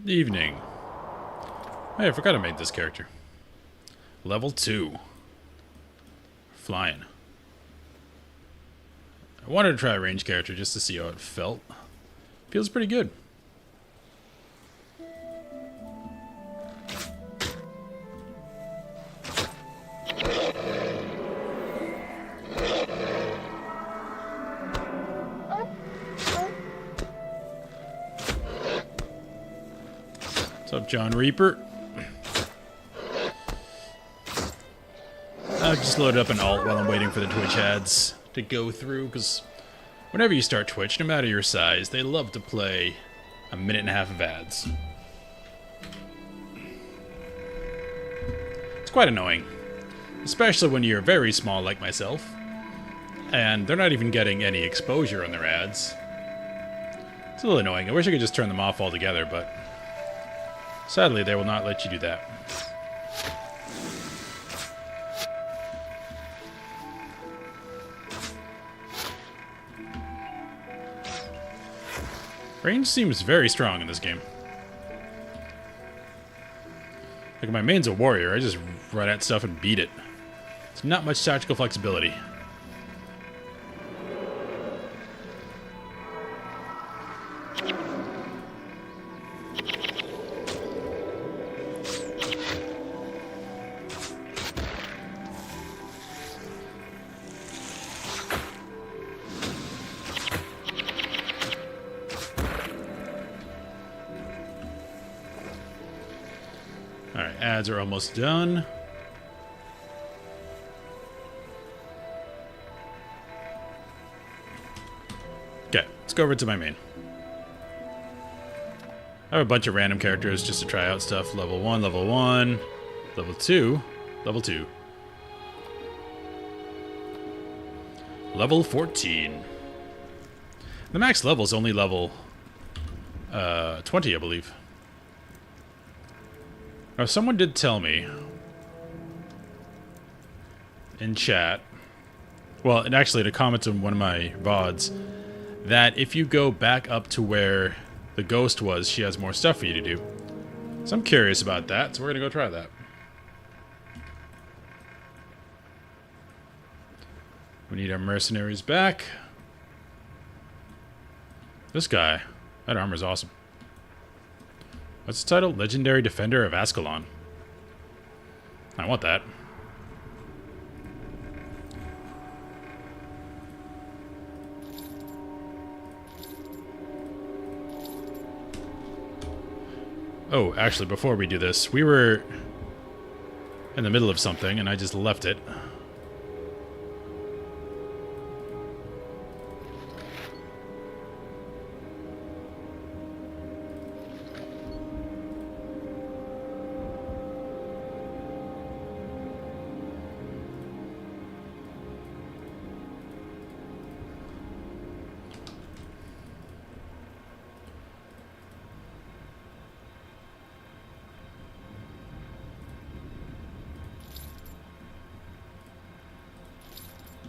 Evening. Hey, I forgot I made this character. Level 2. Flying. I wanted to try a range character just to see how it felt. Feels pretty good. What's up, John Reaper? I've just loaded up an alt while I'm waiting for the Twitch ads to go through, because whenever you start Twitch, no matter your size, they love to play a minute and a half of ads. It's quite annoying, especially when you're very small like myself, and they're not even getting any exposure on their ads. It's a little annoying. I wish I could just turn them off altogether, but sadly, they will not let you do that. Range seems very strong in this game. Like, my main's a warrior. I just run at stuff and beat it. It's not much tactical flexibility. Alright, ads are almost done. Okay, let's go over to my main. I have a bunch of random characters just to try out stuff. Level 1, level 1, level 2, level 2. Level 14. The max level is only level 20, I believe. Now, someone did tell me in chat, well, and actually to comment on one of my VODs, that if you go back up to where the ghost was, she has more stuff for you to do. So I'm curious about that, so we're going to go try that. We need our mercenaries back. This guy, that armor's awesome. What's the title? Legendary Defender of Ascalon. I want that. Oh, actually, before we do this, we were in the middle of something, and I just left it.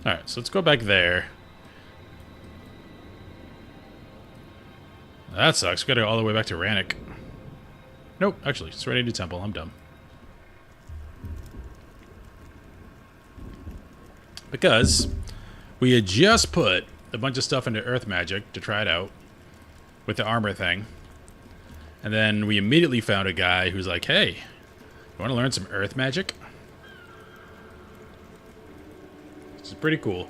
Alright, so let's go back there. That sucks. We gotta go all the way back to Rannoch. Nope, actually, Serenity Temple. I'm dumb. Because we had just put a bunch of stuff into Earth Magic to try it out with the armor thing. And then we immediately found a guy who's like, hey, you want to learn some Earth Magic? This is pretty cool.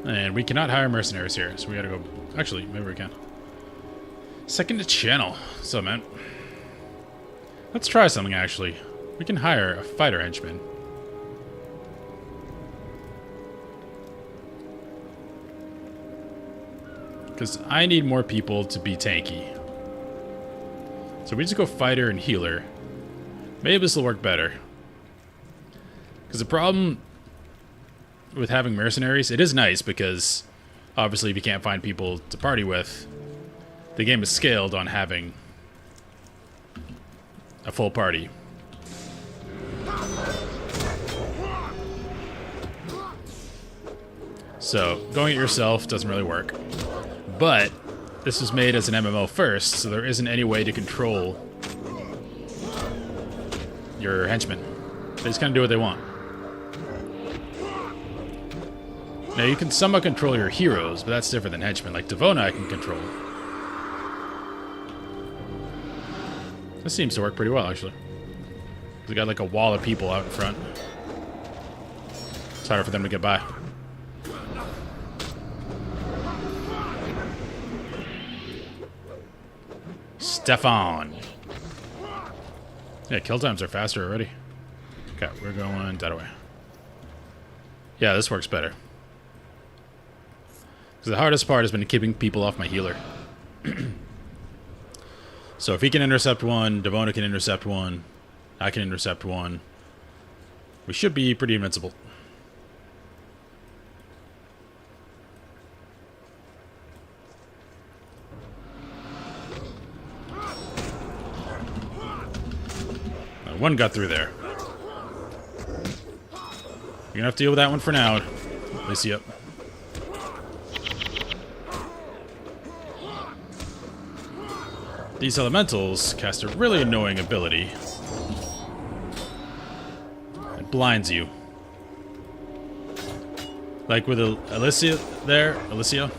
And we cannot hire mercenaries here, so we gotta go... Actually, maybe we can. Second channel. So, man. Let's try something, actually. We can hire a fighter henchman. Because I need more people to be tanky. So we just go fighter and healer. Maybe this will work better. Because the problem with having mercenaries, it is nice because obviously if you can't find people to party with, the game is scaled on having a full party. So going it yourself doesn't really work. But this was made as an MMO first, so there isn't any way to control your henchmen. They just kind of do what they want. Now, you can somewhat control your heroes, but that's different than henchmen. Like Devona, I can control. This seems to work pretty well, actually. We got like a wall of people out in front. It's harder for them to get by. Stefan. Yeah, kill times are faster already. Okay, we're going that way. Yeah, this works better. Because the hardest part has been keeping people off my healer. So if he can intercept one, Devona can intercept one, I can intercept one, we should be pretty invincible. Now, one got through there. You're gonna have to deal with that one for now. They see up. These elementals cast a really annoying ability. It blinds you. Like with Alicia there, Alicia,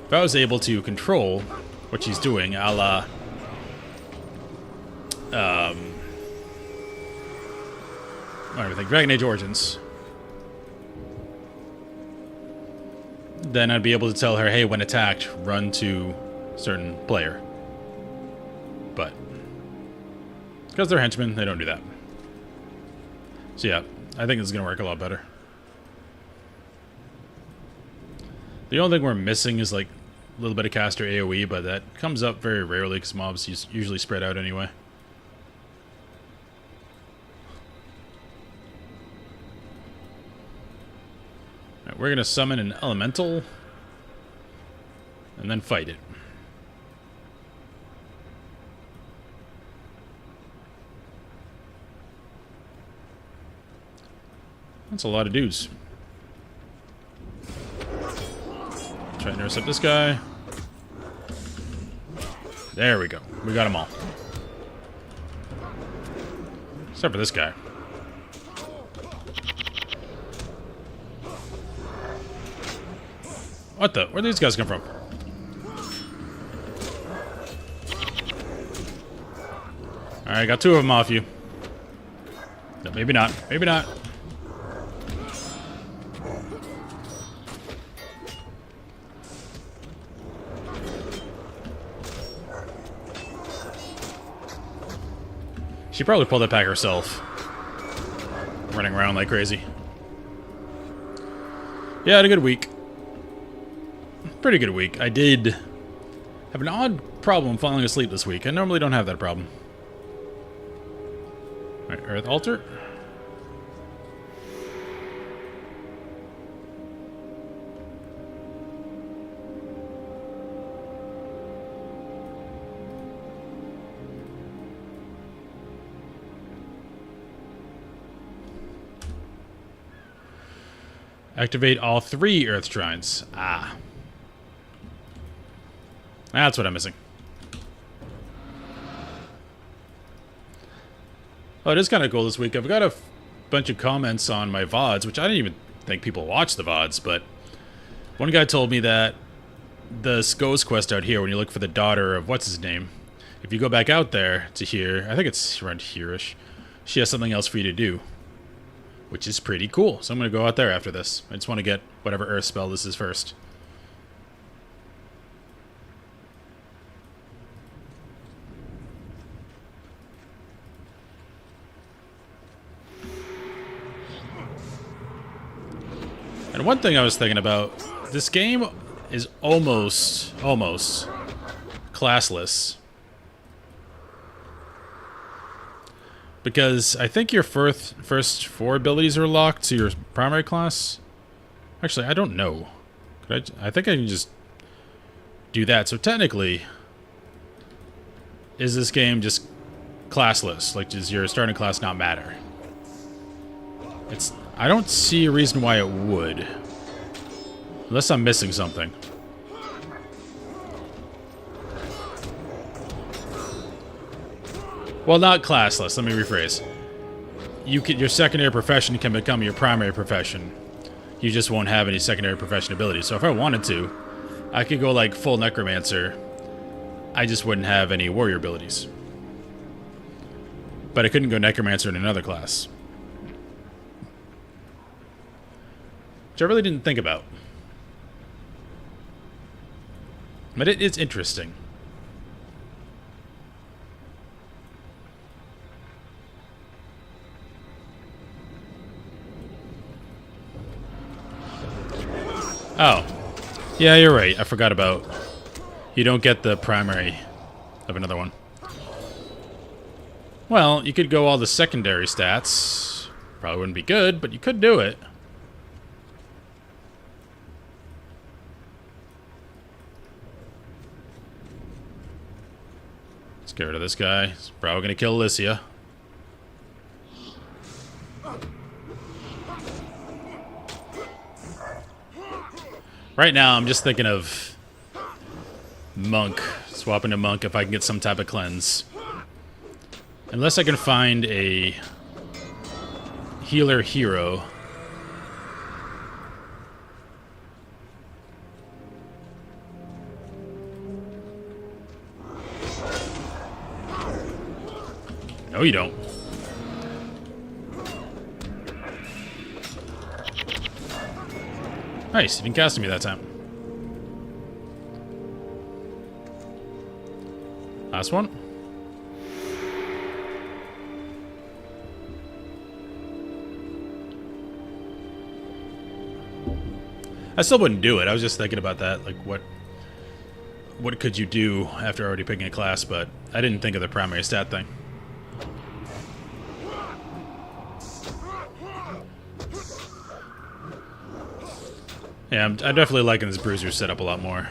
if I was able to control what she's doing, a la I don't even think Dragon Age Origins, then I'd be able to tell her, hey, when attacked, run to certain player. But because they're henchmen, they don't do that. So yeah, I think this is going to work a lot better. The only thing we're missing is like a little bit of caster AoE, but that comes up very rarely because mobs usually spread out anyway. Right, we're going to summon an elemental and then fight it. That's a lot of dudes. Try to intercept this guy. There we go. We got them all. Except for this guy. What the? Where'd these guys come from? Alright, got two of them off you. No, maybe not. Maybe not. She probably pulled that back herself. Running around like crazy. Yeah, I had a good week. Pretty good week. I did have an odd problem falling asleep this week. I normally don't have that problem. Alright, Earth Altar. Activate all 3 Earth Shrines. Ah. That's what I'm missing. Oh, it is kind of cool this week. I've got a bunch of comments on my VODs, which I didn't even think people watch the VODs, but one guy told me that the Sko's quest out here, when you look for the daughter of what's-his-name, if you go back out there to here, I think it's around here-ish, she has something else for you to do, which is pretty cool. So I'm going to go out there after this. I just want to get whatever Earth spell this is first. And one thing I was thinking about, this game is almost classless. Because I think your first 4 abilities are locked to your primary class. Actually, I don't know. I think I can just do that. So technically, is this game just classless? Like, does your starting class not matter? I don't see a reason why it would. Unless I'm missing something. Well, not classless. Let me rephrase. Your secondary profession can become your primary profession. You just won't have any secondary profession abilities. So if I wanted to, I could go like full necromancer. I just wouldn't have any warrior abilities. But I couldn't go necromancer in another class. Which I really didn't think about. But it is interesting. Oh. Yeah, you're right. I forgot about... You don't get the primary of another one. Well, you could go all the secondary stats. Probably wouldn't be good, but you could do it. Let's get rid of this guy. He's probably going to kill Alicia. Right now, I'm just thinking of Monk. Swapping to Monk if I can get some type of cleanse. Unless I can find a healer hero. No, you don't. Nice, you didn't cast me that time. Last one. I still wouldn't do it. I was just thinking about that. Like, what could you do after already picking a class? But I didn't think of the primary stat thing. Yeah, I'm definitely liking this bruiser setup a lot more. I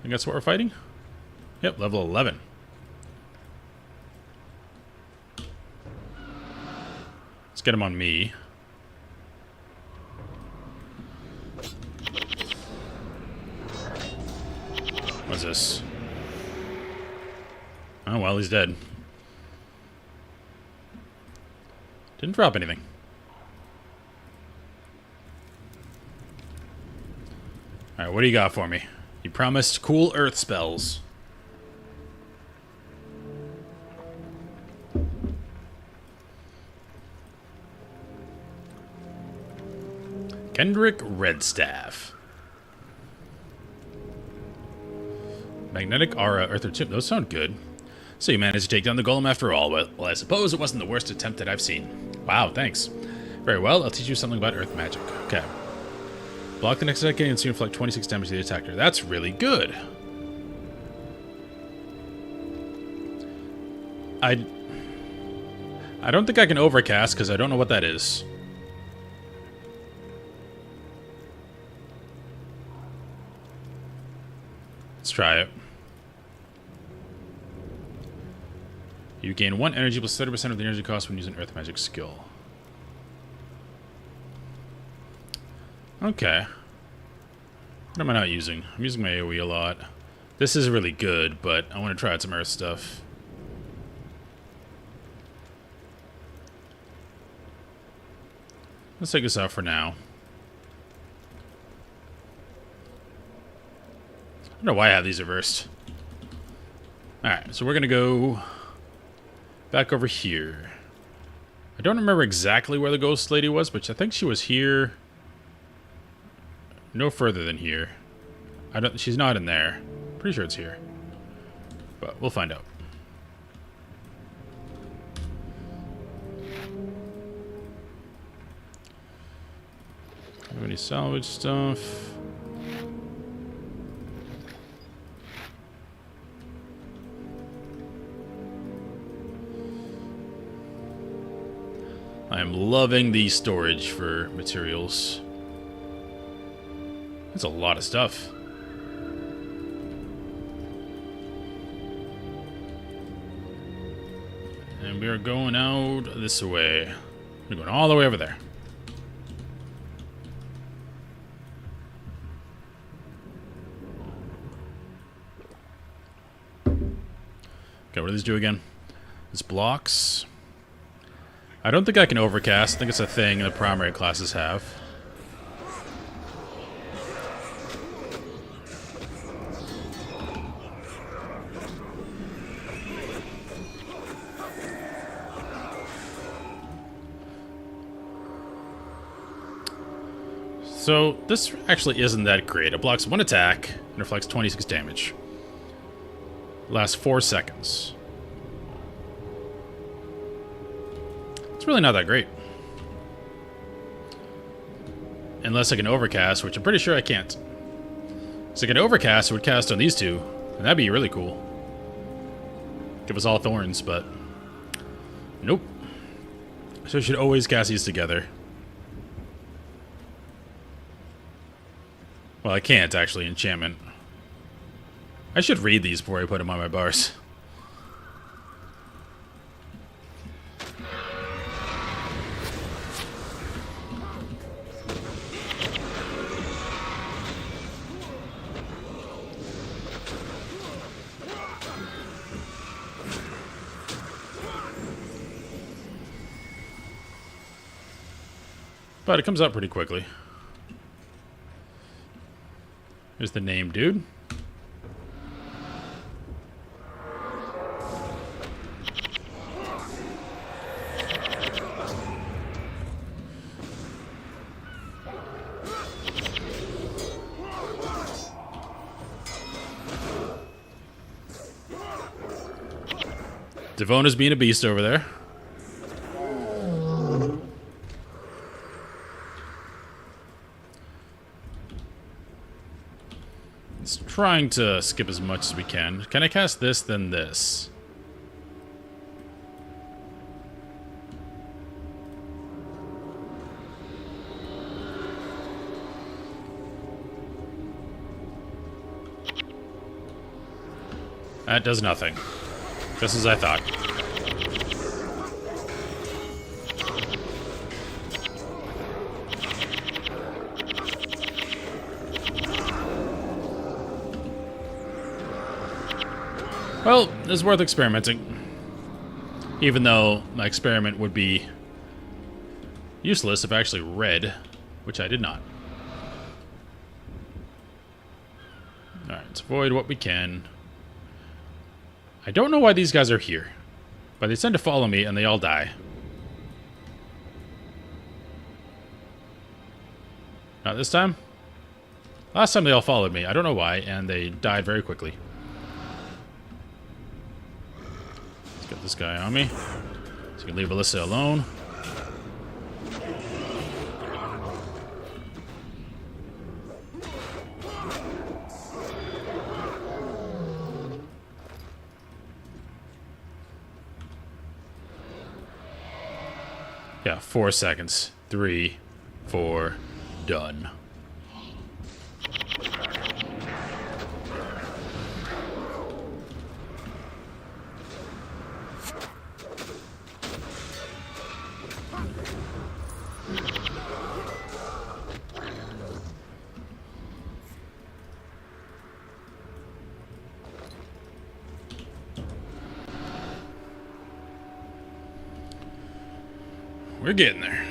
think that's what we're fighting? Yep, level 11. Let's get him on me. What's this? Oh, well, he's dead. Didn't drop anything. Alright, what do you got for me? You promised cool earth spells. Kendrick Redstaff. Magnetic Aura, Earther Chip. Those sound good. So you managed to take down the golem after all. Well, I suppose it wasn't the worst attempt that I've seen. Wow, thanks. Very well, I'll teach you something about earth magic. Okay. Block the next attack and soon inflict 26 damage to the attacker. That's really good. I don't think I can overcast because I don't know what that is. Let's try it. You gain 1 energy plus 30% of the energy cost when using earth magic skill. Okay. What am I not using? I'm using my AoE a lot. This is really good, but I want to try out some earth stuff. Let's take this out for now. I don't know why I have these reversed. Alright, so we're going to go back over here. I don't remember exactly where the ghost lady was, but I think she was here. No further than here. She's not in there. Pretty sure it's here. But we'll find out. Have any salvage stuff? I am loving the storage for materials. That's a lot of stuff. And we are going out this way. We're going all the way over there. Okay, what do these do again? It's blocks. I don't think I can overcast. I think it's a thing the primary classes have. So, this actually isn't that great. It blocks 1 attack and reflects 26 damage. Lasts 4 seconds. It's really not that great. Unless I can overcast, which I'm pretty sure I can't. So I can overcast, it would cast on these two, and that'd be really cool. Give us all thorns, but... Nope. So I should always cast these together. Well, I can't, actually, enchantment. I should read these before I put them on my bars. But it comes up pretty quickly. Here's the name, dude. Devona's being a beast over there. Trying to skip as much as we can. Can I cast this, then this? That does nothing. Just as I thought. Well, it's worth experimenting. Even though my experiment would be useless if I actually read, which I did not. Alright, let's avoid what we can. I don't know why these guys are here, but they tend to follow me and they all die. Not this time. Last time they all followed me. I don't know why, and they died very quickly. Get this guy on me, so you can leave Alyssa alone. Yeah, 4 seconds. 3, 4, done. We're getting there.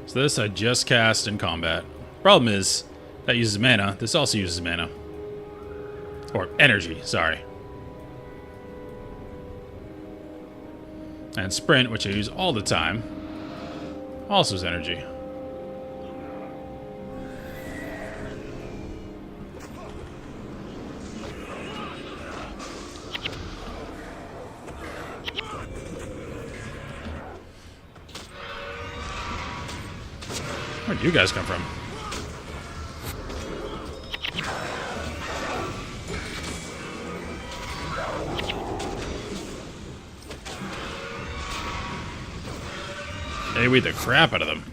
So this I just cast in combat. Problem is, that uses mana. This also uses mana. Or energy, sorry. And sprint, which I use all the time, also is energy. Where'd you guys come from? They weed the crap out of them.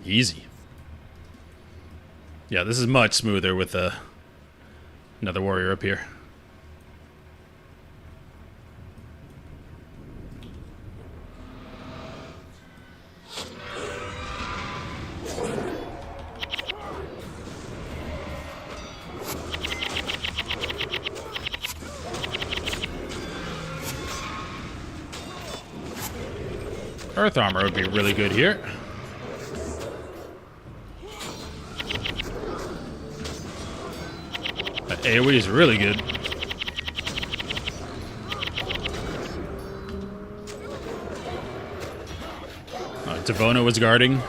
Easy. Yeah, this is much smoother with another warrior up here. Earth armor would be really good here. That AoE is really good. Devona was guarding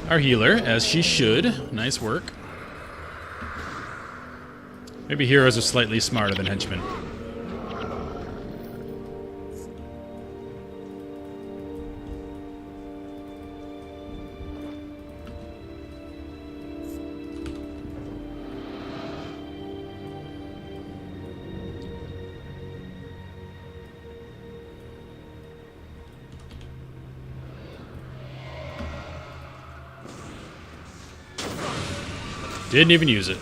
our healer, as she should. Nice work. Maybe heroes are slightly smarter than henchmen. Didn't even use it.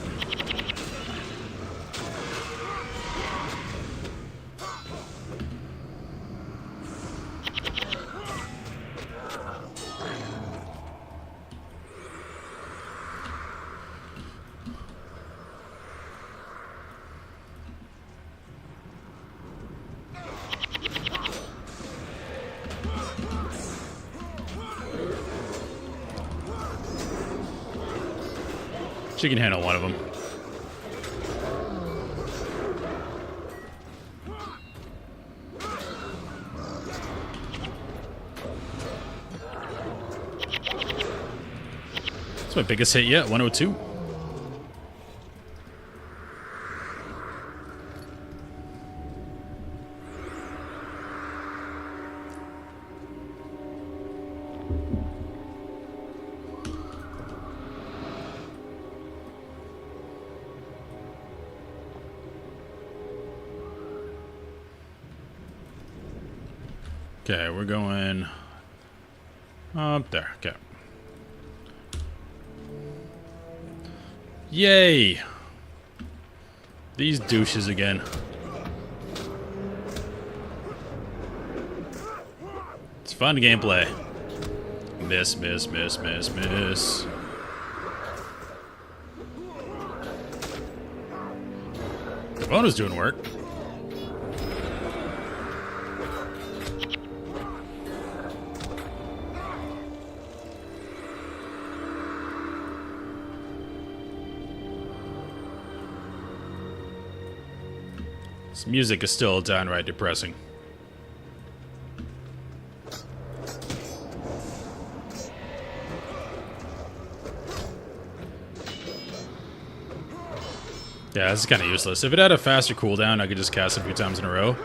She can handle one of them. That's my biggest hit yet, 102. Okay, we're going up there. Okay. Yay! These douches again. It's fun gameplay. Miss, miss, miss, miss, miss. Devona's doing work. This music is still downright depressing. Yeah, this is kind of useless. If it had a faster cooldown, I could just cast a few times in a row.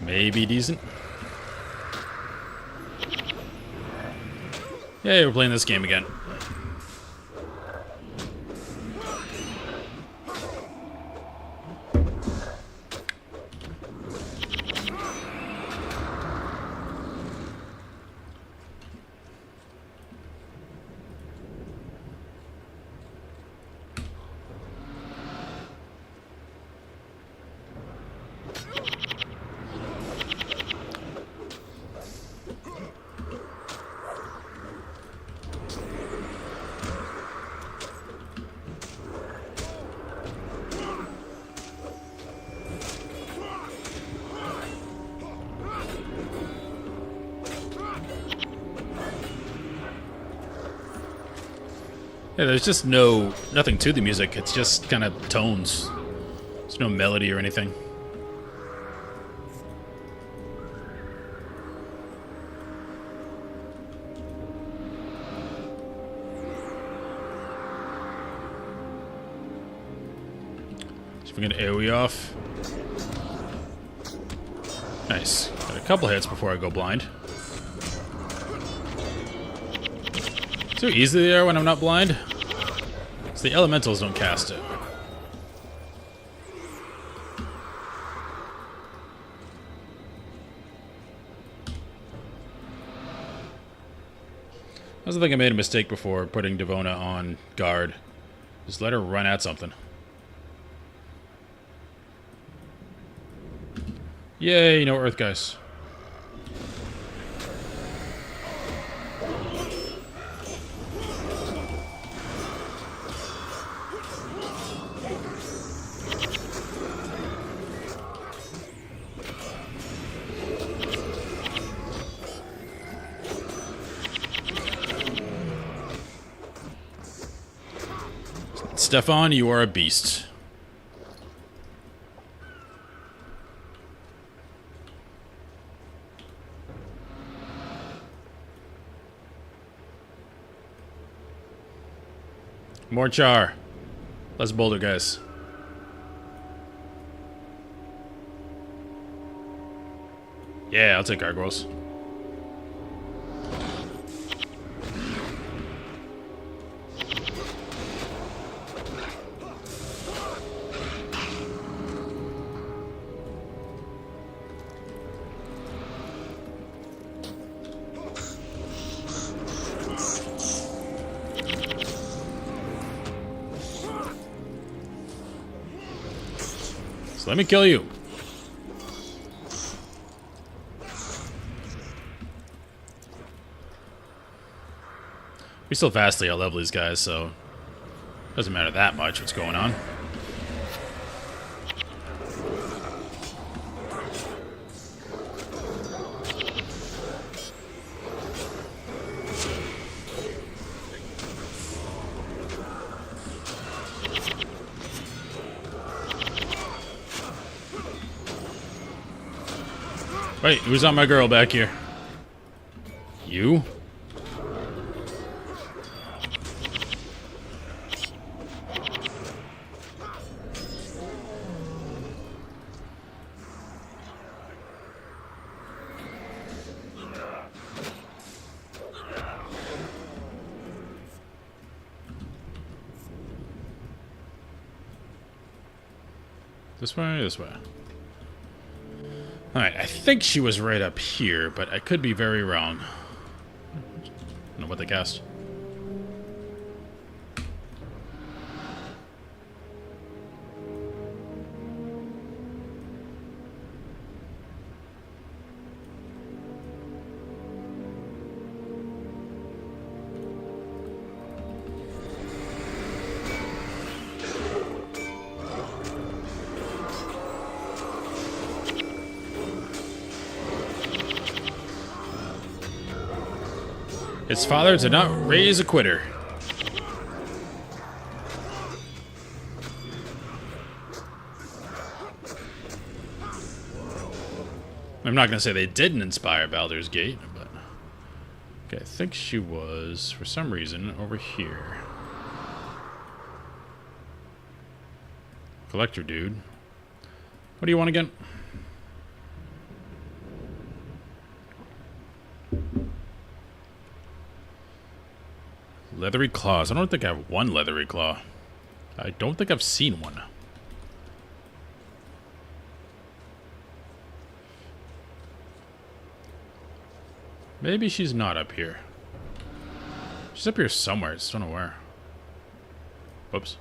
Maybe decent. Yay, we're playing this game again. Yeah, there's just nothing to the music. It's just kind of tones. There's no melody or anything. So we're gonna AoE off. Nice. Got a couple hits before I go blind. So easy they are when I'm not blind. So the elementals don't cast it. I also think I made a mistake before putting Devona on guard. Just let her run at something. Yay, no earth guys. Stefan, you are a beast. More char. Less boulder, guys. Yeah, I'll take gargoyles. So let me kill you. We still vastly outlevel these guys, so it doesn't matter that much what's going on. Wait, who's on my girl back here? You? This way, this way. Alright, I think she was right up here, but I could be very wrong. I don't know what they cast. Its father did not raise a quitter. I'm not going to say they didn't inspire Baldur's Gate, but... Okay, I think she was, for some reason, over here. Collector dude. What do you want again? Leathery claws. I don't think I have one leathery claw. I don't think I've seen one. Maybe she's not up here. She's up here somewhere. I just don't know where. Whoops.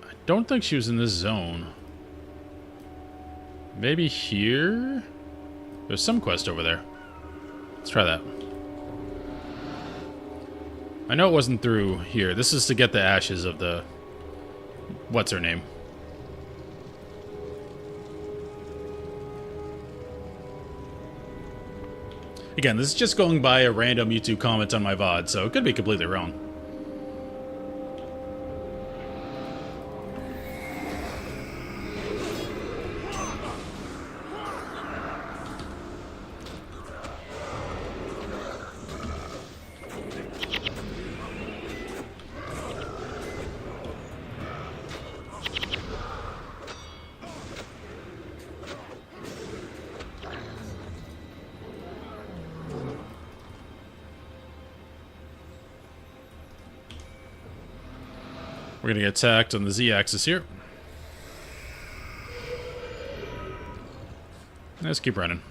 I don't think she was in this zone. Maybe here? There's some quest over there. Let's try that. I know it wasn't through here. This is to get the ashes of the... What's her name? Again, this is just going by a random YouTube comment on my VOD, so it could be completely wrong. We're gonna get attacked on the Z-axis here. Let's keep running.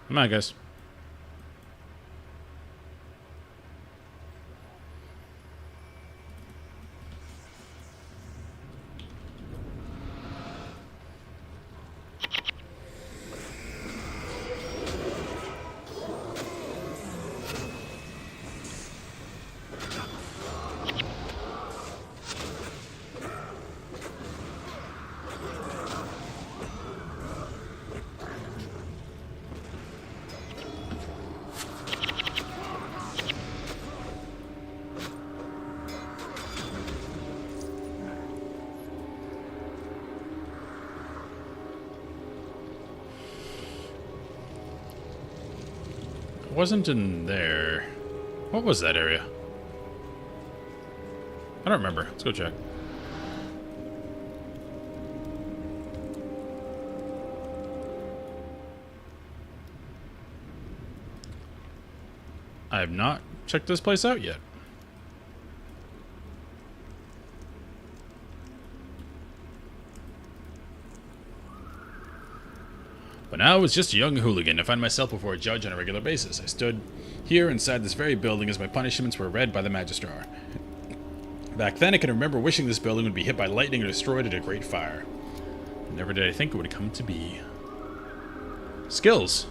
Come on, guys. It wasn't in there. What was that area? I don't remember. Let's go check. I have not checked this place out yet. But now I was just a young hooligan to find myself before a judge on a regular basis. I stood here inside this very building as my punishments were read by the magistrar. Back then, I can remember wishing this building would be hit by lightning or destroyed in a great fire. Never did I think it would come to be. Skills.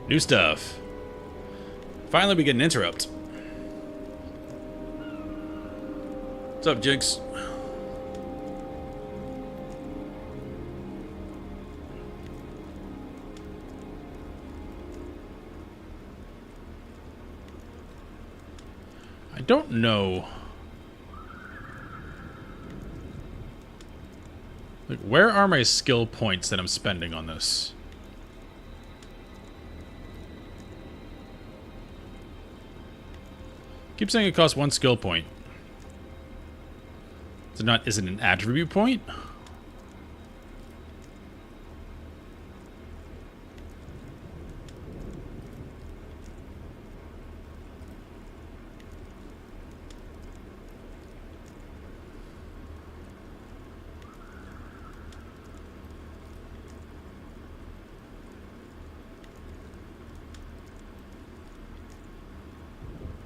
New stuff. Finally, we get an interrupt. What's up, Jigs? I don't know. Like, where are my skill points that I'm spending on this? Keep saying it costs 1 skill point. Is it an attribute point?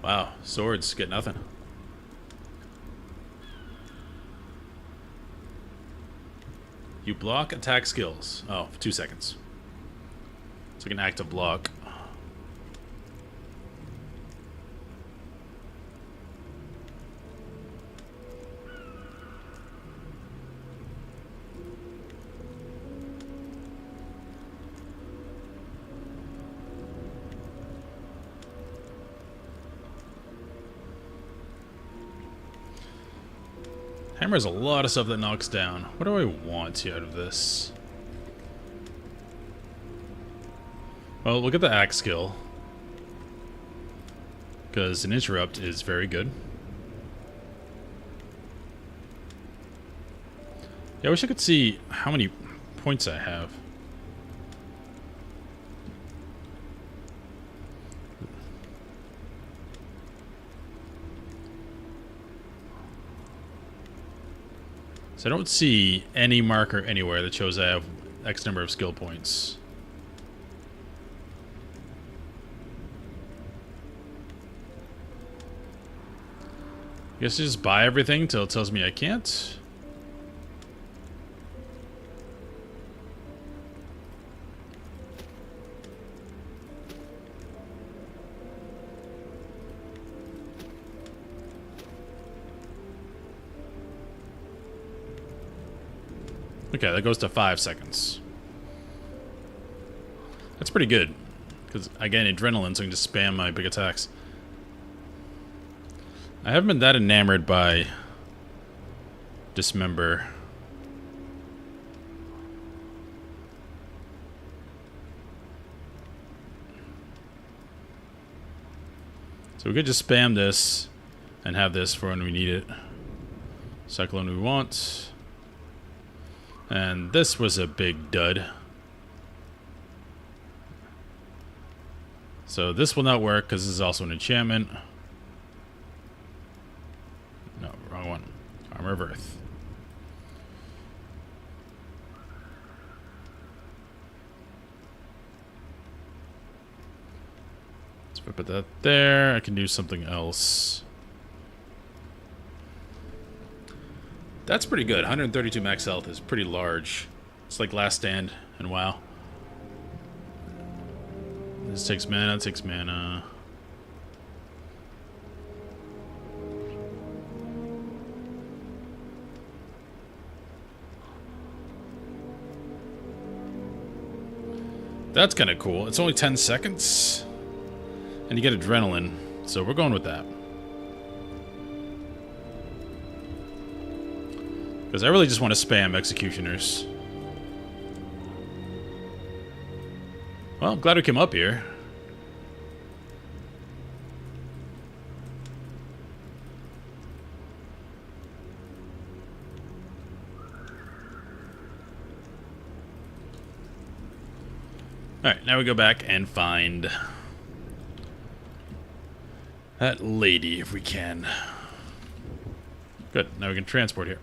Wow, swords get nothing. You block attack skills. Oh, for 2 seconds. It's like an active block. Hammer has a lot of stuff that knocks down. What do I want out of this? Well, look at the axe skill. Because an interrupt is very good. Yeah, I wish I could see how many points I have. So I don't see any marker anywhere that shows I have X number of skill points. I guess I just buy everything until it tells me I can't. Okay, that goes to 5 seconds. That's pretty good. Because I get adrenaline, so I can just spam my big attacks. I haven't been that enamored by Dismember. So we could just spam this and have this for when we need it. Cycle when we want. And this was a big dud. So this will not work because this is also an enchantment. No, wrong one. Armor of Earth. Let's put that there. I can do something else. That's pretty good. 132 max health is pretty large. It's like Last Stand and WoW. This takes mana, it takes mana. That's kind of cool. It's only 10 seconds. And you get adrenaline. So we're going with that. Because I really just want to spam executioners. Well, I'm glad we came up here. Alright, now we go back and find that lady if we can. Good, now we can transport here.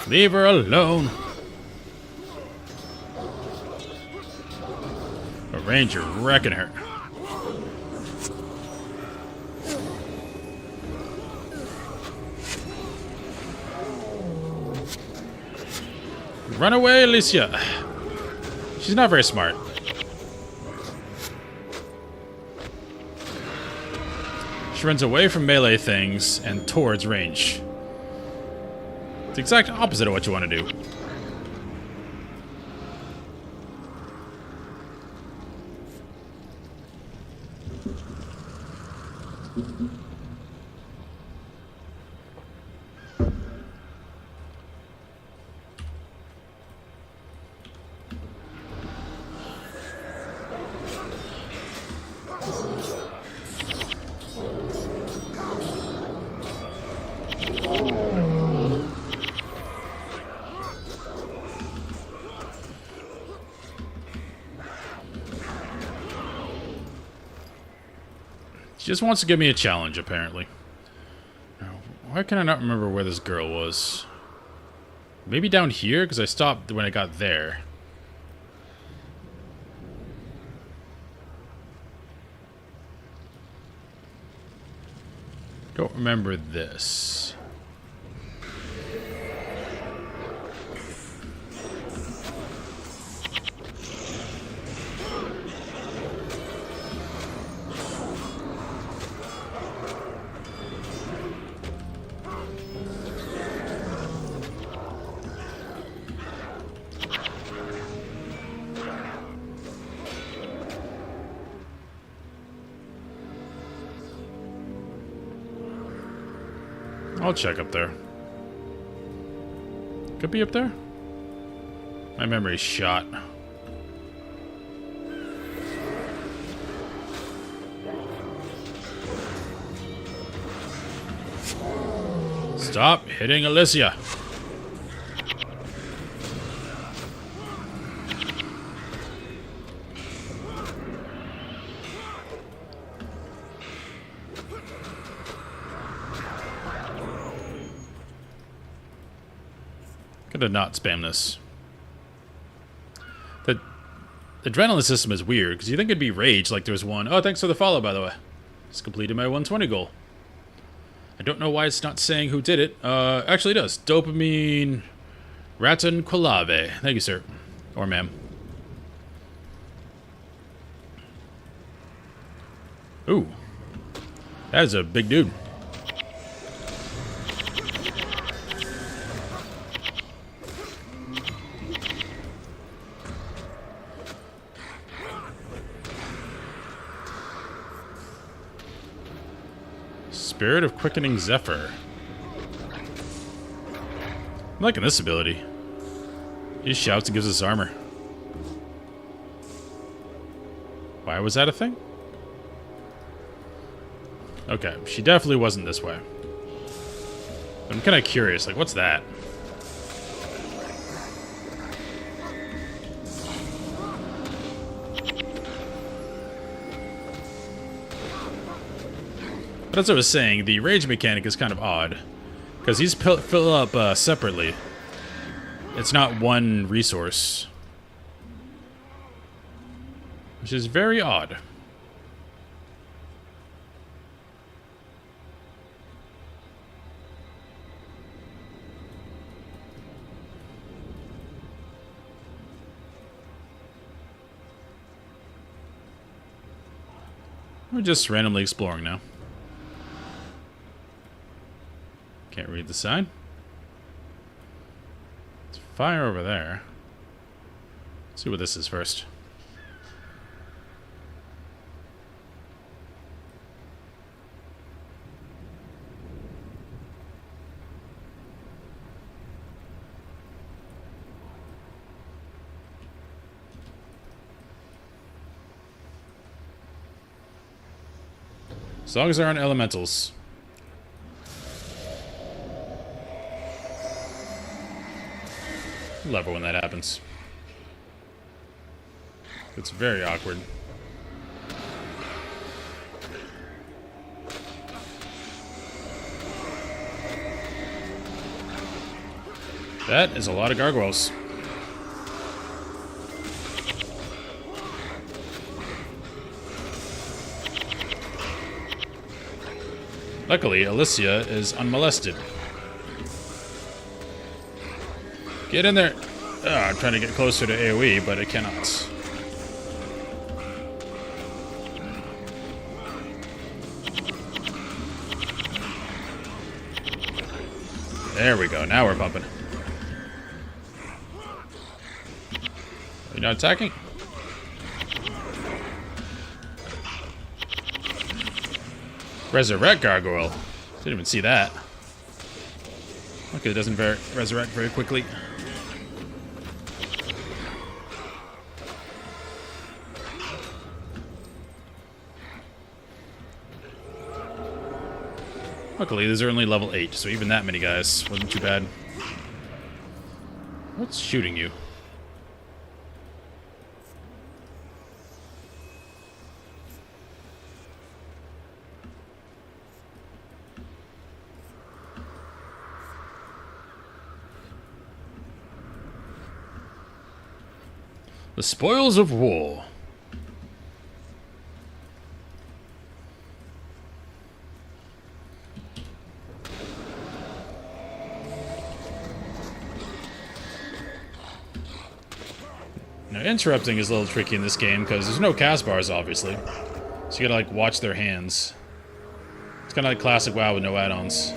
Leave her alone. A ranger wrecking her. Run away, Alicia. She's not very smart. She runs away from melee things and towards range. It's the exact opposite of what you want to do. She just wants to give me a challenge, apparently. Why can I not remember where this girl was? Maybe down here, because I stopped when I got there. Don't remember this. I'll check up there. Could be up there. My memory's shot. Stop hitting Alicia. Could have not spam this. The adrenaline system is weird, because you think it'd be rage like there was one. Oh, thanks for the follow, by the way. Just completed my 120 goal. I don't know why it's not saying who did it. Actually it does. Dopamine Ratan Qualave. Thank you, sir. Or ma'am. Ooh. That is a big dude. Spirit of Quickening Zephyr. I'm liking this ability. He shouts and gives us armor. Why was that a thing? Okay, she definitely wasn't this way. I'm kind of curious, like, what's that? But as I was saying, the rage mechanic is kind of odd. Because these fill up separately. It's not one resource. Which is very odd. We're just randomly exploring now. Can't read the sign. It's fire over there. See what this is first. As long as there aren't elementals. Love it when that happens. It's very awkward. That is a lot of gargoyles. Luckily, Alicia is unmolested. Get in there! I'm trying to get closer to AoE, but I cannot. There we go, now we're bumping. Are you not attacking? Resurrect Gargoyle. Didn't even see that. Okay, it doesn't resurrect very quickly. Luckily, these are only level 8, so even that many guys wasn't too bad. What's shooting you? The spoils of war. Now, interrupting is a little tricky in this game because there's no cast bars, obviously. So you gotta, like, watch their hands. It's kind of like classic WoW with no add-ons.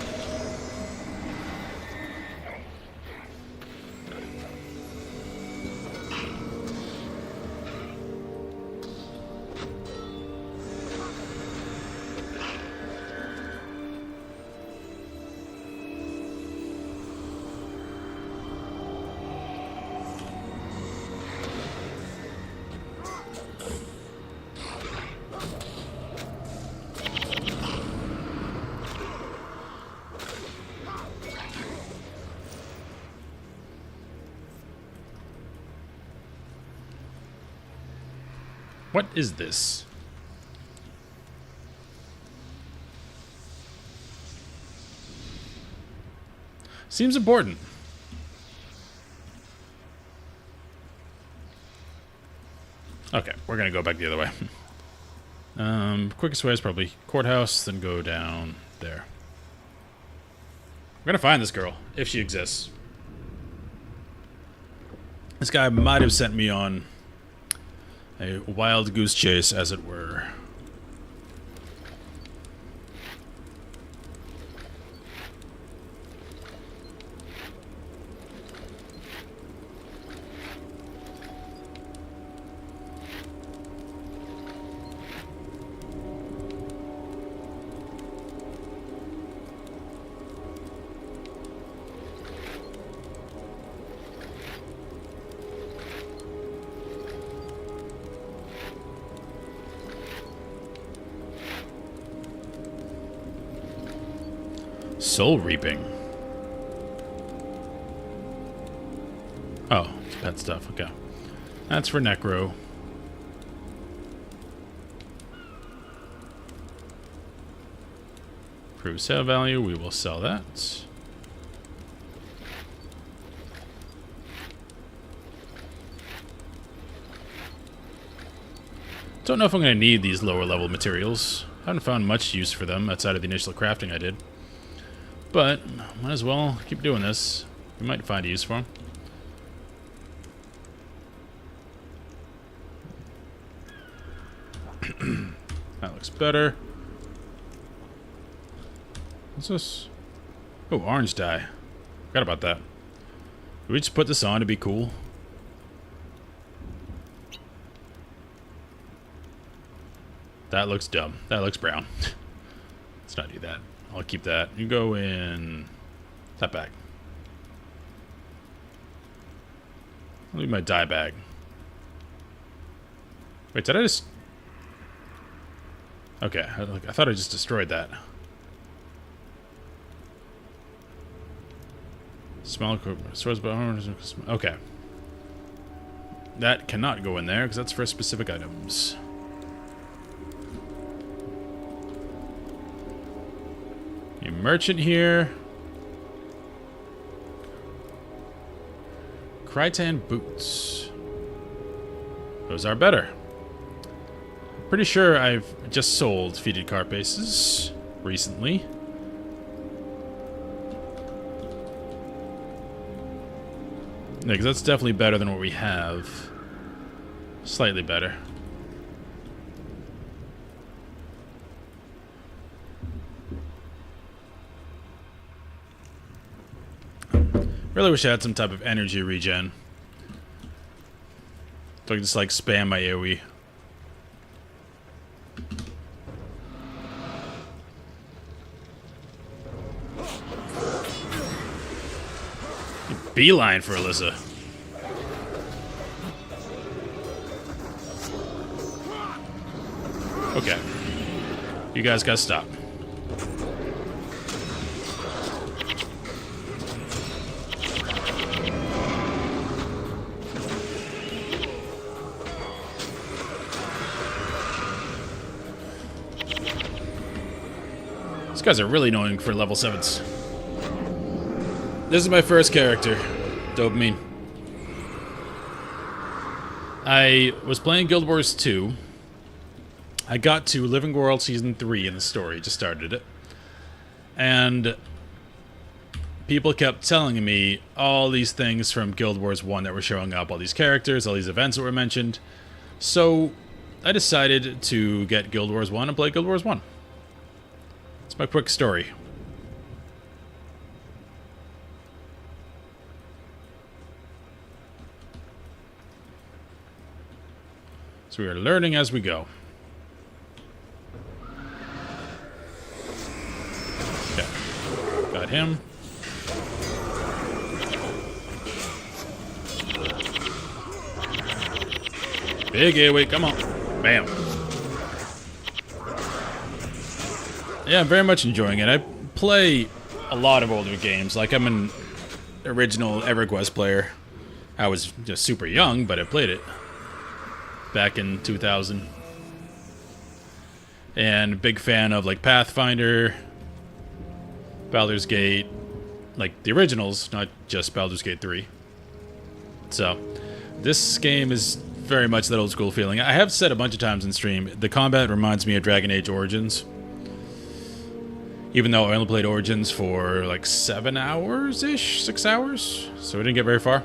What is this? Seems important. Okay, we're gonna go back the other way. Quickest way is probably courthouse, then go down there. We're gonna find this girl, if she exists. This guy might have sent me on a wild goose chase, as it were. Soul reaping. Oh, it's pet stuff. Okay. That's for Necro. Prove sale value. We will sell that. Don't know if I'm going to need these lower level materials. Haven't found much use for them outside of the initial crafting I did. But, might as well keep doing this. We might find a use for them. That looks better. What's this? Oh, orange dye. Forgot about that. Did we just put this on to be cool? That looks dumb. That looks brown. Let's not do that. I'll keep that. You go in that bag. I'll leave my dye bag. Wait, did I just... Okay, I thought I just destroyed that. Small source, okay. That cannot go in there because that's for specific items. A merchant here. Critan boots. Those are better. Pretty sure I've just sold feeded carapaces recently. Yeah, because that's definitely better than what we have. Slightly better. Really wish I had some type of energy regen. So I can just like spam my AoE. Beeline for Alyssa. Okay. You guys gotta stop. These guys are really annoying for level 7s. This is my first character, Dopamine. I was playing Guild Wars 2. I got to Living World Season 3 in the story, just started it. And people kept telling me all these things from Guild Wars 1 that were showing up, all these characters, all these events that were mentioned. So I decided to get Guild Wars 1 and play Guild Wars 1. It's my quick story. So we are learning as we go. Okay. Got him. Big AoE, come on. Bam. Yeah, I'm very much enjoying it. I play a lot of older games. Like, I'm an original EverQuest player. I was just super young, but I played it back in 2000. And big fan of, like, Pathfinder, Baldur's Gate, like, the originals, not just Baldur's Gate 3. So, this game is very much that old school feeling. I have said a bunch of times in stream, the combat reminds me of Dragon Age Origins. Even though I only played Origins for like 7 hours-ish, 6 hours. So we didn't get very far.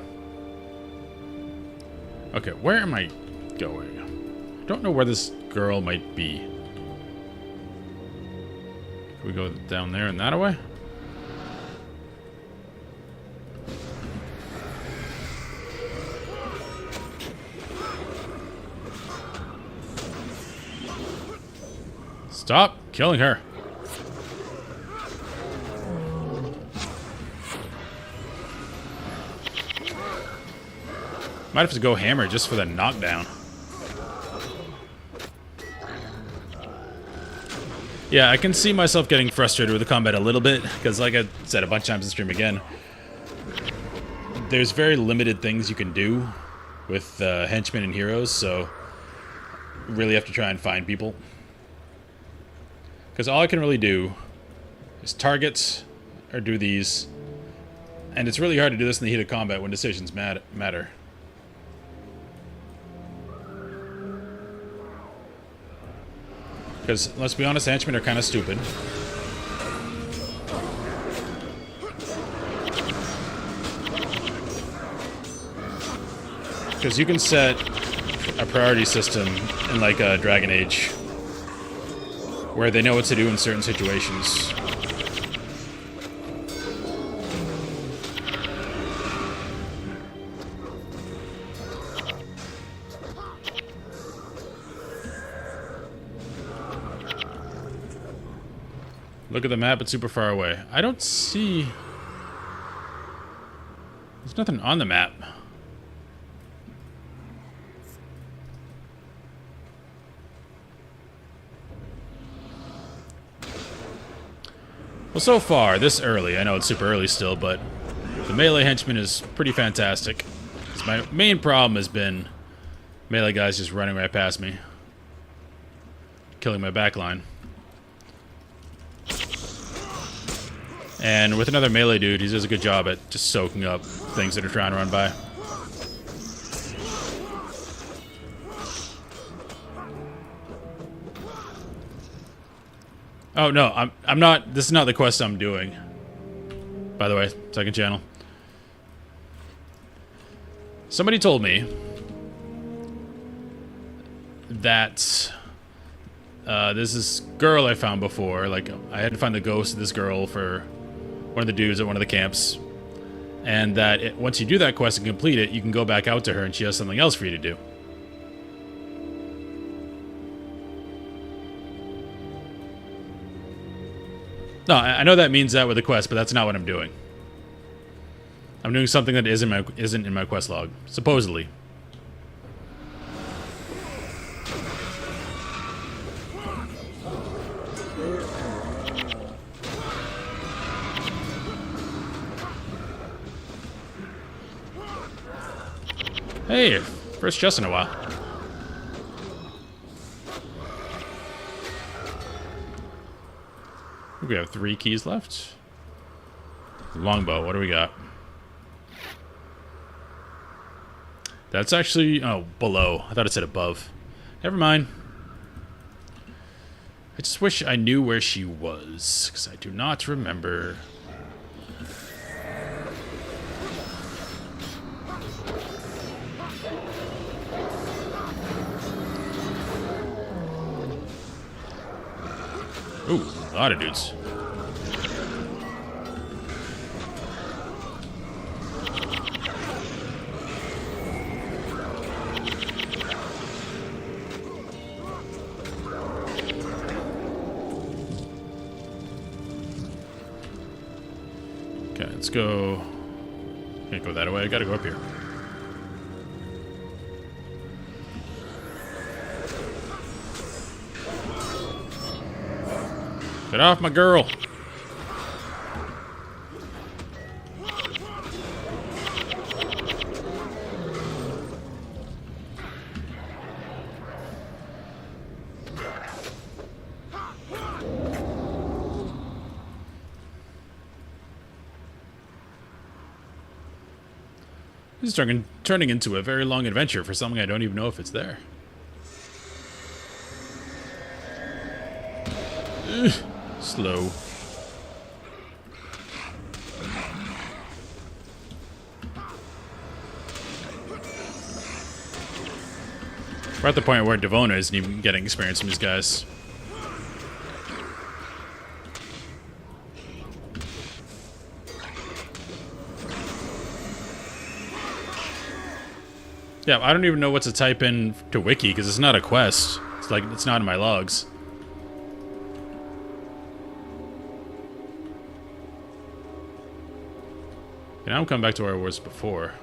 Okay, where am I going? I don't know where this girl might be. Can we go down there and that away? Stop killing her. Might have to go hammer just for the knockdown. Yeah, I can see myself getting frustrated with the combat a little bit, because like I said a bunch of times in stream again, there's very limited things you can do with henchmen and heroes, so really have to try and find people. Because all I can really do is targets or do these, and it's really hard to do this in the heat of combat when decisions matter. Because, let's be honest, henchmen are kind of stupid. Because you can set a priority system in like a Dragon Age where they know what to do in certain situations. Look at the map, it's super far away. I don't see... There's nothing on the map. Well, so far, this early, I know it's super early still, but the melee henchman is pretty fantastic. 'Cause my main problem has been melee guys just running right past me, killing my backline. And with another melee dude, he does a good job at just soaking up things that are trying to run by. Oh, no, I'm not... This is not the quest I'm doing. By the way, second channel. Somebody told me that there's this girl I found before. Like, I had to find the ghost of this girl for one of the dudes at one of the camps. And that once you do that quest and complete it, you can go back out to her and she has something else for you to do. No, I know that means that with the quest, but that's not what I'm doing. I'm doing something that isn't in my quest log, supposedly. Hey, first chest in a while. We have 3 keys left. Longbow, what do we got? That's actually... Oh, below. I thought it said above. Never mind. I just wish I knew where she was, because I do not remember. Ooh, a lot of dudes. Okay, let's go. Can't go that way. I gotta go up here. Get off my girl. This is turning into a very long adventure for something I don't even know if it's there. Ugh, slow. We're at the point where Devona isn't even getting experience from these guys. Yeah, I don't even know what to type in to wiki because it's not a quest. It's like it's not in my logs. Okay, now I'm coming back to where I was before.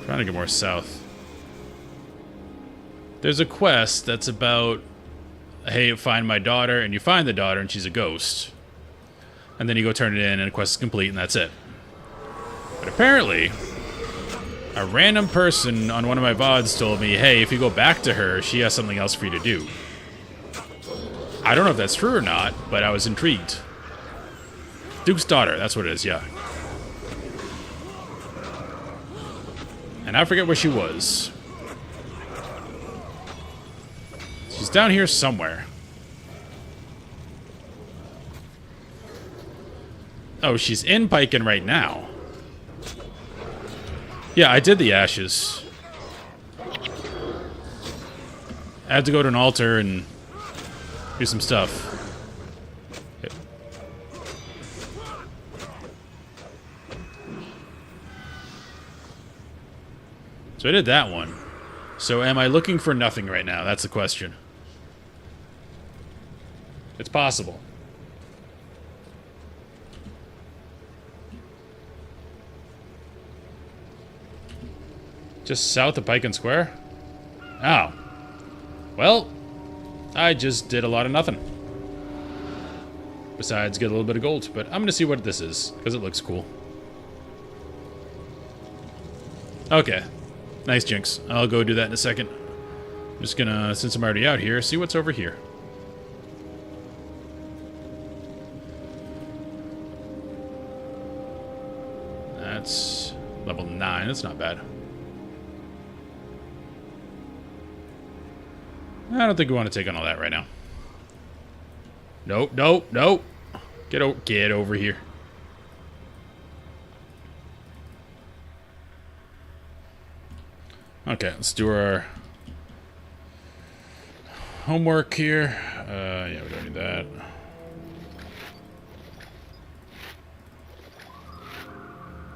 Trying to get more south. There's a quest that's about, hey, find my daughter, and you find the daughter, and she's a ghost. And then you go turn it in, and the quest is complete, and that's it. But apparently, a random person on one of my VODs told me, hey, if you go back to her, she has something else for you to do. I don't know if that's true or not, but I was intrigued. Duke's daughter, that's what it is, yeah. And I forget where she was. She's down here somewhere. Oh, she's in Piken right now. Yeah, I did the ashes. I had to go to an altar and do some stuff. So I did that one. So am I looking for nothing right now? That's the question. It's possible. Just south of Pike and Square? Oh. Well, I just did a lot of nothing. Besides get a little bit of gold. But I'm going to see what this is, because it looks cool. Okay. Nice, Jinx. I'll go do that in a second. I'm just gonna, since I'm already out here, see what's over here. That's level 9. That's not bad. I don't think we want to take on all that right now. Nope, nope, nope. Get over here. Okay, let's do our homework here. Yeah, we don't need that.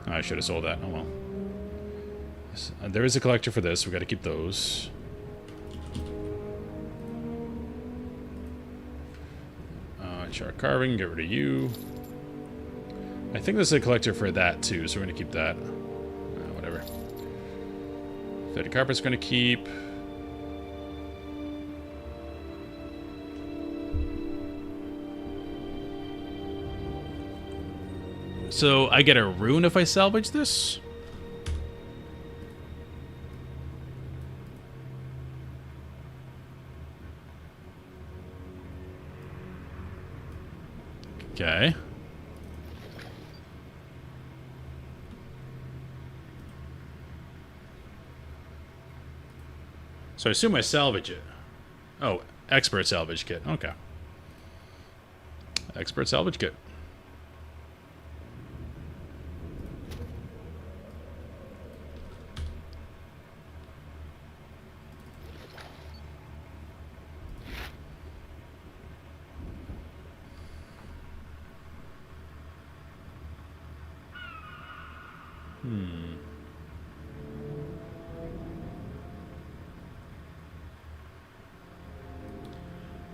Oh, I should have sold that. Oh well. There is a collector for this. We got to keep those. Shark carving. Get rid of you. I think there's a collector for that too, so we're gonna keep that. Whatever. Fetid carpet's gonna keep. So I get a rune if I salvage this? Okay. So I assume I salvage it. Oh, expert salvage kit. Okay. Expert salvage kit.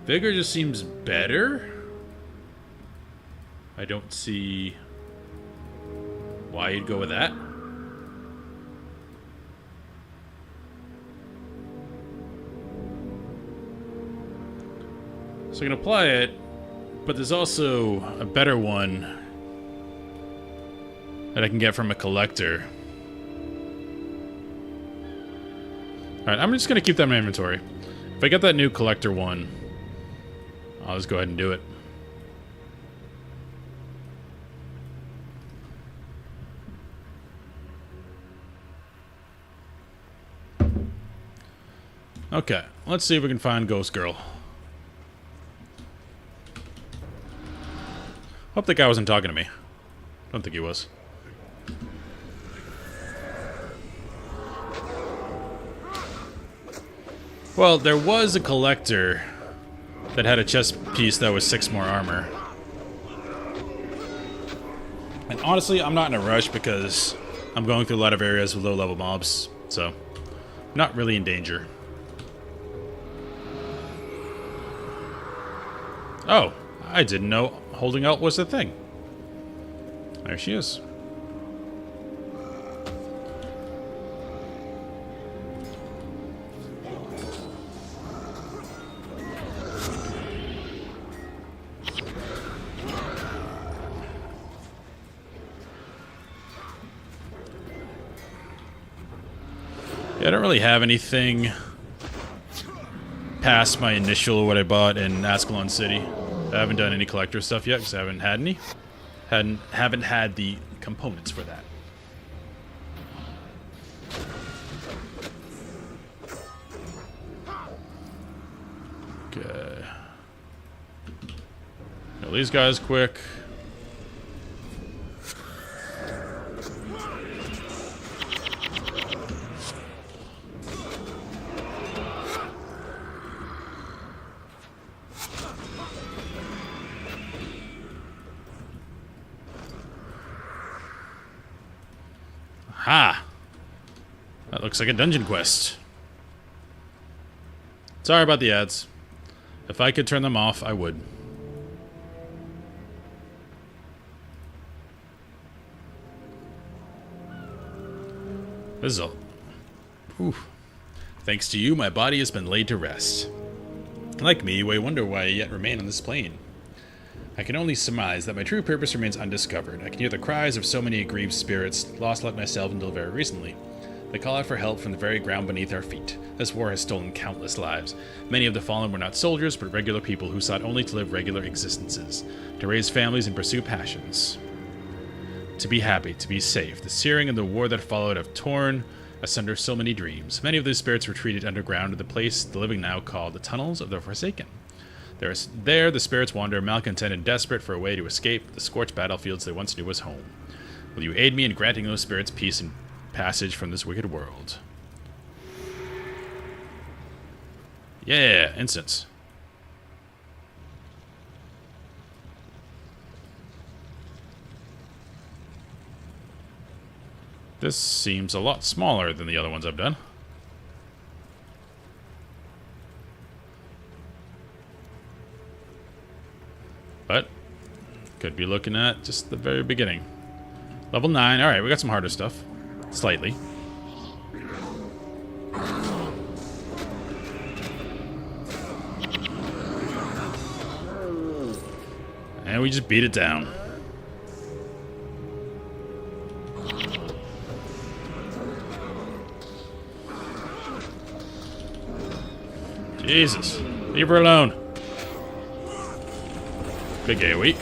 Vigor just seems better. I don't see why you'd go with that. So I can apply it, but there's also a better one that I can get from a collector. Alright, I'm just going to keep that in my inventory. If I get that new collector one, I'll just go ahead and do it. Okay, let's see if we can find Ghost Girl. Hope that guy wasn't talking to me. Don't think he was. Well, there was a collector that had a chest piece that was 6 more armor. And honestly, I'm not in a rush because I'm going through a lot of areas with low-level mobs, so I'm not really in danger. Oh, I didn't know holding out was a thing. There she is. Yeah, I don't really have anything past my initial what I bought in Ascalon City. I haven't done any collector stuff yet because I haven't had any. Haven't had the components for that. Okay. Kill these guys quick. Ha! That looks like a dungeon quest. Sorry about the ads. If I could turn them off, I would. This is a... Whew. Thanks to you, my body has been laid to rest. Like me, you wonder why I yet remain on this plane. I can only surmise that my true purpose remains undiscovered. I can hear the cries of so many aggrieved spirits, lost like myself until very recently. They call out for help from the very ground beneath our feet. This war has stolen countless lives. Many of the fallen were not soldiers, but regular people who sought only to live regular existences, to raise families and pursue passions. To be happy, to be safe. The searing and the war that followed have torn asunder so many dreams. Many of those spirits retreated underground to the place the living now call the Tunnels of the Forsaken. There, the spirits wander, malcontent and desperate for a way to escape the scorched battlefields they once knew as home. Will you aid me in granting those spirits peace and passage from this wicked world? Yeah, instance. This seems a lot smaller than the other ones I've done. But could be looking at just the very beginning. Level 9. Alright, we got some harder stuff. Slightly. And we just beat it down. Jesus. Leave her alone. Big AoE.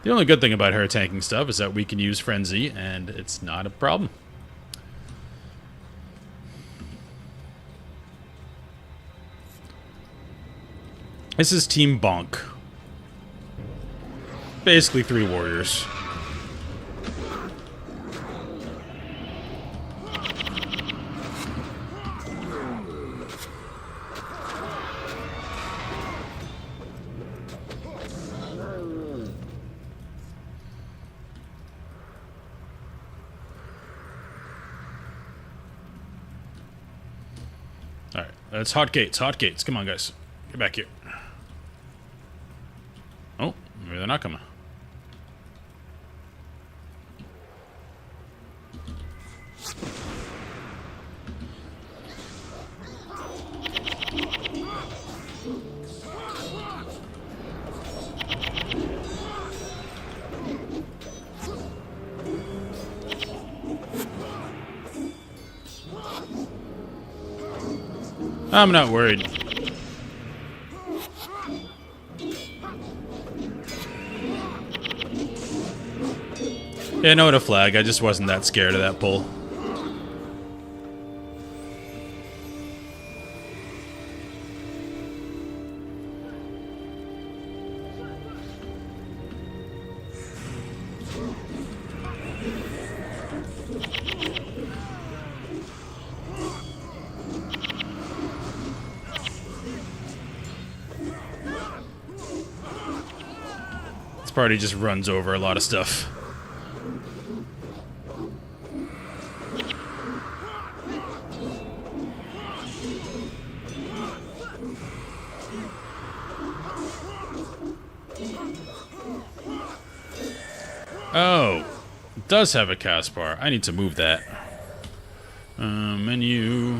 The only good thing about her tanking stuff is that we can use Frenzy, and it's not a problem. This is Team Bonk. Basically 3 warriors. Alright, that's hot gates, hot gates. Come on, guys. Get back here. Oh, maybe they're not coming. I'm not worried. Yeah, no to flag. I just wasn't that scared of that pull. This party just runs over a lot of stuff. Oh, it does have a cast bar. I need to move that. Menu.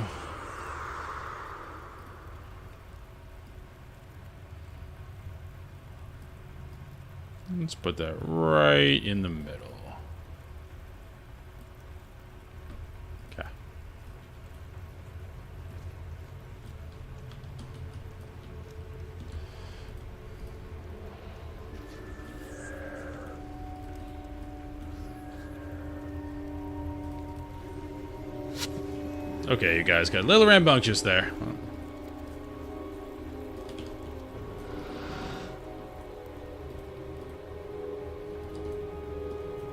Let's put that right in the middle. Okay. Okay, you guys got a little rambunctious there.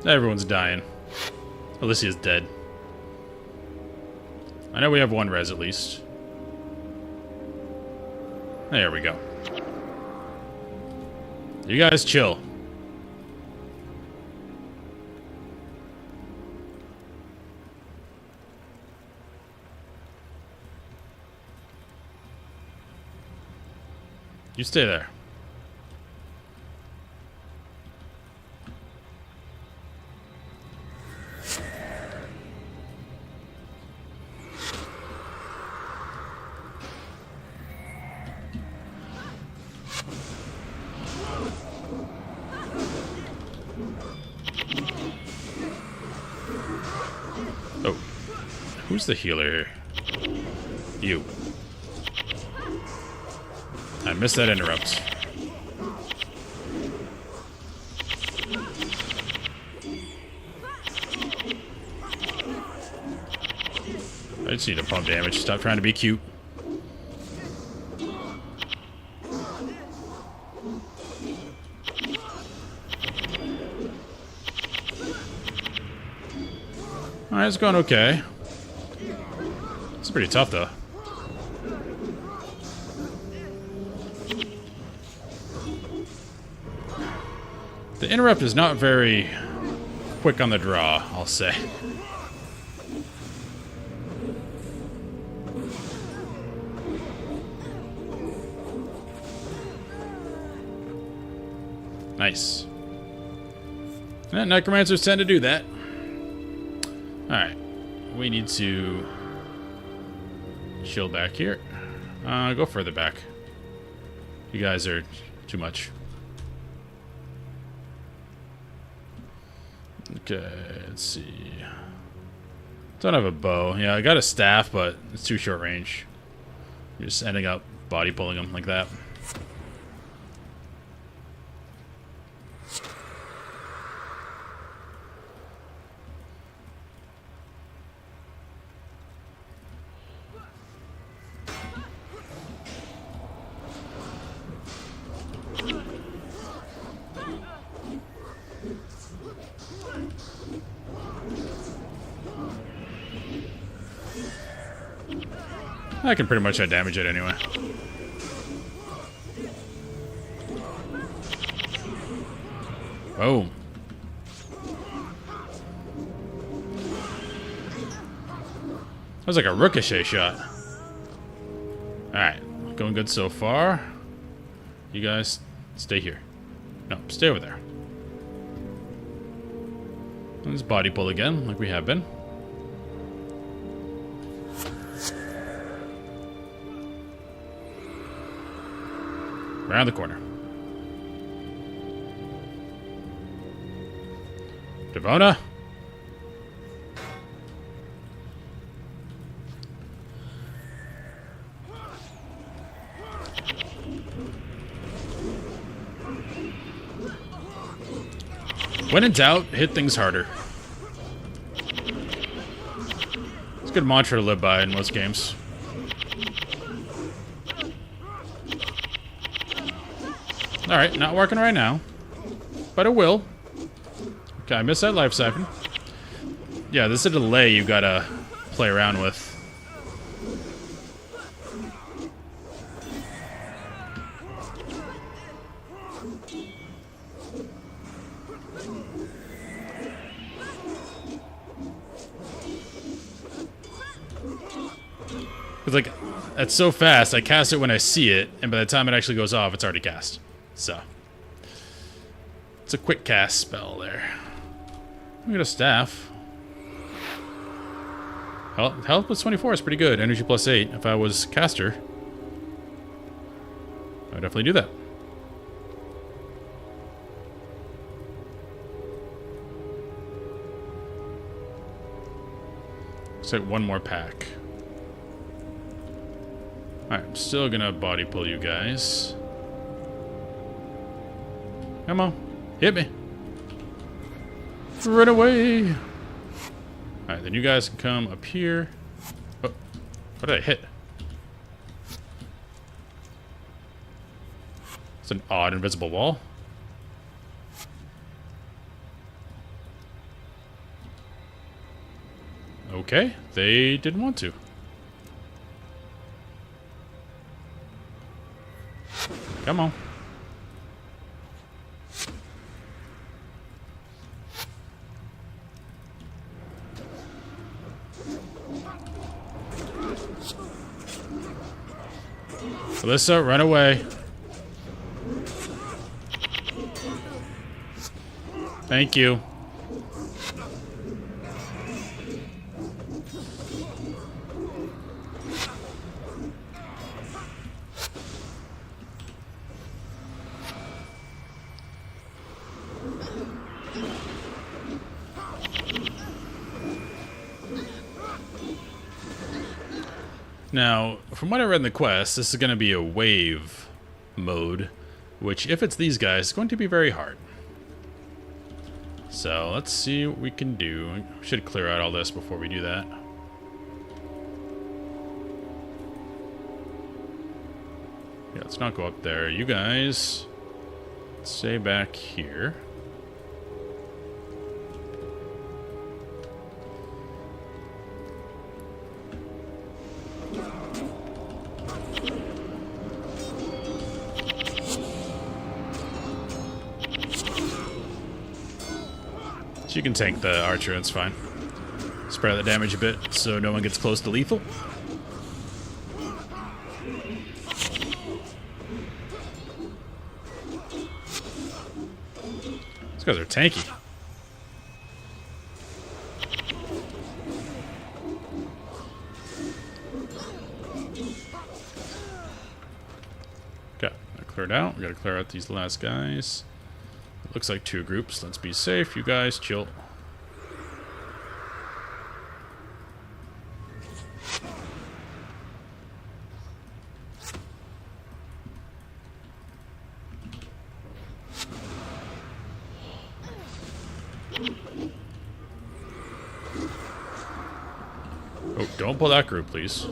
Everyone's dying. Alicia's dead. I know we have 1 res at least. There we go. You guys chill. You stay there. Oh. Who's the healer here? You. I missed that interrupt. I just need to pump damage. Stop trying to be cute. Alright, it's going okay. It's pretty tough, though. The interrupt is not very quick on the draw, I'll say. Nice. Yeah, necromancers tend to do that. Alright. We need to chill back here. Go further back. You guys are too much. Okay, let's see. Don't have a bow. Yeah, I got a staff, but it's too short range. I'm just ending up body pulling them like that. I can pretty much damage it anyway. Boom. That was like a ricochet shot. Alright. Going good so far. You guys stay here. No, stay over there. Let's body pull again, like we have been. Around the corner. Devona. When in doubt, hit things harder. It's a good mantra to live by in most games. Alright, not working right now. But it will. Okay, I missed that life siphon. Yeah, this is a delay you gotta play around with. It's like, it's so fast, I cast it when I see it, and by the time it actually goes off, it's already cast. So, it's a quick cast spell there. We got a staff. Health plus 24 is pretty good. Energy plus 8. If I was caster, I would definitely do that. Looks like one more pack. Alright, I'm still gonna body pull you guys. Come on. Hit me. Run away. Alright, then you guys can come up here. Oh, what did I hit? It's an odd invisible wall. Okay, they didn't want to. Come on. Alyssa, run away. Thank you. Now, from what I read in the quest, this is going to be a wave mode, which, if it's these guys, is going to be very hard. So, let's see what we can do. We should clear out all this before we do that. Yeah, let's not go up there. You guys, stay back here. You can tank the archer, that's fine. Spread the damage a bit so no one gets close to lethal. These guys are tanky. Okay, cleared out. We gotta clear out these last guys. Looks like 2 groups. Let's be safe. You guys, chill. Oh, don't pull that group, please.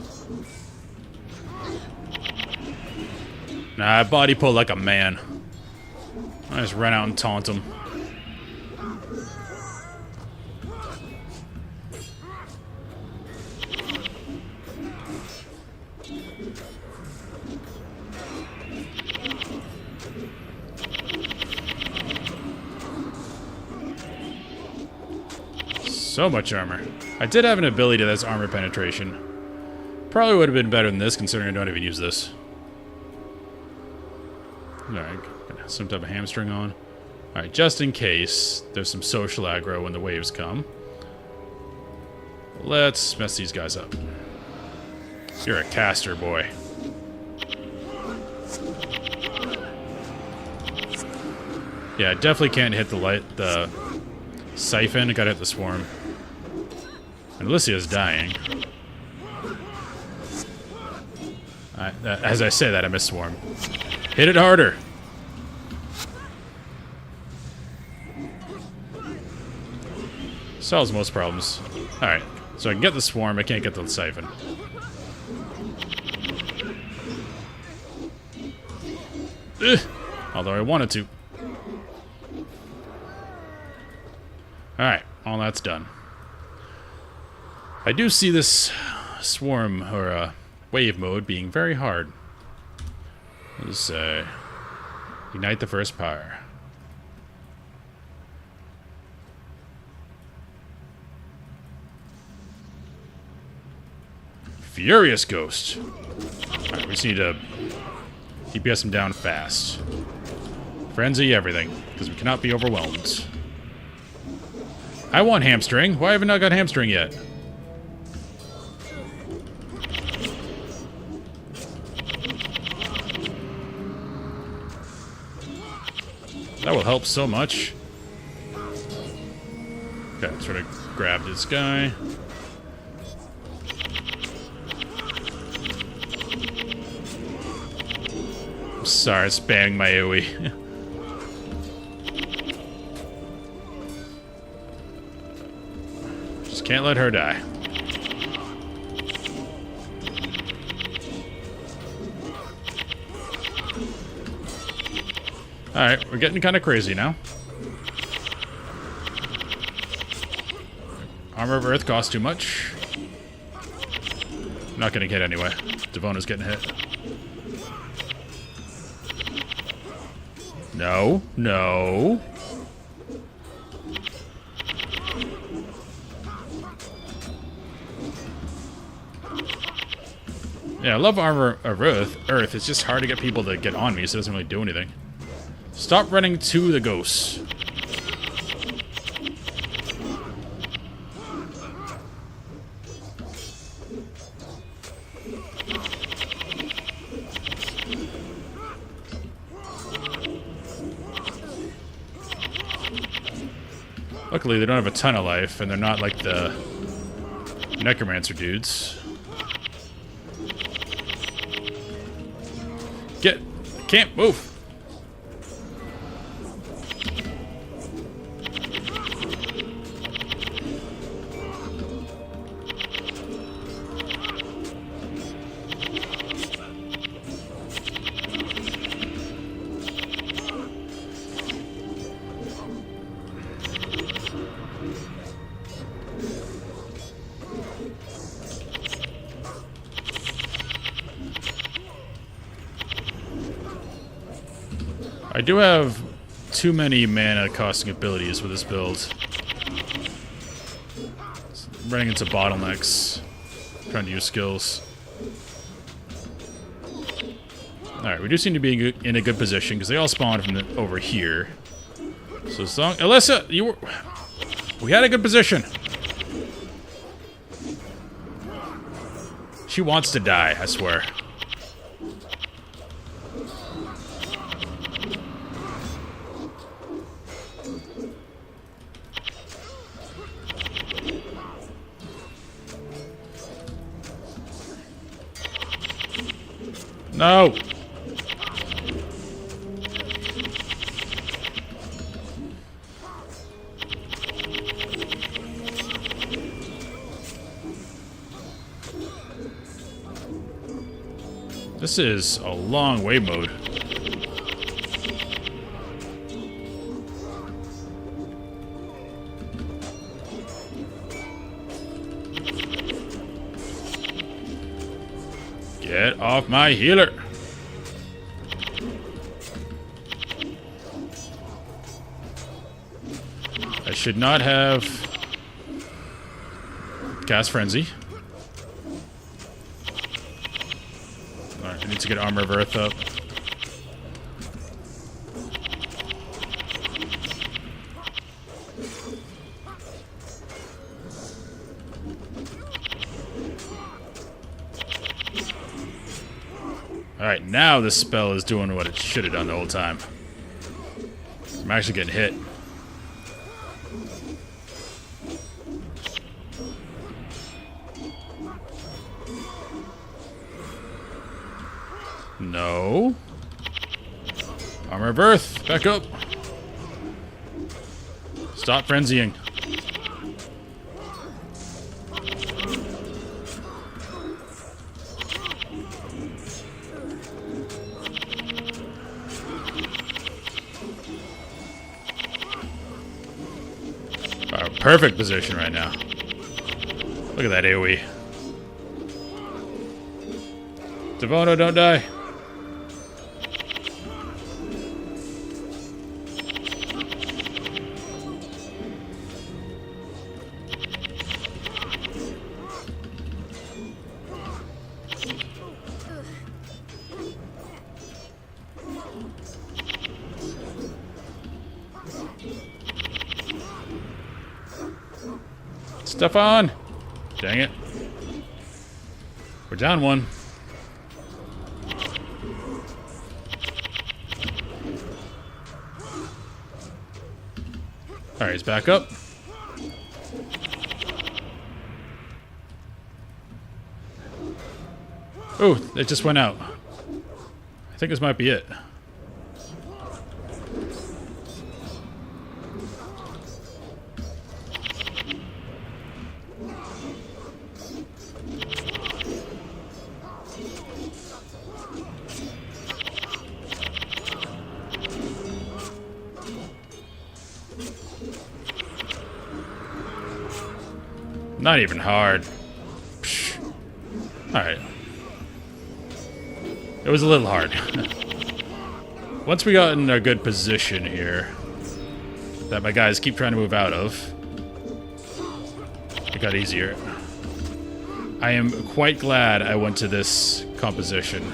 Nah, body pull like a man. I just run out and taunt him. So much armor. I did have an ability that's armor penetration. Probably would have been better than this, considering I don't even use this. Alright, got some type of hamstring on. Alright, just in case there's some social aggro when the waves come. Let's mess these guys up. You're a caster, boy. Yeah, definitely can't hit the siphon. I gotta hit the swarm. And Alicia's dying. As I say that, I missed swarm. Hit it harder. Solves most problems. Alright, so I can get the swarm, I can't get the siphon. Ugh. Although I wanted to. Alright, all that's done. I do see this swarm, or wave mode, being very hard. Let's ignite the first pyre. Furious Ghost. Alright, we just need to DPS him down fast. Frenzy everything, because we cannot be overwhelmed. I want hamstring. Why haven't I got hamstring yet? That will help so much. Okay, let's try to grab this guy. I'm sorry, it's spamming my AoE. Just can't let her die. Alright, we're getting kind of crazy now. Armor of Earth costs too much. Not getting hit anyway. Devona's getting hit. No, no. Yeah, I love Armor of Earth. It's just hard to get people to get on me, so it doesn't really do anything. Stop running to the ghosts. Luckily, they don't have a ton of life, and they're not like the necromancer dudes. Can't move. I do have too many mana costing abilities with this build. Running into bottlenecks. Trying to use skills. Alright, we do seem to be in a good position because they all spawned from over here. So as long... Alyssa, you were... We had a good position. She wants to die, I swear. No! This is a long wave mode. Get off my healer! I should not have cast Frenzy. Alright, I need to get Armor of Earth up. Alright, now this spell is doing what it should have done the whole time. I'm actually getting hit. No. Armor of Earth, back up. Stop frenzying. Perfect position right now. Look at that AoE. Devono, don't die. Stefan! Dang it. We're down one. Alright, he's back up. Oh, it just went out. I think this might be it. Not even hard. Alright. It was a little hard. Once we got in a good position here, that my guys keep trying to move out of, it got easier. I am quite glad I went to this composition.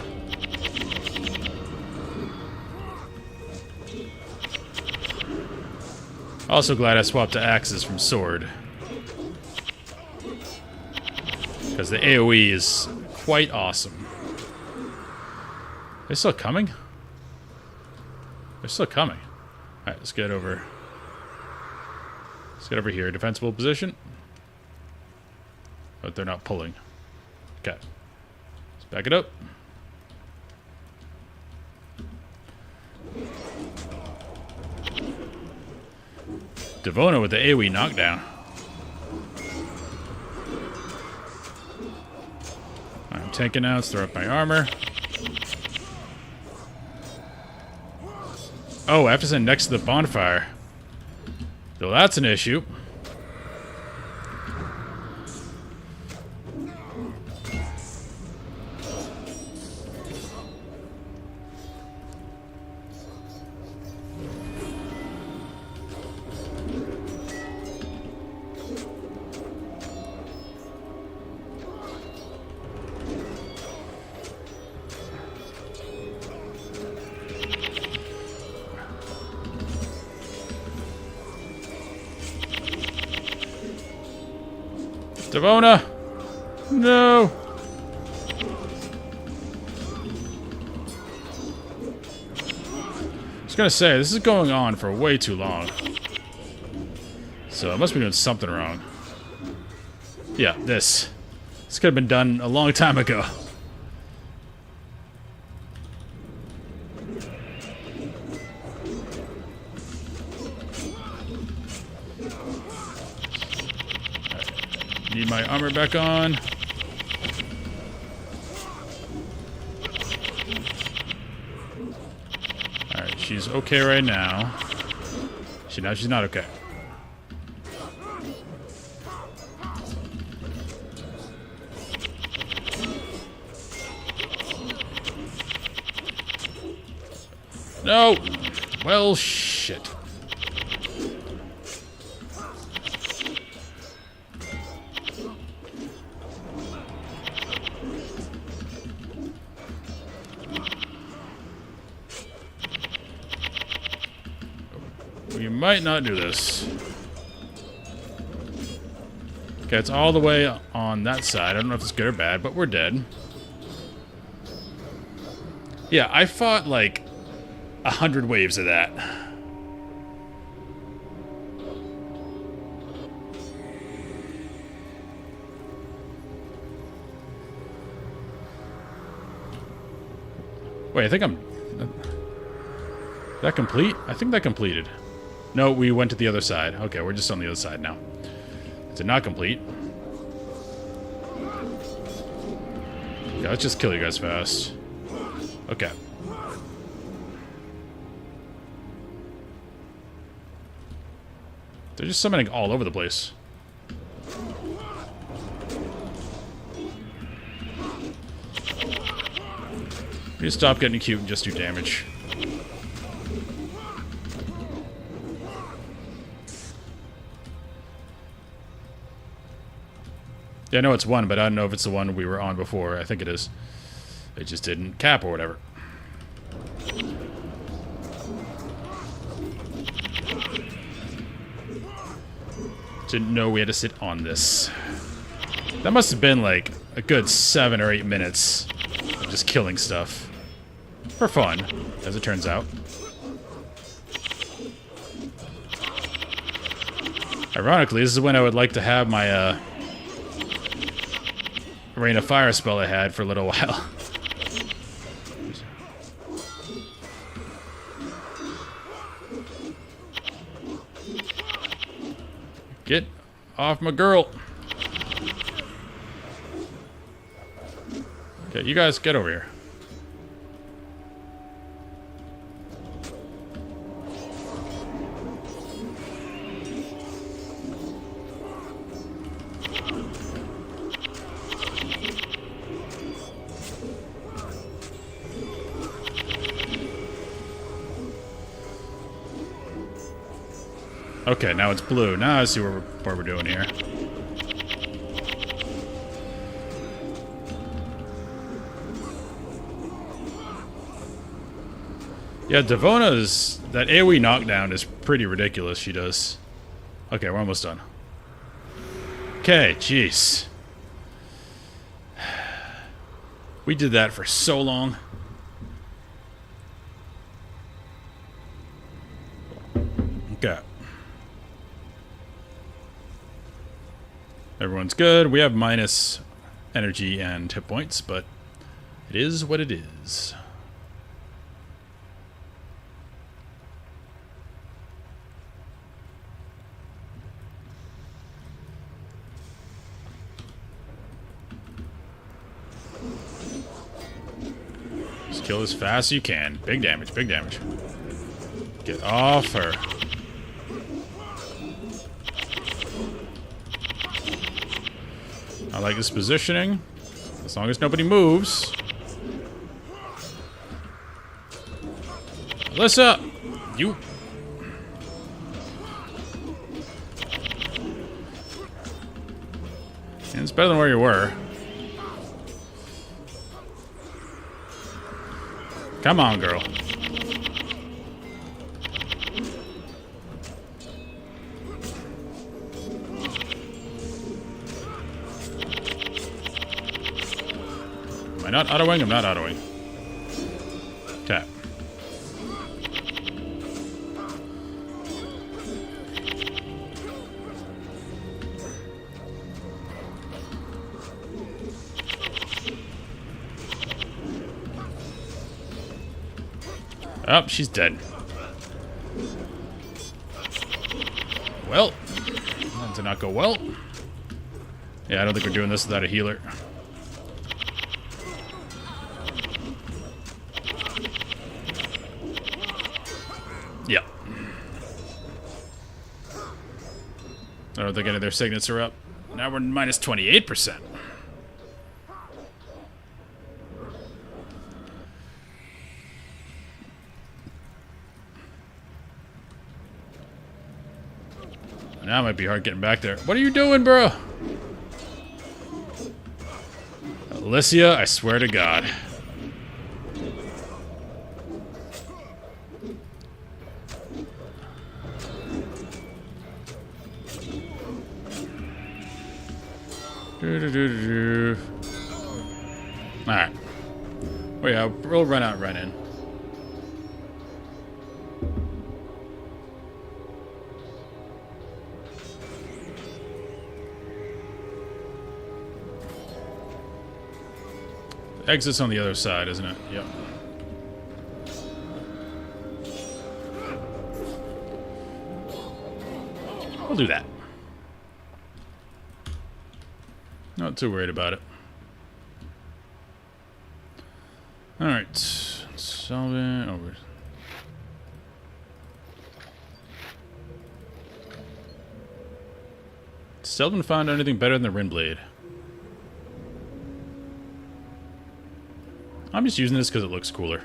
Also glad I swapped to axes from sword. Because the AoE is quite awesome. They're still coming? They're still coming. Alright, let's get over. Let's get over here. Defensible position. But they're not pulling. Okay. Let's back it up. Elona with the AoE knockdown. I'm tanking now. Let's throw up my armor. Oh, I have to send next to the bonfire. So that's an issue. Elona! No! I was gonna say, this is going on for way too long. So I must be doing something wrong. Yeah, this. This could have been done a long time ago. Need my armor back on. Alright, she's okay right now. She's not okay. No! Well, shit. We might not do this. Okay, it's all the way on that side. I don't know if it's good or bad, but we're dead. Yeah, I fought like 100 waves of that. Wait, I think I'm... That complete? I think that completed. No, we went to the other side. Okay, we're just on the other side now. Did not complete. Yeah, let's just kill you guys fast. Okay. They're just summoning all over the place. We just stop getting cute and just do damage. Yeah, I know it's one, but I don't know if it's the one we were on before. I think it is. It just didn't cap or whatever. Didn't know we had to sit on this. That must have been like a good 7 or 8 minutes of just killing stuff. For fun, as it turns out. Ironically, this is when I would like to have my Rain of Fire spell I had for a little while. Get off my girl. Okay, you guys get over here. Okay, now it's blue. Now I see what we're doing here. Yeah, Devona's... That AoE knockdown is pretty ridiculous, she does. Okay, we're almost done. Okay, jeez. We did that for so long. Okay. Everyone's good. We have minus energy and hit points, but it is what it is. Just kill as fast as you can. Big damage, big damage. Get off her. I like this positioning. As long as nobody moves. Alyssa! You... And it's better than where you were. Come on, girl. Am I not autoing? I'm not autoing. Tap. Oh, she's dead. Well, that did not go well. Yeah, I don't think we're doing this without a healer. Yeah. I don't think any of their signets are up. Now we're minus 28%. Now it might be hard getting back there. What are you doing, bro? Alicia, I swear to God. Alright. Oh yeah, we'll run out, run in. Exit's on the other side, isn't it? Yep. We'll do that. Not too worried about it. Alright. Solve it over. Still haven't found anything better than the Rin Blade. I'm just using this because it looks cooler.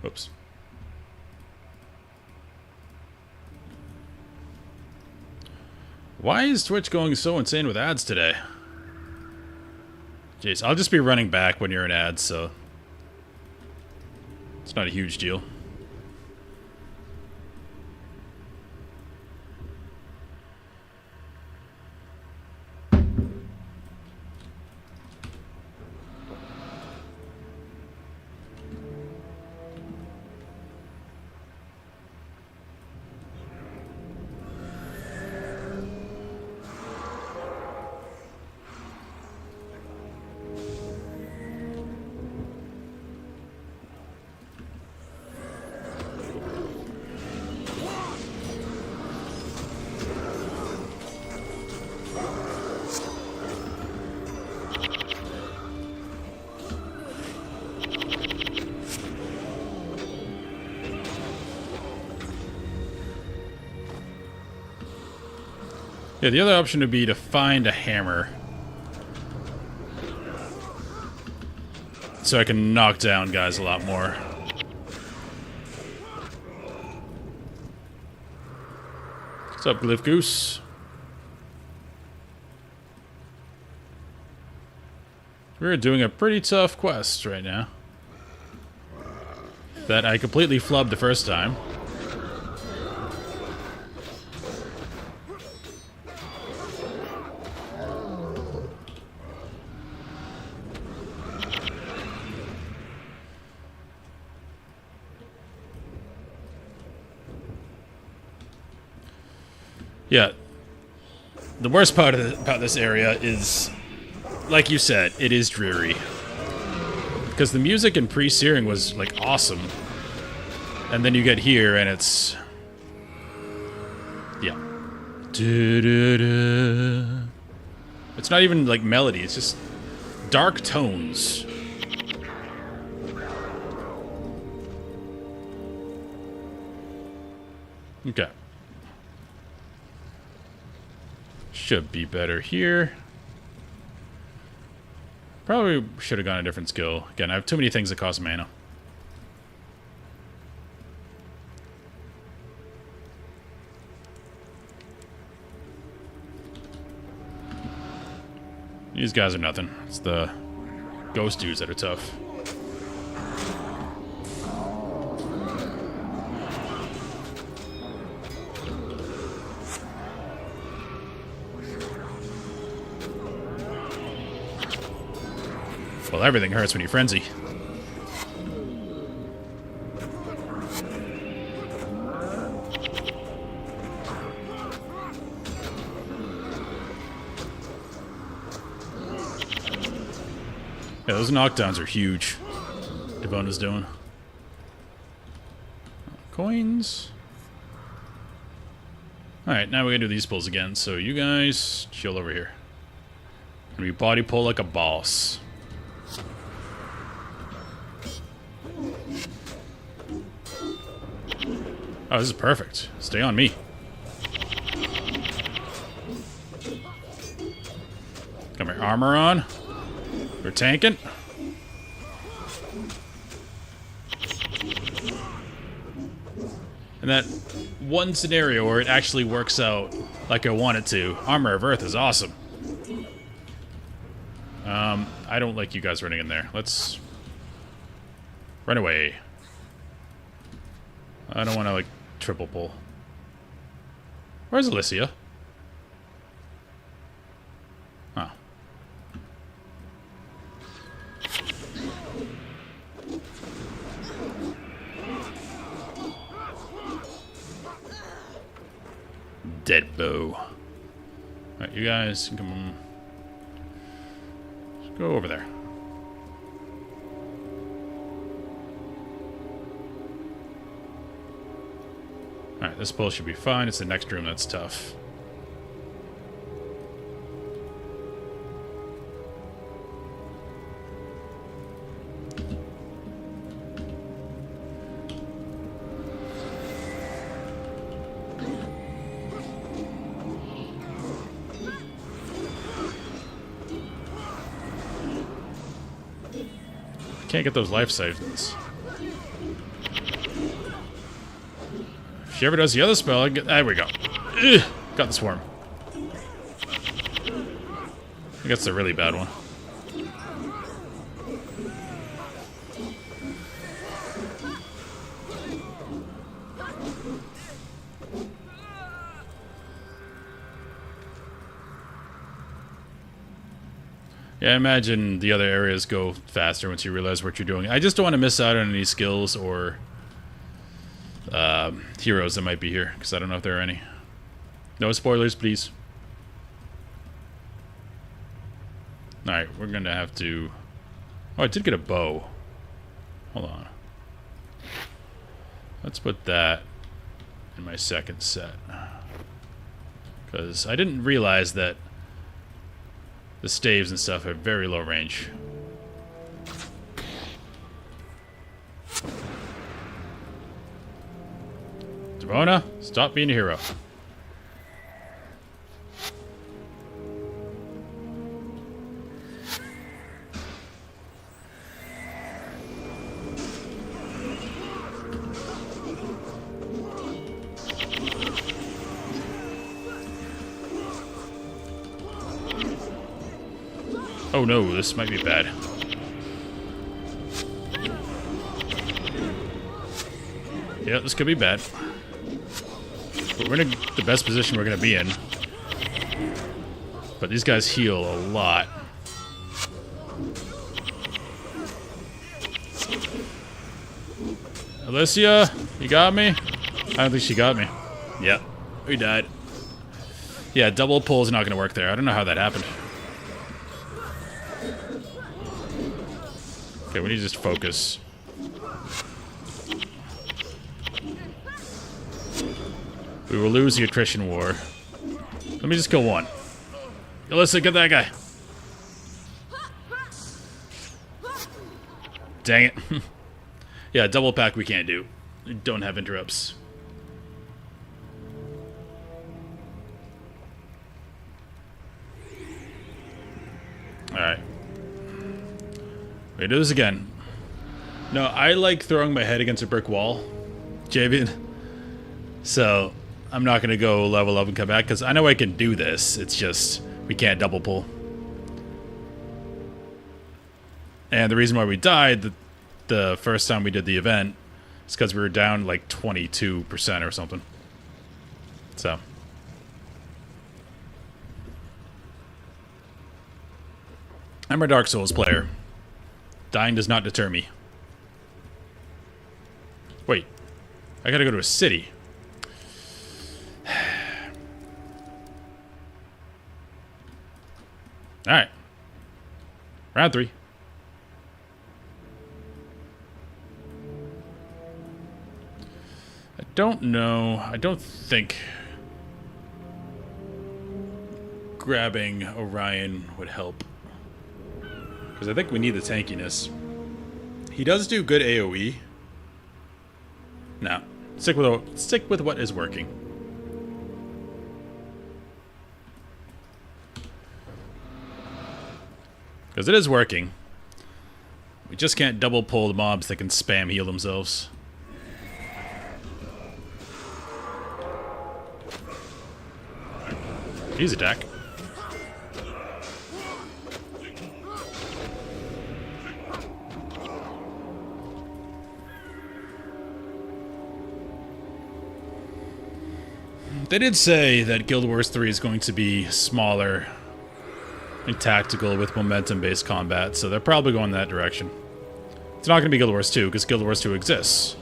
Oops. Why is Twitch going so insane with ads today? Jeez, I'll just be running back when you're in ads, so it's not a huge deal. Yeah, the other option would be to find a hammer. So I can knock down guys a lot more. What's up, Glyph Goose? We're doing a pretty tough quest right now. That I completely flubbed the first time. Yeah. The worst part about this area is, like you said, it is dreary. Because the music in pre-searing was, like, awesome. And then you get here and it's... yeah. It's not even, like, melody. It's just dark tones. Okay. Should be better here. Probably should have gone a different skill. Again, I have too many things that cost mana. These guys are nothing. It's the ghost dudes that are tough. Well, everything hurts when you frenzy. Yeah, those knockdowns are huge. Devona's doing. Coins. Alright, now we're gonna do these pulls again. So you guys chill over here. And we body pull like a boss. Oh, this is perfect. Stay on me. Got my armor on. We're tanking. And that one scenario where it actually works out like I want it to. Armor of Earth is awesome. I don't like you guys running in there. Let's run away. I don't want to, like, triple pull. Where's Alicia? Oh. Dead bow. Alright, you guys can come. Let's go over there. Alright, this pull should be fine. It's the next room that's tough. Can't get those life savings. If she ever does the other spell, I get, there we go. Ugh, got the swarm. I think that's the really bad one. Yeah, I imagine the other areas go faster once you realize what you're doing. I just don't want to miss out on any skills or heroes that might be here, because I don't know if there are any. No spoilers, please. Alright, we're going to have to... Oh, I did get a bow. Hold on. Let's put that in my second set. Because I didn't realize that the staves and stuff have very low range. Devona, stop being a hero. Oh no, this might be bad. Yeah, this could be bad. But we're in the best position we're going to be in. But these guys heal a lot. Alicia, you got me? I don't think she got me. Yep, we died. Yeah, double pull is not going to work there. I don't know how that happened. Okay, we need to just focus. We will lose the attrition war. Let me just kill one. Alyssa, get that guy. Dang it. Yeah, double pack we can't do. We don't have interrupts. Alright. We do this again. No, I like throwing my head against a brick wall, Javian. So, I'm not going to go level up and come back, because I know I can do this. It's just, we can't double pull. And the reason why we died the first time we did the event is because we were down like 22% or something. So. I'm a Dark Souls player. Dying does not deter me. Wait. I gotta go to a city. Alright. Round 3. I don't know. I don't think grabbing Orion would help. Because I think we need the tankiness. He does do good AoE. No. Stick with what is working. Because it is working. We just can't double pull the mobs that can spam heal themselves. Easy attack. They did say that Guild Wars 3 is going to be smaller and tactical with momentum-based combat, so they're probably going that direction. It's not going to be Guild Wars 2, because Guild Wars 2 exists.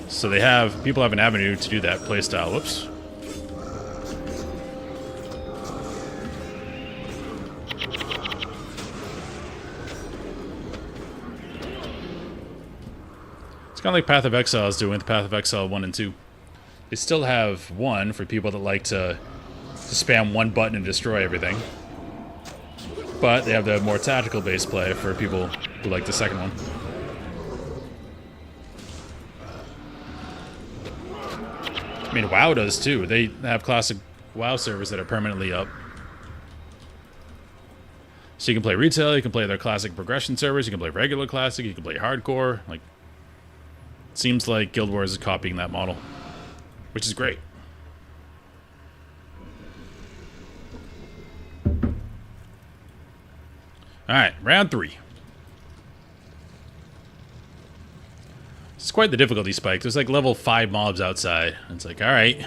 So people have an avenue to do that playstyle. Whoops. It's kind of like Path of Exile is doing with Path of Exile 1 and 2. They still have 1 for people that like to spam one button and destroy everything. But they have the more tactical-based play for people who like the second one. I mean, WoW does too. They have classic WoW servers that are permanently up. So you can play retail, you can play their classic progression servers, you can play regular classic, you can play hardcore. Like, it seems like Guild Wars is copying that model, which is great. Alright, round 3. It's quite the difficulty spike. There's like level 5 mobs outside. It's like, alright,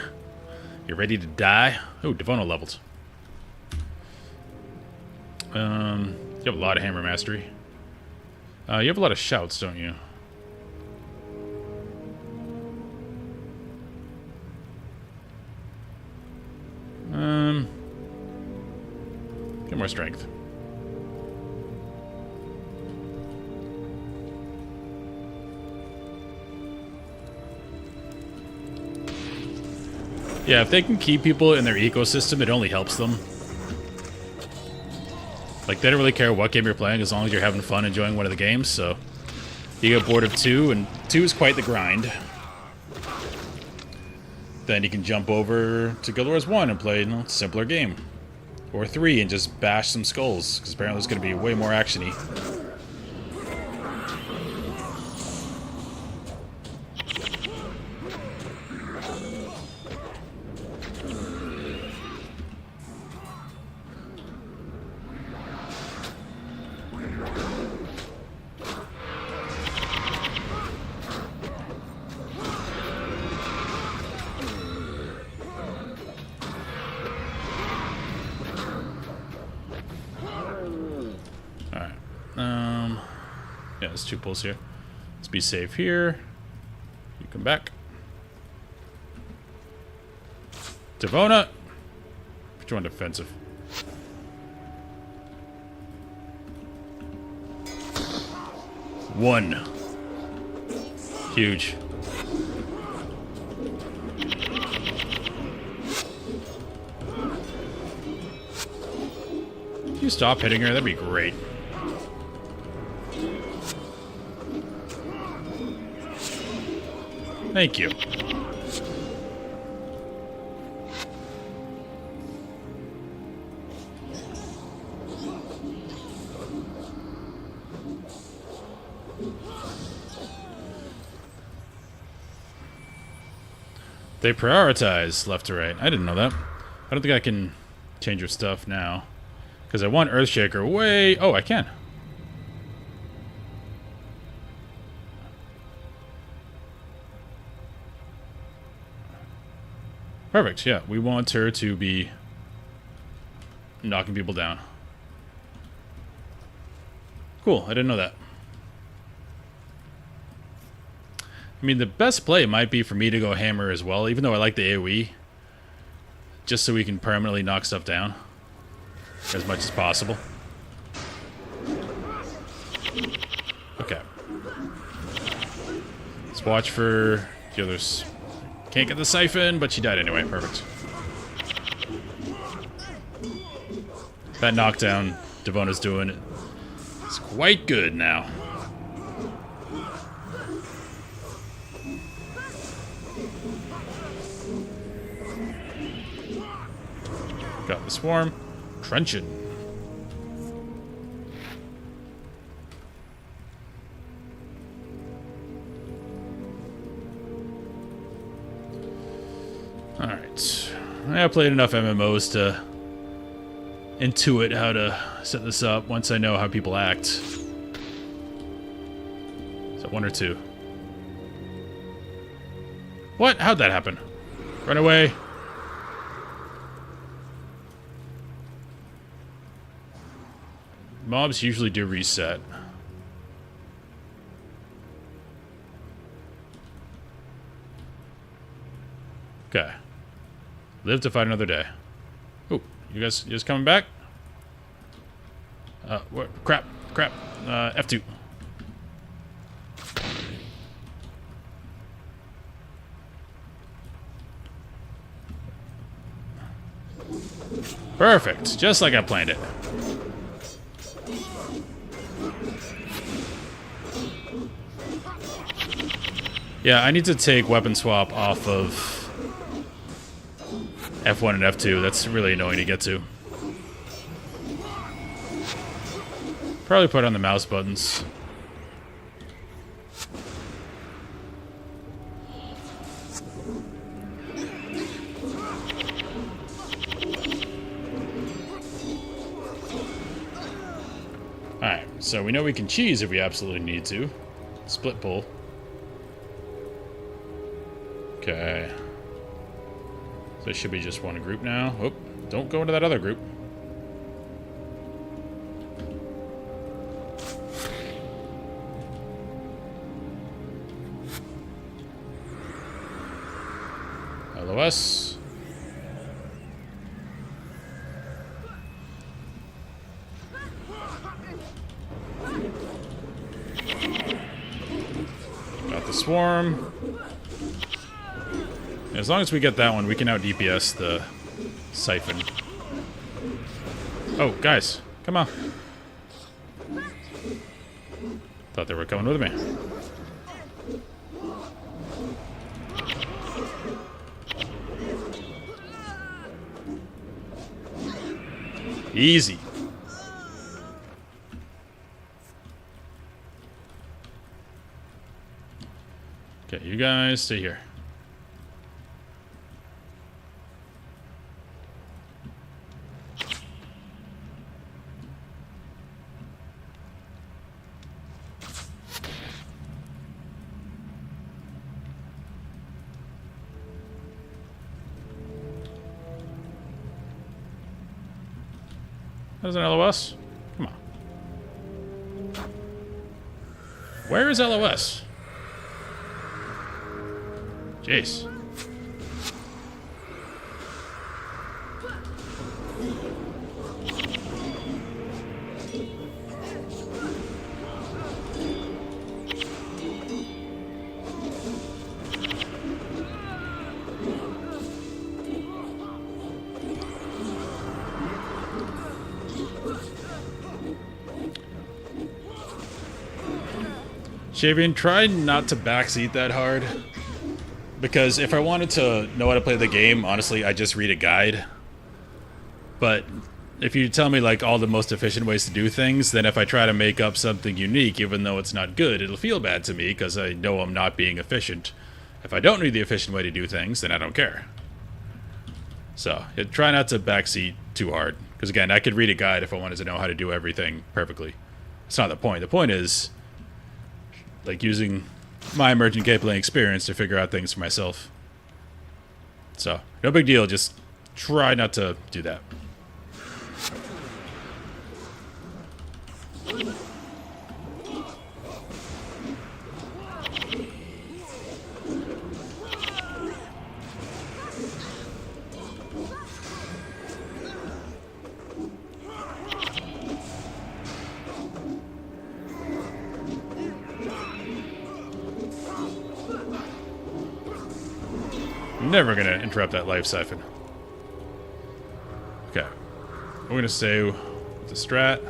you ready to die? Oh, Devono leveled. You have a lot of hammer mastery. You have a lot of shouts, don't you? Get more strength. Yeah, if they can keep people in their ecosystem, it only helps them. Like, they don't really care what game you're playing as long as you're having fun enjoying one of the games, so... You get bored of 2, and 2 is quite the grind. Then you can jump over to Guild Wars 1 and play a simpler game. Or 3 and just bash some skulls, because apparently it's going to be way more action-y. there's 2 pulls here. Let's be safe here. You come back. Devona! Put you on defensive. One. Huge. If you stop hitting her, that'd be great. Thank you. They prioritize left to right. I didn't know that. I don't think I can change your stuff now. Because I want Earthshaker way... Oh, I can. Perfect, yeah. We want her to be knocking people down. Cool, I didn't know that. I mean, the best play might be for me to go hammer as well, even though I like the AoE. Just so we can permanently knock stuff down. As much as possible. Okay. Let's watch for the others. Can't get the siphon, but she died anyway. Perfect. That knockdown Devona's doing is quite good now. Got the swarm. Truncheon. Alright. I played enough MMOs to intuit how to set this up once I know how people act. So 1 or 2. What? How'd that happen? Run away. Mobs usually do reset. Okay. Live to fight another day. Oh, you guys coming back? What? Crap. F2. Perfect. Just like I planned it. Yeah, I need to take weapon swap off of F1 and F2. That's really annoying to get to. Probably put on the mouse buttons. Alright, so we know we can cheese if we absolutely need to. Split pull. Okay. So it should be just one group now. Oh, don't go into that other group. LOS. Got the swarm. As long as we get that one, we can out DPS the siphon. Oh, guys, come on. Thought they were coming with me. Easy. Okay, you guys stay here. There's an LOS. Come on. Where is LOS? Jeez. Shavian, try not to backseat that hard. Because if I wanted to know how to play the game, honestly, I just read a guide. But if you tell me like all the most efficient ways to do things, then if I try to make up something unique, even though it's not good, it'll feel bad to me because I know I'm not being efficient. If I don't read the efficient way to do things, then I don't care. So, yeah, try not to backseat too hard. Because again, I could read a guide if I wanted to know how to do everything perfectly. That's not the point. The point is, like, using my emergent gameplay experience to figure out things for myself. So, no big deal, just try not to do that. Never gonna interrupt that life siphon. Okay. We're gonna stay with the strat.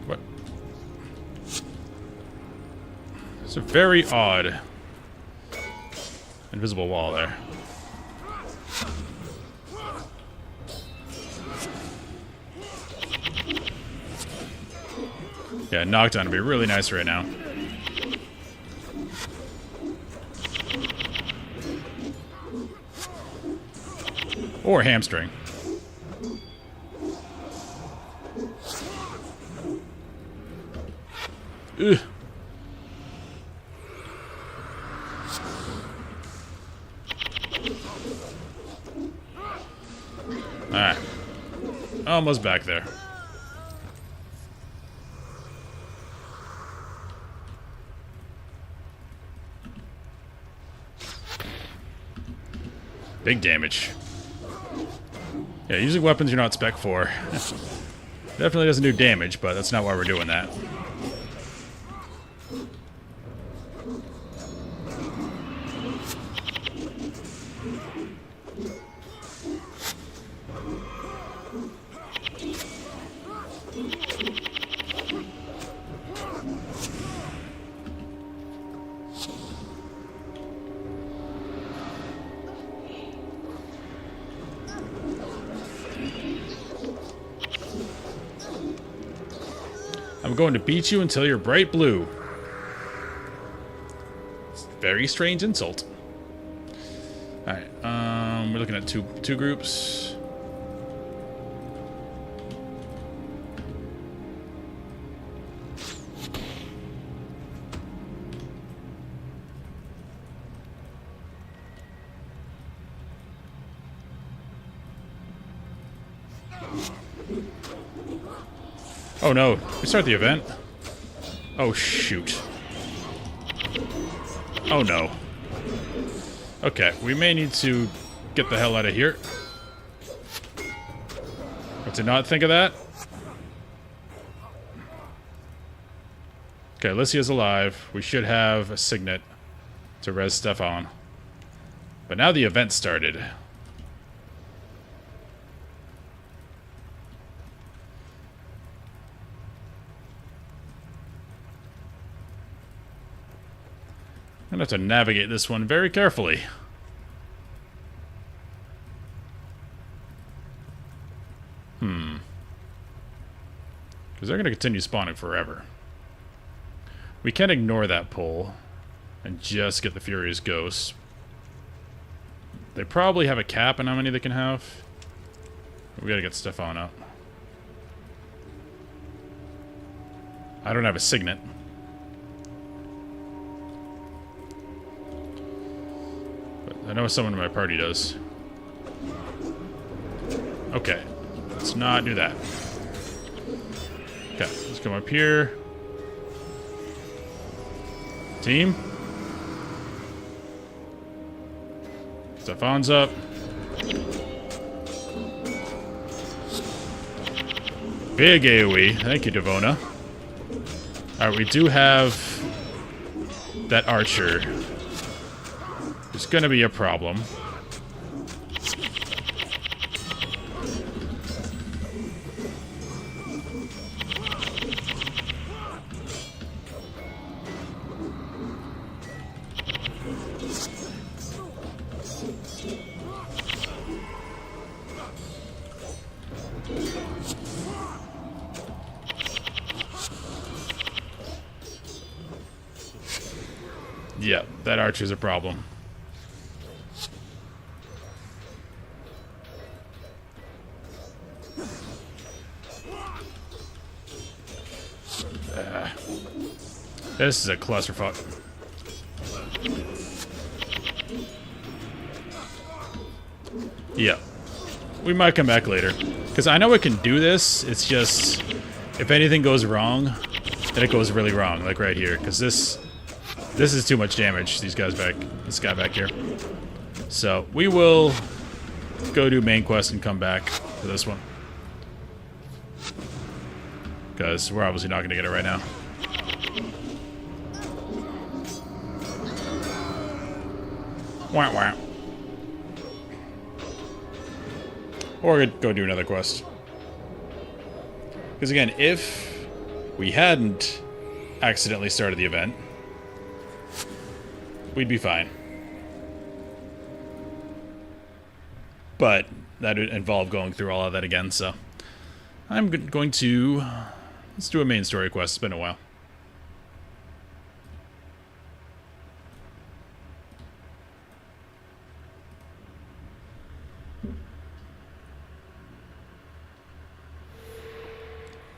What? It's a very odd invisible wall there. Yeah, knockdown would be really nice right now. Or hamstring. Ugh. Alright. Almost back there. Big damage. Yeah, using weapons you're not spec for. Definitely doesn't do damage, but that's not why we're doing that. I'm going to beat you until you're bright blue. It's a very strange insult. Alright, we're looking at two groups. Oh no, we start the event? Oh shoot. Oh no. Okay, we may need to get the hell out of here. I did not think of that. Okay, Alicia's alive. We should have a signet to res stuff on. But now the event started. I'm going to have to navigate this one very carefully. Because they're going to continue spawning forever. We can ignore that pull and just get the Furious Ghosts. They probably have a cap on how many they can have. We got to get stuff on up. I don't have a signet. I know someone in my party does. Okay. Let's not do that. Okay, let's come up here. Team. Stefan's up. Big AoE. Thank you, Devona. Alright, we do have that archer. It's gonna be a problem. Yeah, that archer's a problem. This is a clusterfuck. Yeah. We might come back later. Because I know I can do this, it's just... if anything goes wrong, then it goes really wrong, like right here. Because this is too much damage, this guy back here. So, we will go do main quest and come back for this one. Because we're obviously not going to get it right now. Wah, wah. Or go do another quest. Because again, if we hadn't accidentally started the event, we'd be fine. But that would involve going through all of that again, so I'm going to... let's do a main story quest. It's been a while.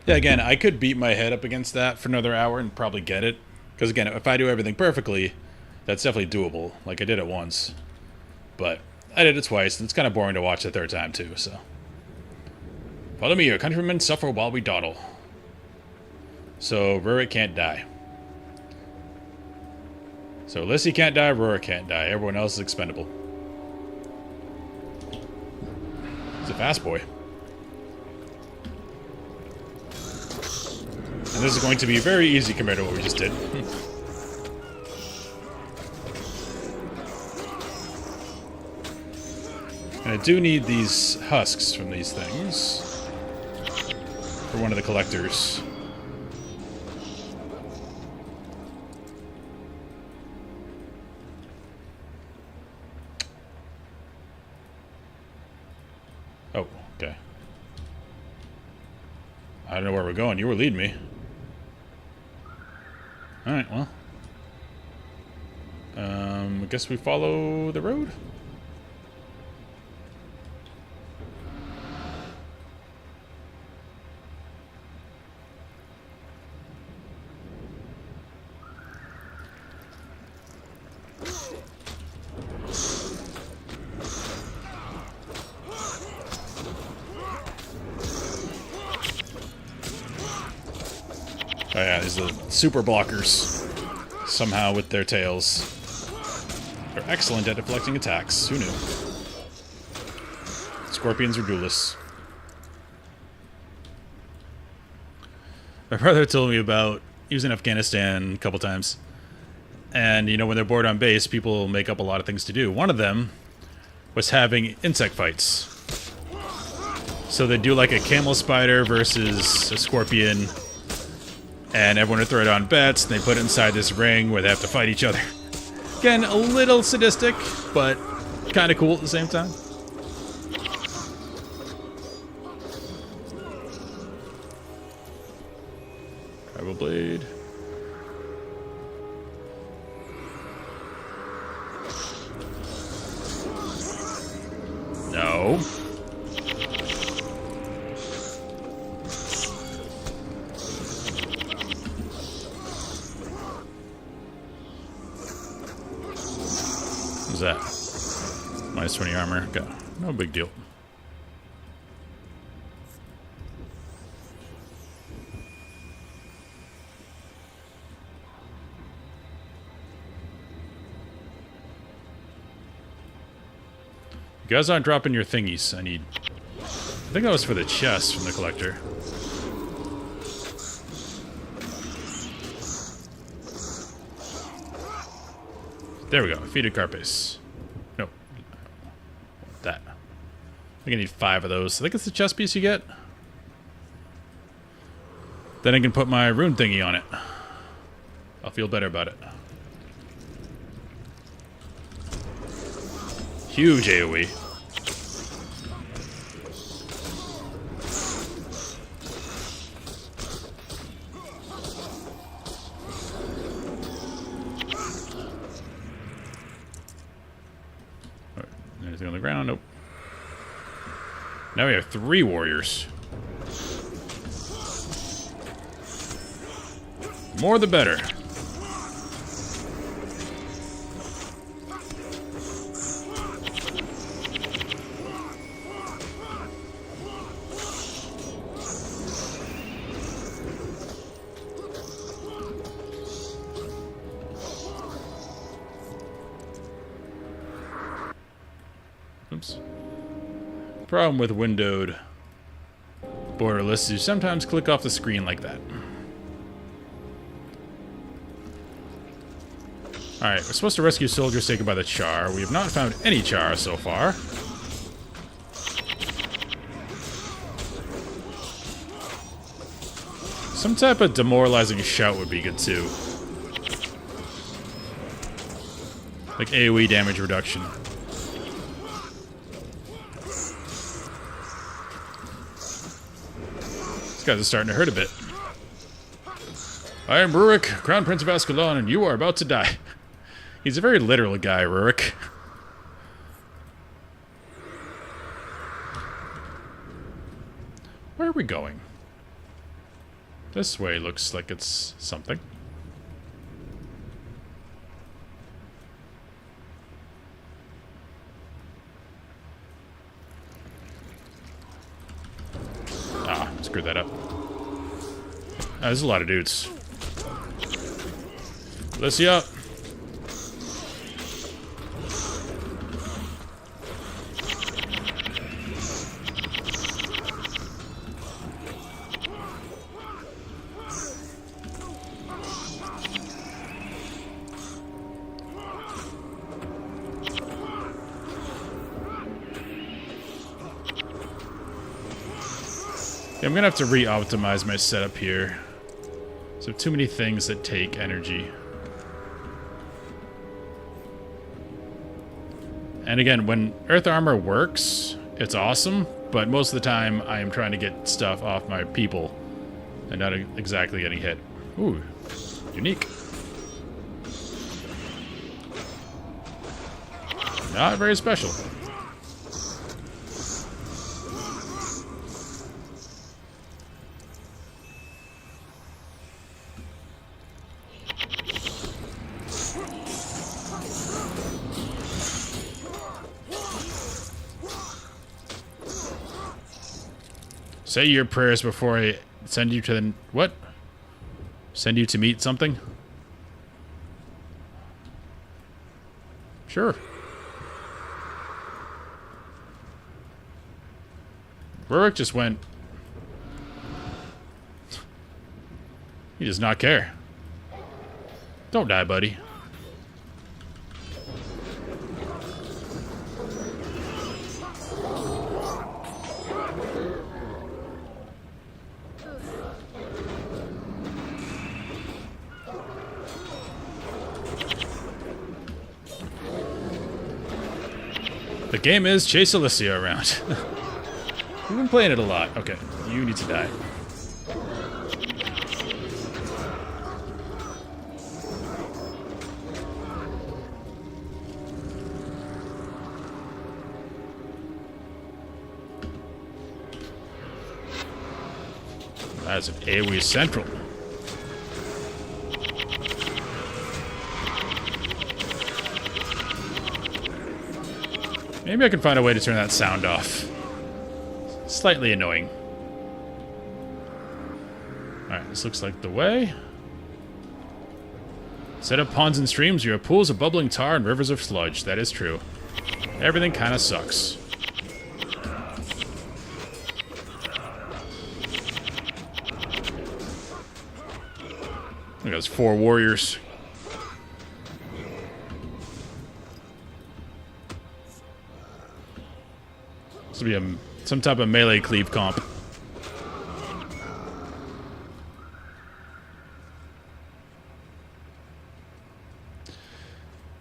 Yeah, again, I could beat my head up against that for another hour and probably get it. Because again, if I do everything perfectly, that's definitely doable. Like, I did it once. But I did it twice, and it's kind of boring to watch the third time, too, so. Follow me, your countrymen suffer while we dawdle. So, Rurik can't die. So, Lissy can't die, Rurik can't die. Everyone else is expendable. He's a fast boy. And this is going to be very easy compared to what we just did. And I do need these husks from these things. For one of the collectors. Oh, okay. I don't know where we're going. You were leading me. Alright, well. I guess we follow the road? Oh yeah, these are the super blockers. Somehow with their tails. They're excellent at deflecting attacks. Who knew? Scorpions are duelists. My brother told me about... he was in Afghanistan a couple times. And, you know, when they're bored on base, people make up a lot of things to do. One of them was having insect fights. So they do like a camel spider versus a scorpion... and everyone would throw down bets, and they put it inside this ring where they have to fight each other. Again, a little sadistic, but kind of cool at the same time. Tribal Blade. No. That? Minus 20 armor. Okay. No big deal. You guys aren't dropping your thingies. I think that was for the chest from the collector. There we go. Defeated Carpace. No. That. I think I need 5 of those. I think it's the chest piece you get. Then I can put my rune thingy on it. I'll feel better about it. Huge AoE. Anything on the ground? Nope. Now we have 3 warriors. More the better. Oops. Problem with windowed border lists is you sometimes click off the screen like that. Alright, we're supposed to rescue soldiers taken by the Char. We have not found any Char so far. Some type of demoralizing shout would be good too. Like AoE damage reduction. These guys are starting to hurt a bit. I am Rurik, Crown Prince of Ascalon, and you are about to die. He's a very literal guy, Rurik. Where are we going? This way looks like it's something. Ah, screwed that up. There's a lot of dudes. Alicia! I'm gonna have to re-optimize my setup here. So too many things that take energy. And again, when Earth Armor works, it's awesome, but most of the time I am trying to get stuff off my people and not exactly getting hit. Ooh, unique. Not very special. Say your prayers before I send you to the... What? Send you to meet something? Sure. Rurik just went... He does not care. Don't die, buddy. The game is chase Alicia around. We've been playing it a lot. Okay, you need to die. That's an AoE Central. Maybe I can find a way to turn that sound off. Slightly annoying. Alright, this looks like the way. Instead of ponds and streams, you have pools of bubbling tar and rivers of sludge. That is true. Everything kind of sucks. Look at those 4 warriors. This will be some type of melee cleave comp.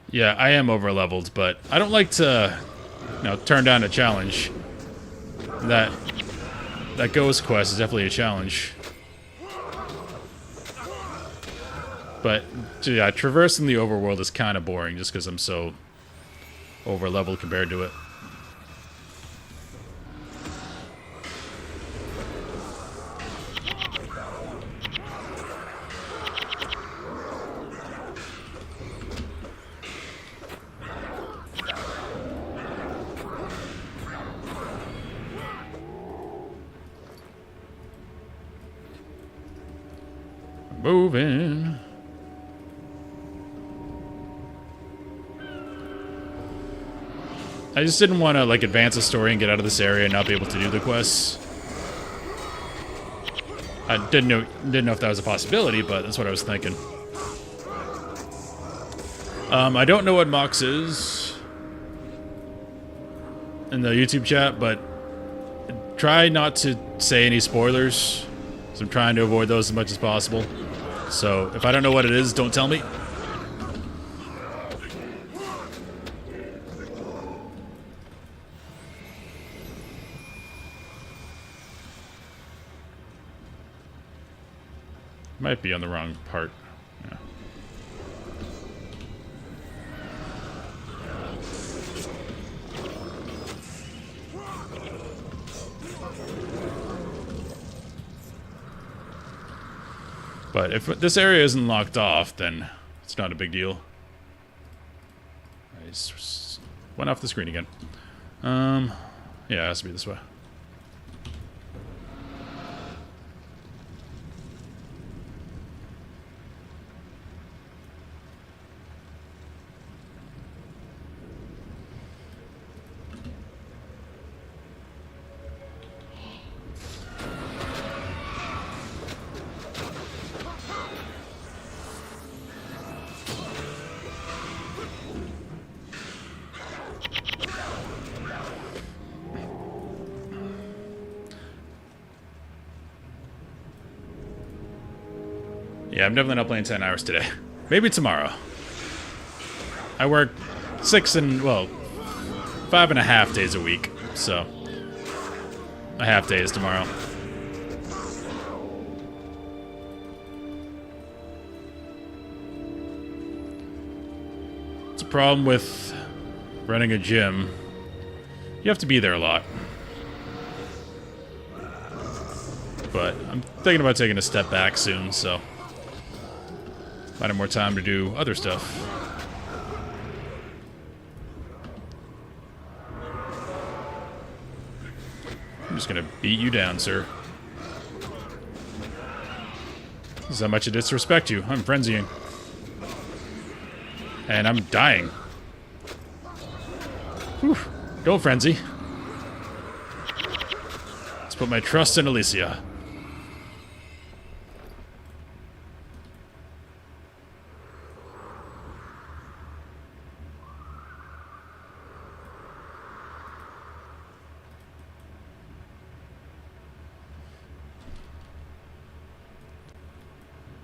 Yeah, I am over-leveled, but I don't like to, turn down a challenge. That ghost quest is definitely a challenge. But, yeah, traversing the overworld is kind of boring just because I'm so over-leveled compared to it. Moving. I just didn't want to advance the story and get out of this area and not be able to do the quests. I didn't know if that was a possibility, but that's what I was thinking. I don't know what Mox is in the YouTube chat, but try not to say any spoilers. So I'm trying to avoid those as much as possible. So if I don't know what it is, don't tell me. Might be on the wrong part. Yeah. But if this area isn't locked off, then it's not a big deal. I just went off the screen again. Yeah, it has to be this way. Yeah, I'm definitely not playing 10 hours today. Maybe tomorrow. I work 5.5 days a week, so a half day is tomorrow. It's a problem with running a gym. You have to be there a lot. But I'm thinking about taking a step back soon, so might have more time to do other stuff. I'm just gonna beat you down, sir. This is how much I disrespect you. I'm frenzying. And I'm dying. Whew. Don't frenzy. Let's put my trust in Alicia.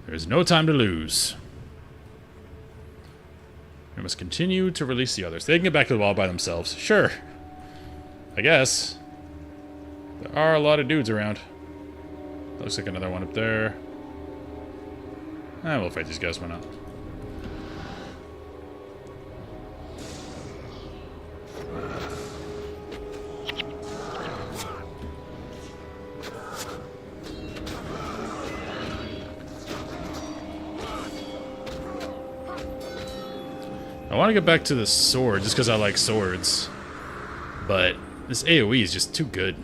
There's no time to lose. We must continue to release the others. They can get back to the wall by themselves. Sure. I guess. There are a lot of dudes around. Looks like another one up there. We'll fight these guys, why not? I want to get back to the sword, just because I like swords. But this AoE is just too good.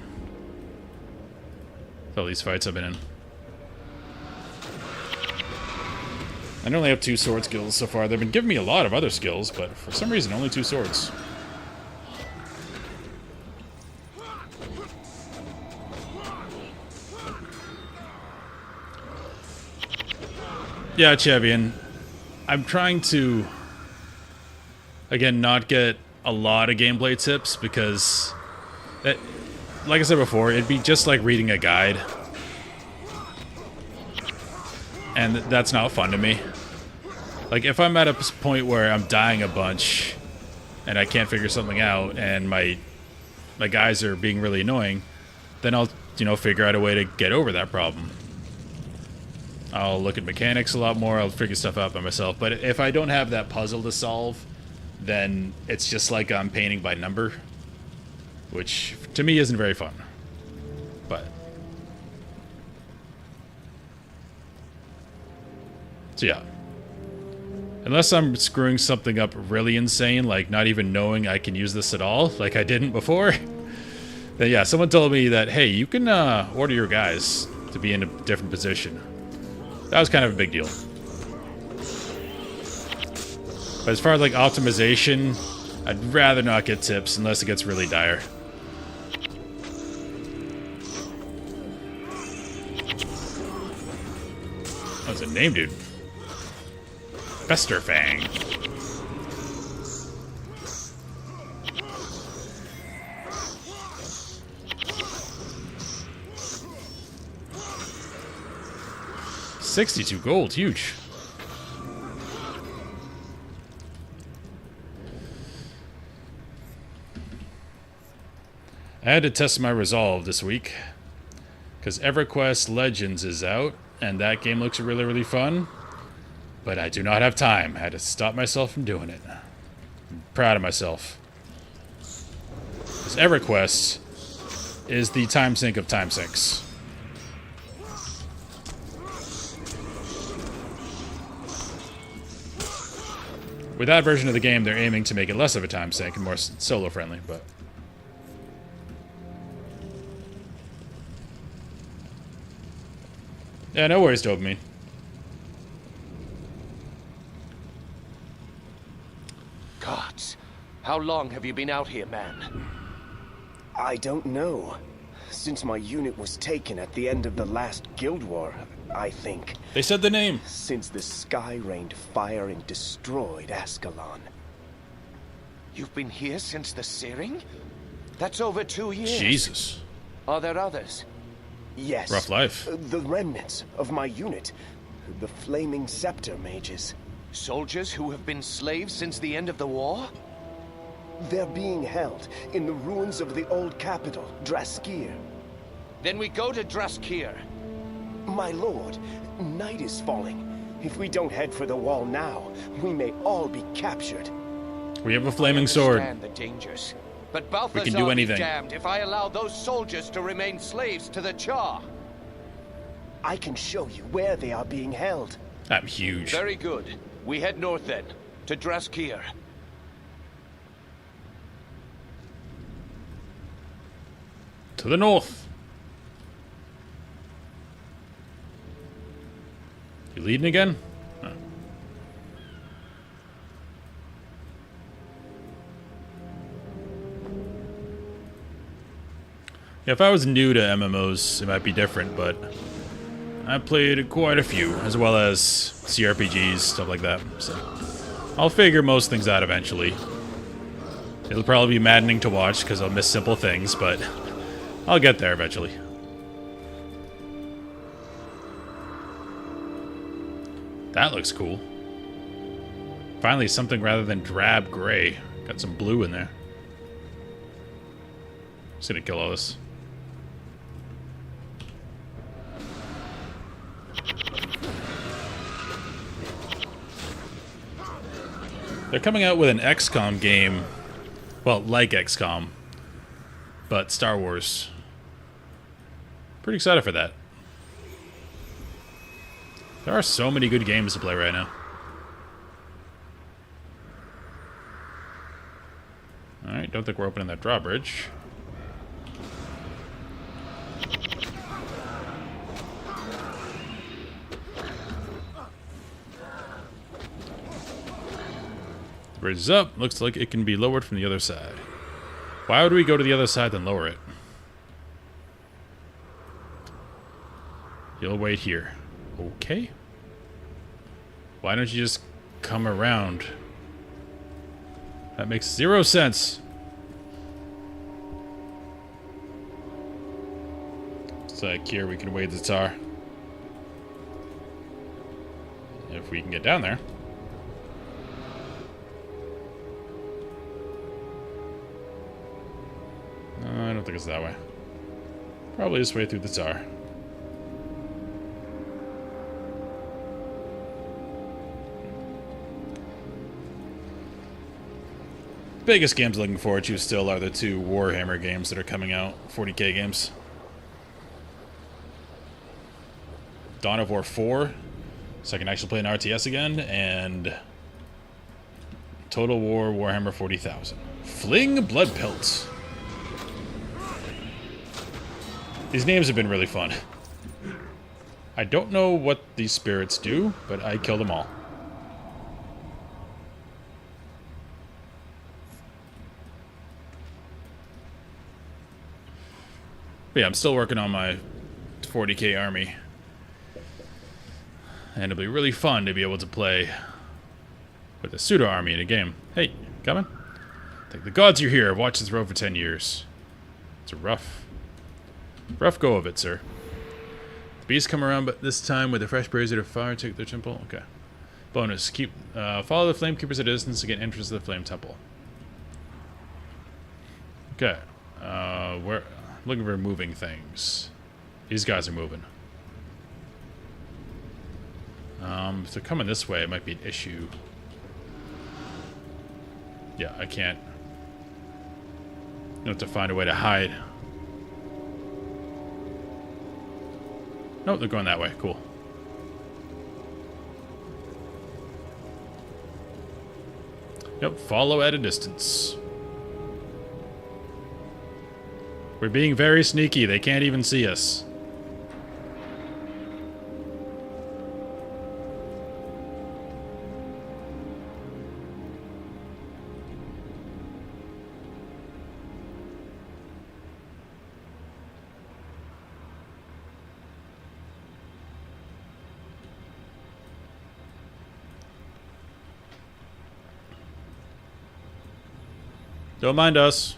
All these fights I've been in. I only have 2 sword skills so far. They've been giving me a lot of other skills, but for some reason only 2 swords. Yeah, Chevian. I'm trying to, again, not get a lot of gameplay tips because, like I said before, it'd be just like reading a guide. And that's not fun to me. Like, if I'm at a point where I'm dying a bunch and I can't figure something out and my guys are being really annoying, then I'll, figure out a way to get over that problem. I'll look at mechanics a lot more. I'll figure stuff out by myself. But if I don't have that puzzle to solve, then it's just like I'm painting by number, which to me isn't very fun. But so yeah, unless I'm screwing something up really insane, like not even knowing I can use this at all, like I didn't before, then yeah, someone told me that, hey, you can order your guys to be in a different position. That was kind of a big deal. But as far as like optimization, I'd rather not get tips unless it gets really dire. What's the name, dude? Festerfang. $62 gold, huge. I had to test my resolve this week because EverQuest Legends is out and that game looks really, really fun, but I do not have time. I had to stop myself from doing it. I'm proud of myself. Because EverQuest is the time sink of time sinks. With that version of the game, they're aiming to make it less of a time sink and more solo friendly, but yeah, no worries, dopamine. Gods, how long have you been out here, man? I don't know. Since my unit was taken at the end of the last Guild War, I think. They said the name. Since the sky rained fire and destroyed Ascalon. You've been here since the searing? That's over 2 years. Jesus. Are there others? Yes. Rough life. The remnants of my unit. The Flaming Scepter mages. Soldiers who have been slaves since the end of the war? They're being held in the ruins of the old capital, Draskir. Then we go to Draskir. My lord, night is falling. If we don't head for the wall now, we may all be captured. We have a flaming sword. I understand the dangers, but Balthazar We can do anything. be damned if I allow those soldiers to remain slaves to the Char. I can show you where they are being held. I'm huge. Very good. We head north then, to Draskir. To the north. You leading again? Oh. Yeah, if I was new to MMOs, it might be different, but I played quite a few, as well as CRPGs, stuff like that. So I'll figure most things out eventually. It'll probably be maddening to watch because I'll miss simple things, but I'll get there eventually. That looks cool. Finally, something rather than drab gray. Got some blue in there. Just gonna kill all this. They're coming out with an XCOM game. Well, like XCOM, but Star Wars. Pretty excited for that. There are so many good games to play right now. Alright, don't think we're opening that drawbridge. The bridge is up. Looks like it can be lowered from the other side. Why would we go to the other side then lower it? You'll wait here. Okay. Why don't you just come around? That makes 0 sense. It's like here we can wait the tar. If we can get down there. I don't think it's that way. Probably this way through the tar. Biggest games looking forward to still are the 2 Warhammer games that are coming out, 40k games. Dawn of War 4, so I can actually play an RTS again, and Total War Warhammer 40,000. Fling Blood Pelts. These names have been really fun. I don't know what these spirits do, but I kill them all. But yeah, I'm still working on my 40k army. And it'll be really fun to be able to play with a pseudo army in a game. Hey, coming? Like the gods are here. I've watched this road for 10 years. It's a rough go of it, sir. The beasts come around, but this time with a fresh brazier of fire, take their temple. Okay. Bonus: follow the flame keepers at a distance to get entrance to the flame temple. Okay. We're looking for moving things. These guys are moving. If they're coming this way, it might be an issue. Yeah, I can't. I have to find a way to hide. Nope, they're going that way. Cool. Yep, follow at a distance. We're being very sneaky. They can't even see us. Don't mind us.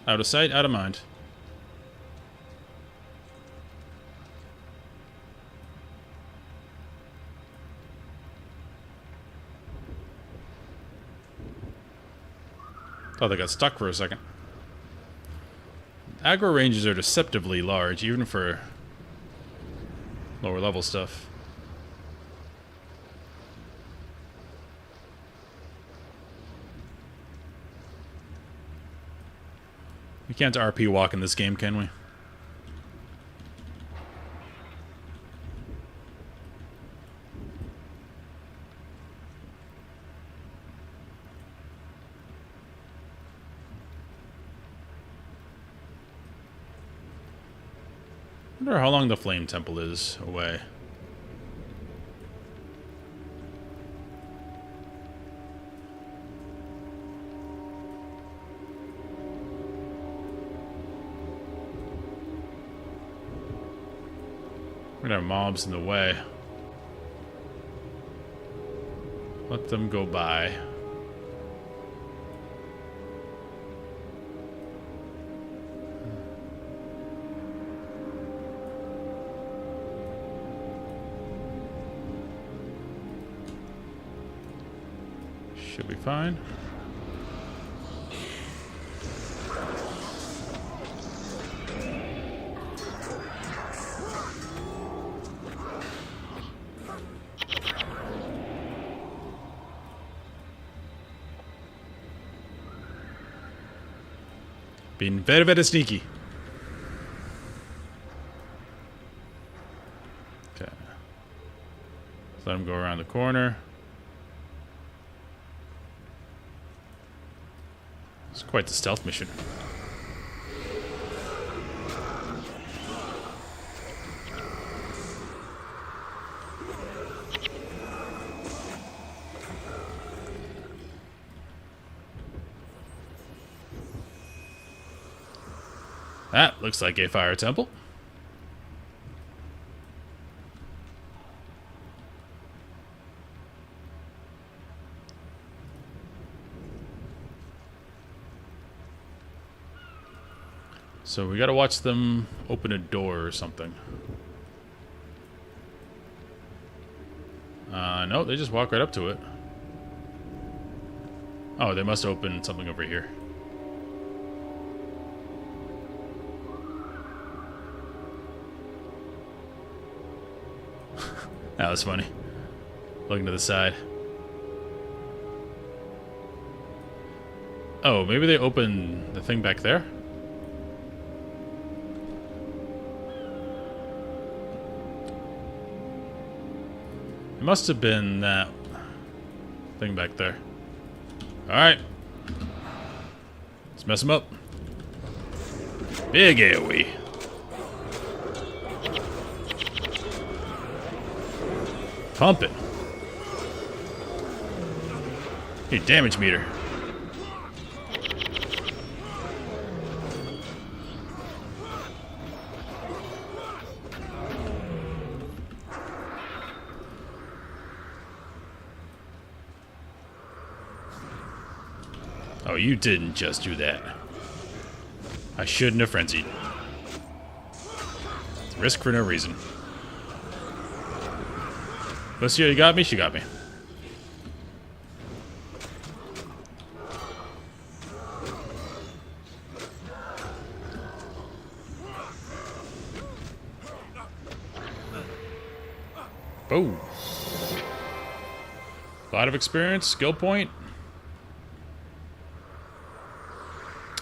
Out of sight, out of mind. Thought they got stuck for a second. Aggro ranges are deceptively large, even for lower level stuff. We can't RP walk in this game, can we? I wonder how long the Flame Temple is away. We're gonna have mobs in the way. Let them go by. Should be fine. Being very, very sneaky. Okay. Let him go around the corner. It's quite the stealth mission. That looks like a fire temple. So we gotta watch them open a door or something. No, they just walk right up to it. Oh, they must open something over here. That was funny. Looking to the side. Oh, maybe they open the thing back there? It must have been that thing back there. Alright. Let's mess him up. Big AoE. Pump it. Hey, damage meter. Oh, you didn't just do that. I shouldn't have frenzied. It's risk for no reason. Lucia, you got me? She got me. Boom. A lot of experience, skill point.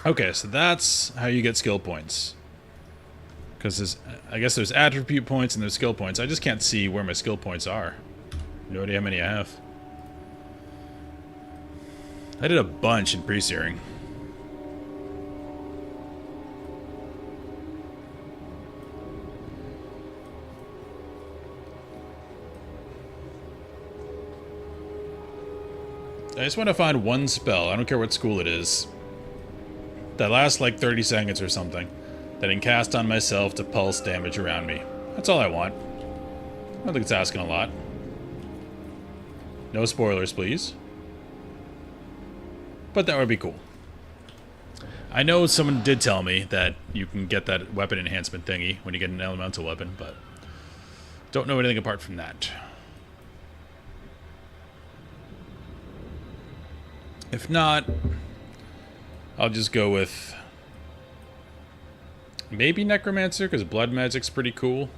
Okay, so that's how you get skill points. Because I guess there's attribute points and there's skill points. I just can't see where my skill points are. No idea how many I have. I did a bunch in pre-searing. I just want to find one spell, I don't care what school it is, that lasts like 30 seconds or something, that I can cast on myself to pulse damage around me. That's all I want. I don't think it's asking a lot. No spoilers, please. But that would be cool. I know someone did tell me that you can get that weapon enhancement thingy when you get an elemental weapon, but don't know anything apart from that. If not, I'll just go with maybe Necromancer, because blood magic's pretty cool.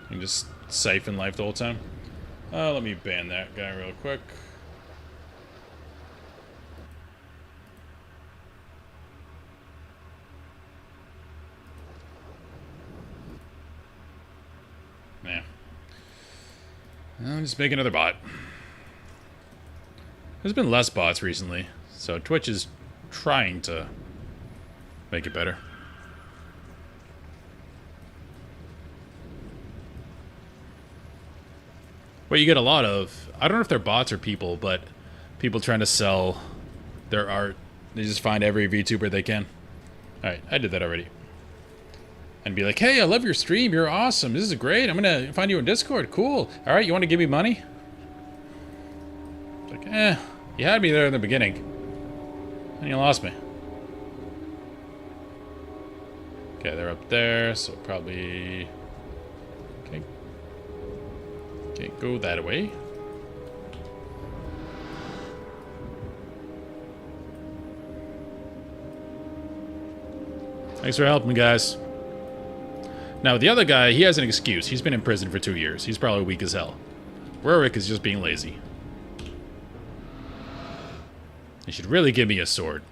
You can just siphon life the whole time. Let me ban that guy real quick. Yeah. I'll just make another bot. There's been less bots recently, so Twitch is trying to make it better. What you get a lot of, I don't know if they're bots or people, but people trying to sell their art. They just find every VTuber they can. Alright, I did that already. And be like, hey, I love your stream, you're awesome, this is great, I'm gonna find you on Discord, cool. Alright, you wanna give me money? It's like, you had me there in the beginning. And you lost me. Okay, they're up there, so probably... Okay. Can't go that way. Thanks for helping me, guys. Now, the other guy, he has an excuse. He's been in prison for 2 years. He's probably weak as hell. Rurik is just being lazy. He should really give me a sword.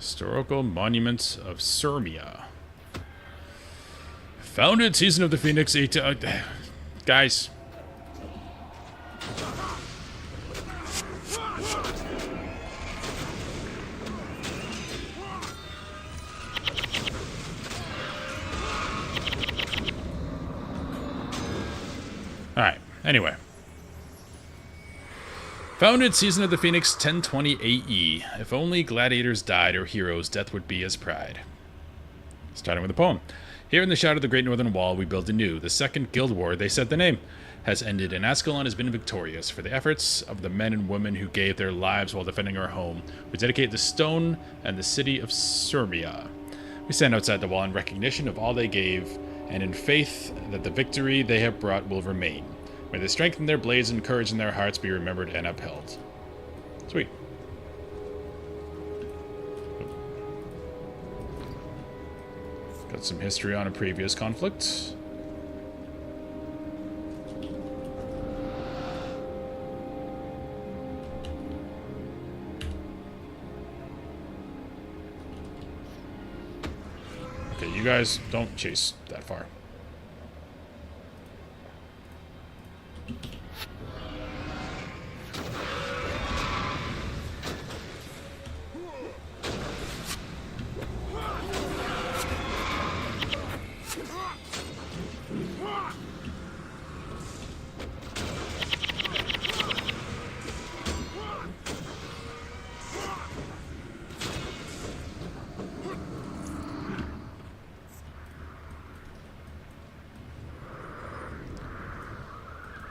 Historical monuments of Sirmia. Founded season of the Phoenix 8. Guys. Alright, anyway. Founded season of the Phoenix 1020 AE. If only gladiators died or heroes, death would be as pride. Starting with a poem. Here in the shadow of the Great Northern Wall, we build anew. The second Guild War, they said the name, has ended, and Ascalon has been victorious. For the efforts of the men and women who gave their lives while defending our home, we dedicate the stone and the city of Sirmia. We stand outside the wall in recognition of all they gave, and in faith that the victory they have brought will remain. May the strength in their blades and courage in their hearts be remembered and upheld. Sweet. Got some history on a previous conflict. Okay, you guys don't chase that far.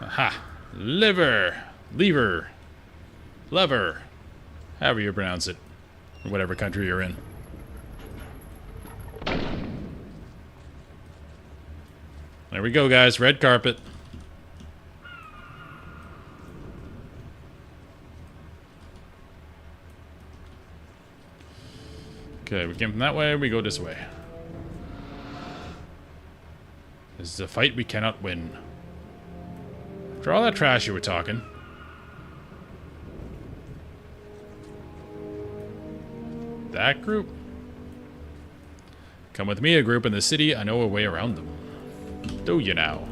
Aha! Lever! However you pronounce it. In whatever country you're in. There we go, guys. Red carpet. Okay, we came from that way, we go this way. This is a fight we cannot win. For all that trash you were talking. That group? Come with me, a group in the city. I know a way around them. Do you now?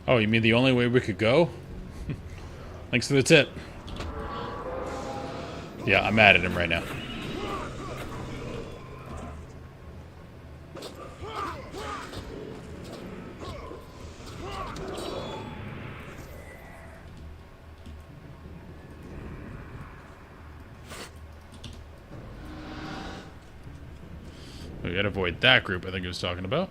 Oh, you mean the only way we could go? Thanks for the tip. Yeah, I'm mad at him right now. We gotta avoid that group, I think he was talking about.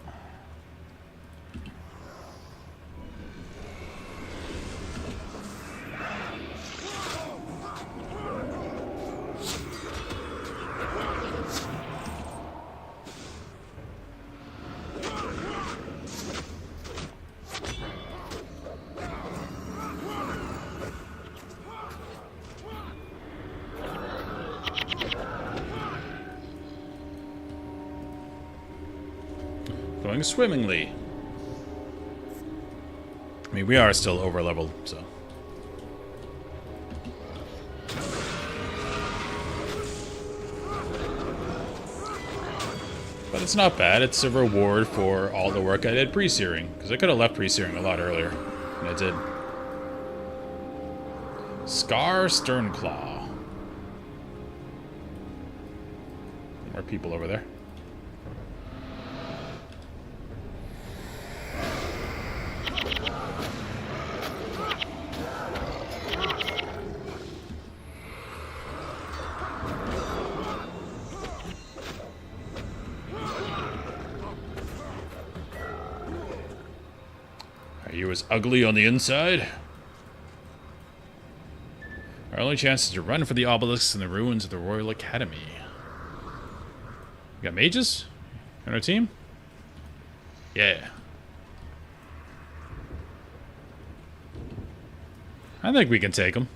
Going swimmingly. I mean, we are still over leveled, so. But it's not bad. It's a reward for all the work I did pre-searing. Because I could have left pre-searing a lot earlier. And I did. Scar Sternclaw. More people over there. Are you as ugly on the inside? Our only chance is to run for the obelisks and the ruins of the Royal Academy. We got mages on our team? Yeah. I think we can take them.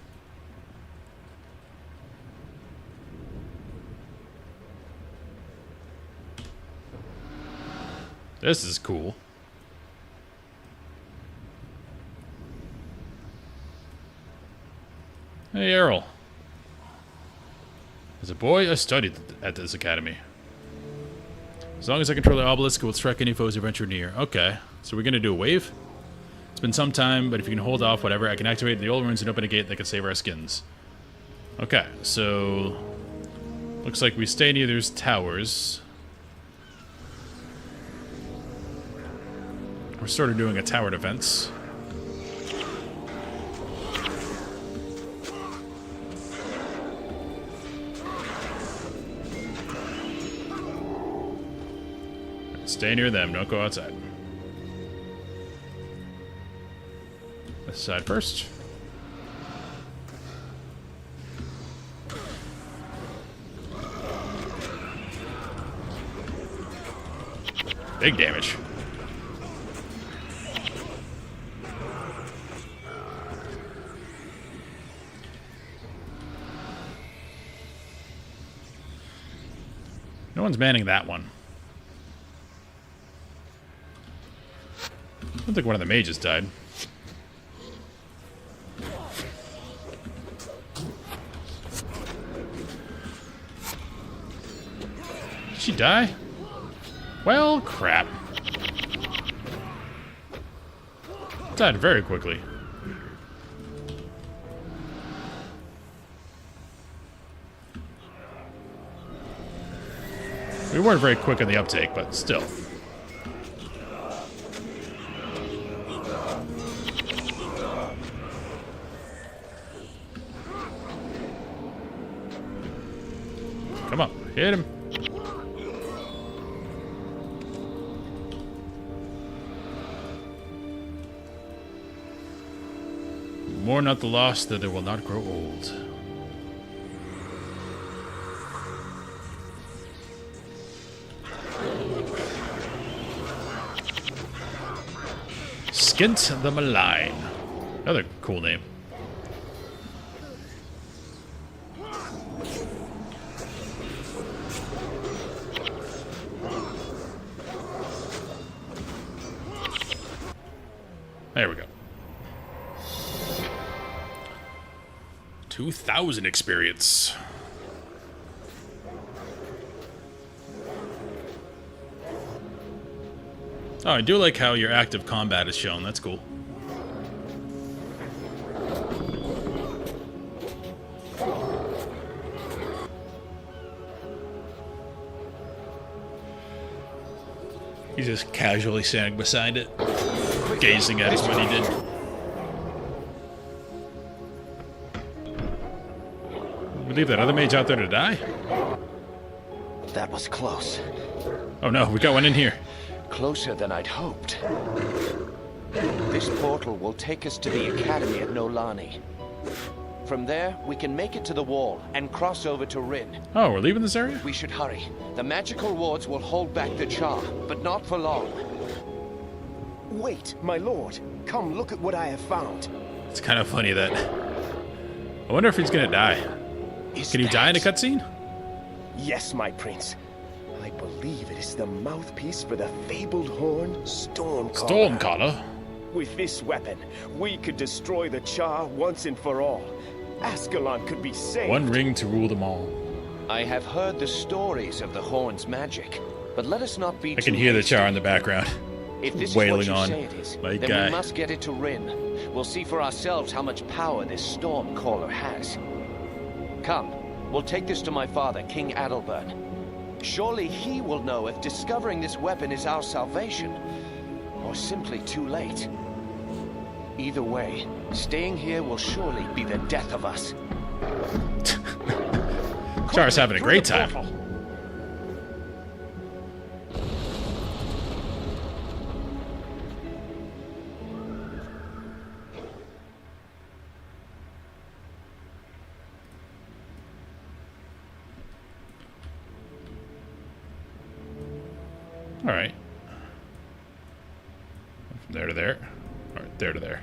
This is cool. Hey, Errol. As a boy, I studied at this academy. As long as I control the obelisk, it will strike any foes who venture near. Okay, so we're gonna do a wave? It's been some time, but if you can hold off whatever, I can activate the old runes and open a gate that can save our skins. Okay, so... looks like we stay near those towers. We're sort of doing a tower defense. Stay near them, don't go outside. This side first. Big damage. No one's manning that one. I don't think one of the mages died. Did she die? Well, crap. Died very quickly. We weren't very quick on the uptake, but still. Come on, hit him. Mourn not the loss, that it will not grow old. Skint the Malign. Another cool name. There we go. 2,000 experience. Oh, I do like how your active combat is shown. That's cool. He's just casually standing beside it, gazing at what he did. We leave that other mage out there to die? That was close. Oh no, we got one in here. Closer than I'd hoped. This portal will take us to the academy at Nolani. From there, we can make it to the wall and cross over to Rin. Oh, we're leaving this area? We should hurry. The magical wards will hold back the Char, but not for long. Wait, my lord. Come look at what I have found. It's kind of funny that... I wonder if he's gonna die. Can he die in a cutscene? Yes, my prince. I believe it is the mouthpiece for the fabled horn, Stormcaller. Stormcaller? With this weapon, we could destroy the Char once and for all. Ascalon could be saved. One ring to rule them all. I have heard the stories of the horn's magic, but let us not be I can hear the Char in the background. If this wailing is what on you say it is, my then guy. we must get it to Rin. We'll see for ourselves how much power this Stormcaller has. Come, we'll take this to my father, King Adalbert. Surely he will know if discovering this weapon is our salvation, or simply too late. Either way, staying here will surely be the death of us. Char's having a great time. All right. From there to there. All right, there to there.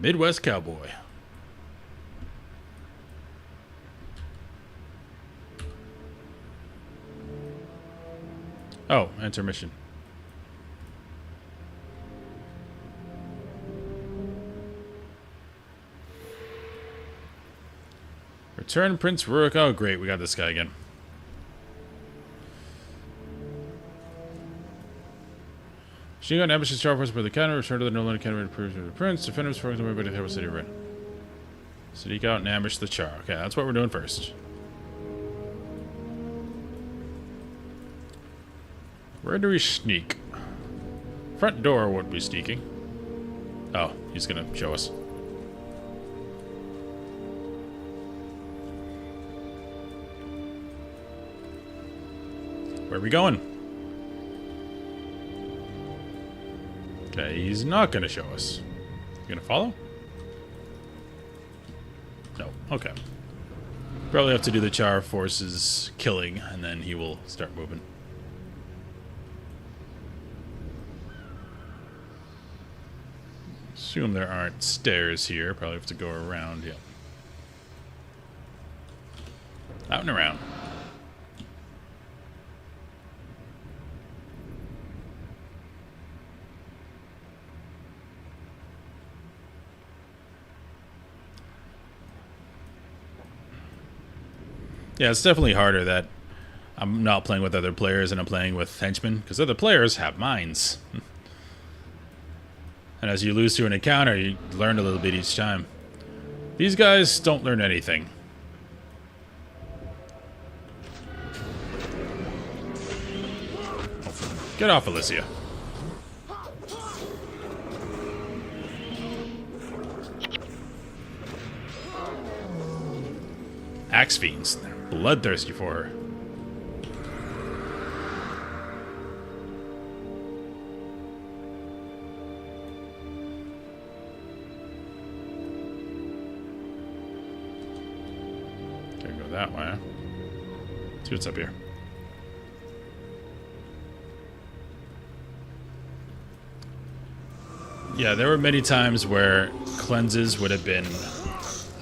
Midwest Cowboy. Oh, intermission. Return Prince Rurik. Oh, great. We got this guy again. She got an ambush and star force by the counter. Return to the Nolan Academy to prove to the Prince. Defenders focus on the way by the Capital City of Ren. Seek out and ambush the Char. Okay, that's what we're doing first. Where do we sneak? Front door won't be sneaking. Oh, he's gonna show us. Where are we going? Okay, he's not gonna show us. You gonna follow? No. Okay. Probably have to do the Char forces killing, and then he will start moving. Assume there aren't stairs here. Probably have to go around. Yep. Out and around. Yeah, it's definitely harder that I'm not playing with other players and I'm playing with henchmen, because other players have mines. And as you lose to an encounter, you learn a little bit each time. These guys don't learn anything. Oh, get off, Alicia. Axe fiends. They're bloodthirsty for her. Gotta go that way. See what's up here. Yeah, there were many times where cleanses would have been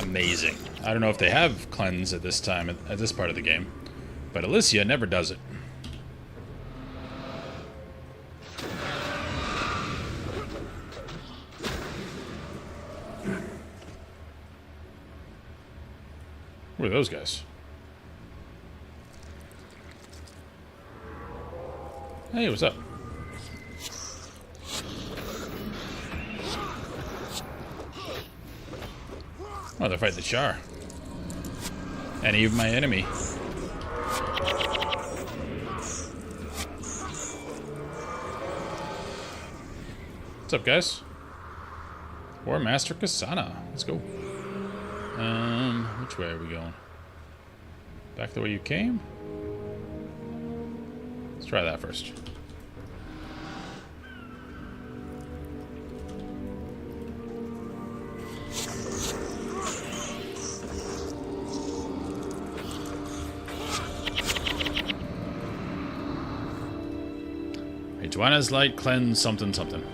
amazing. I don't know if they have cleanse at this time, at this part of the game, but Alicia never does it. Who are those guys? Hey, what's up? Oh, they're fighting the Char. Any of my enemy. What's up, guys? War Master Kasana. Let's go. Which way are we going? Back the way you came? Let's try that first. Joanna's light cleanse something something.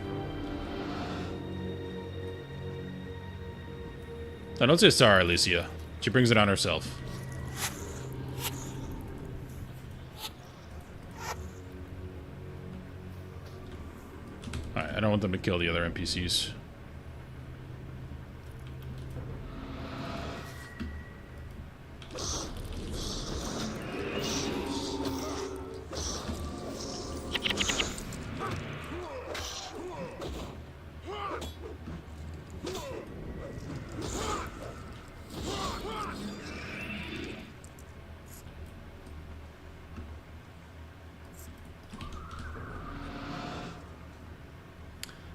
I don't say sorry, Alicia. She brings it on herself. Alright, I don't want them to kill the other NPCs.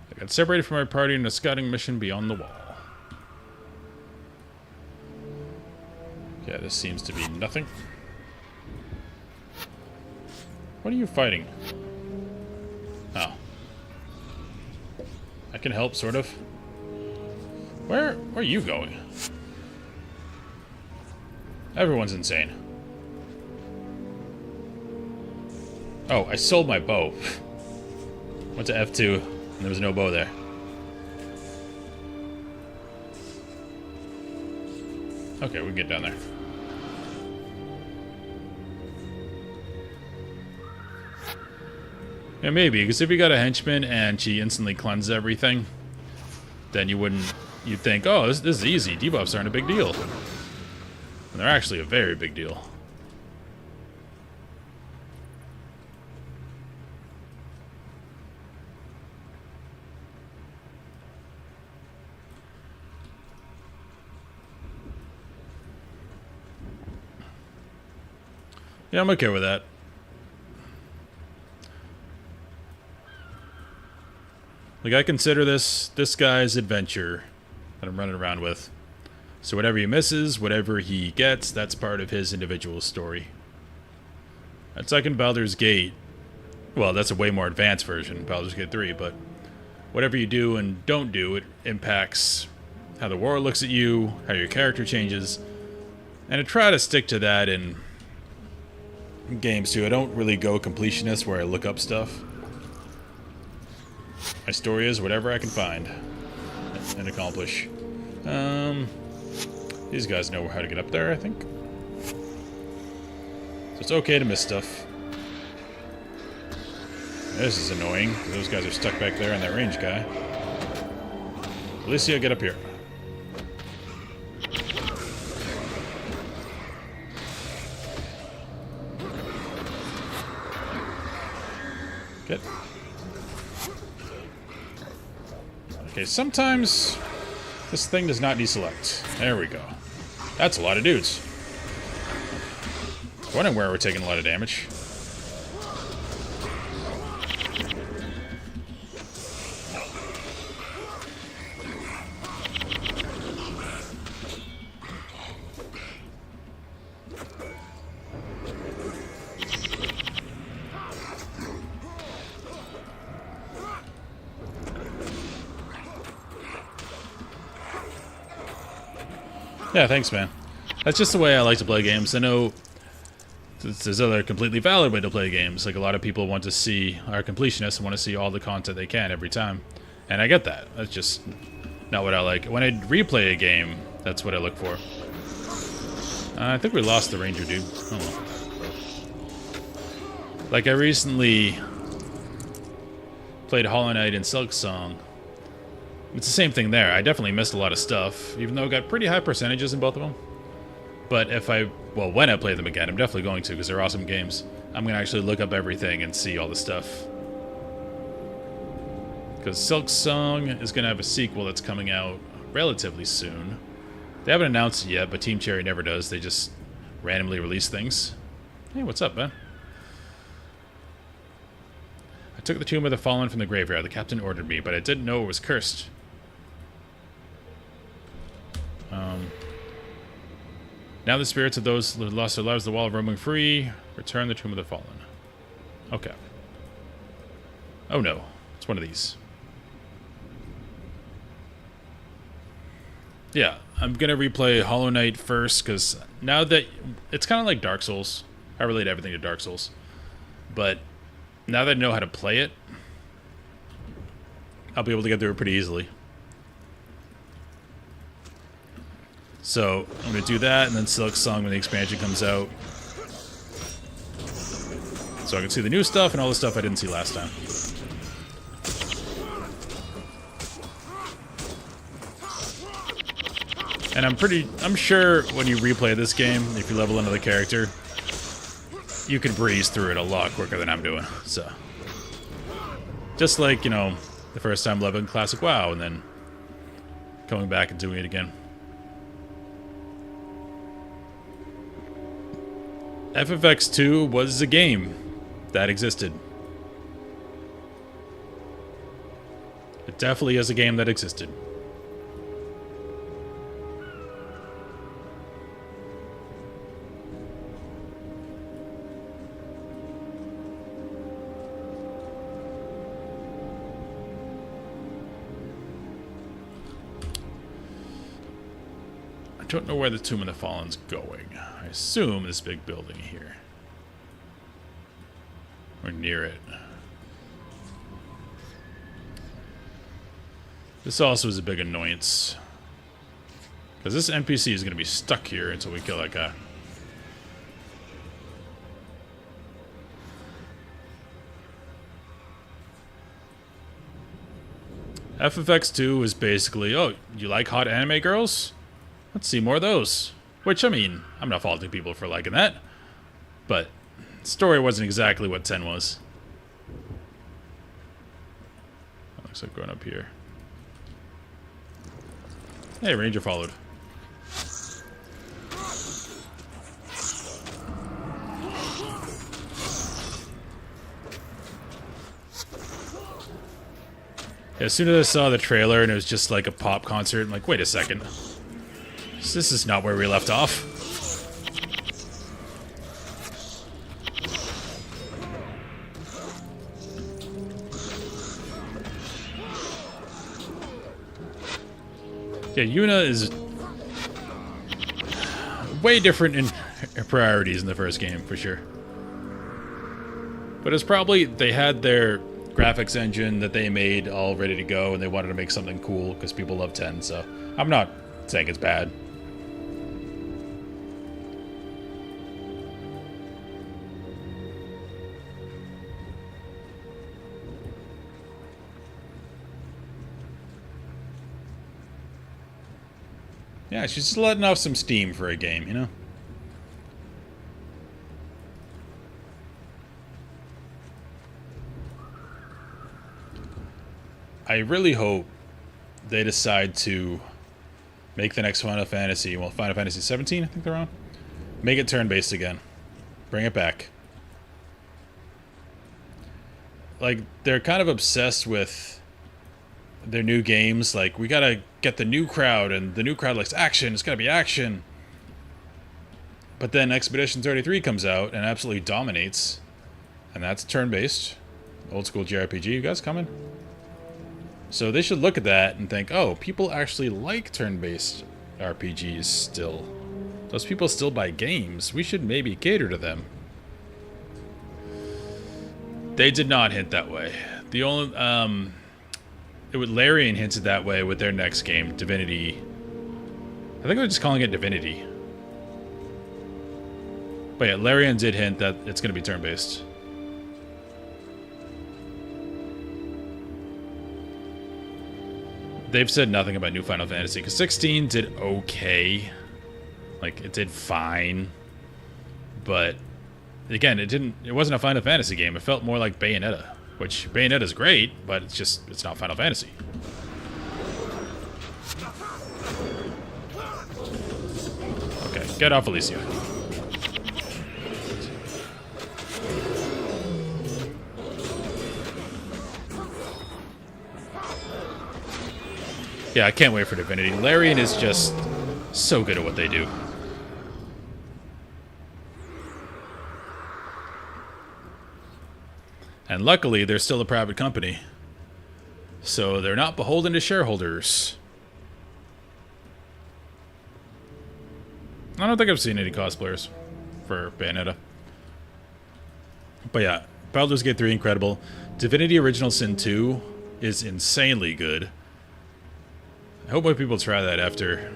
I got separated from my party in a scouting mission beyond the wall. Yeah, this seems to be nothing. What are you fighting? Oh. I can help, sort of. Where are you going? Everyone's insane. Oh, I sold my bow. Went to F2. And there was no bow there. Okay, we can get down there. Yeah, maybe, because if you got a henchman and she instantly cleanses everything, then you'd think, oh, this is easy. Debuffs aren't a big deal. And they're actually a very big deal. Yeah, I'm okay with that. Like, I consider this guy's adventure that I'm running around with. So whatever he misses, whatever he gets, that's part of his individual story. That second Baldur's Gate, well, that's a way more advanced version, Baldur's Gate 3, but whatever you do and don't do, it impacts how the world looks at you, how your character changes, and I try to stick to that in games too. I don't really go completionist where I look up stuff. My story is whatever I can find and accomplish. These guys know how to get up there, I think. So it's okay to miss stuff. This is annoying, because those guys are stuck back there on that range guy. Alicia, get up here. Get. Okay, sometimes this thing does not deselect. There we go. That's a lot of dudes. I was wondering where we're taking a lot of damage. Yeah, thanks, man. That's just the way I like to play games. I know there's other completely valid way to play games. Like, a lot of people want to see, are completionists and want to see all the content they can every time. And I get that. That's just not what I like. When I replay a game, that's what I look for. I think we lost the ranger dude. Oh well. Like, I recently played Hollow Knight and Silk Song. It's the same thing there. I definitely missed a lot of stuff, even though I got pretty high percentages in both of them. But when I play them again, I'm definitely going to, because they're awesome games. I'm going to actually look up everything and see all the stuff. Because Silk Song is going to have a sequel that's coming out relatively soon. They haven't announced it yet, but Team Cherry never does. They just randomly release things. Hey, what's up, man? I took the Tomb of the Fallen from the graveyard. The captain ordered me, but I didn't know it was cursed. Now the spirits of those who lost their lives, the wall of roaming free, return the Tomb of the Fallen. Okay. Oh no, it's one of these. Yeah, I'm gonna replay Hollow Knight first, because now that it's kind of like Dark Souls. I relate everything to Dark Souls. But now that I know how to play it, I'll be able to get through it pretty easily. So, I'm going to do that, and then Silk Song when the expansion comes out. So I can see the new stuff and all the stuff I didn't see last time. And I'm sure when you replay this game, if you level another character, you can breeze through it a lot quicker than I'm doing. So, just like, you know, the first time leveling Classic WoW, and then coming back and doing it again. FFX2 was a game that existed. It definitely is a game that existed. I don't know where the Tomb of the Fallen's going. I assume this big building here. Or near it. This also is a big annoyance. Because this NPC is going to be stuck here until we kill that guy. FFX2 is basically, oh, you like hot anime girls? Let's see more of those. Which, I mean, I'm not faulting people for liking that. But the story wasn't exactly what 10 was. Looks like going up here. Hey, Ranger followed. As soon as I saw the trailer and it was just like a pop concert, I'm like, wait a second. This is not where we left off. Yeah, Yuna is way different in her priorities in the first game, for sure. But it's probably, they had their graphics engine that they made all ready to go, and they wanted to make something cool because people love 10, so I'm not saying it's bad. Yeah, she's just letting off some steam for a game, you know? I really hope they decide to make the next Final Fantasy, well, Final Fantasy 17, I think they're on, make it turn-based again. Bring it back. Like, they're kind of obsessed with their new games. Like, we gotta get the new crowd, and the new crowd likes action, it's gotta be action. But then Expedition 33 comes out and absolutely dominates, and that's turn-based. Old school JRPG, you guys coming? So they should look at that and think, oh, people actually like turn-based RPGs still. Those people still buy games. We should maybe cater to them. They did not hint that way. The only, Larian hinted that way with their next game, Divinity. I think they're just calling it Divinity. But yeah, Larian did hint that it's going to be turn-based. They've said nothing about new Final Fantasy, because 16 did okay. Like, it did fine. But, again, it wasn't a Final Fantasy game. It felt more like Bayonetta. Which, Bayonetta's great, but it's not Final Fantasy. Okay, get off Alicia. Yeah, I can't wait for Divinity. Larian is just so good at what they do. And luckily, they're still a private company. So they're not beholden to shareholders. I don't think I've seen any cosplayers for Bayonetta. But yeah, Baldur's Gate 3, incredible. Divinity Original Sin 2 is insanely good. I hope more people try that after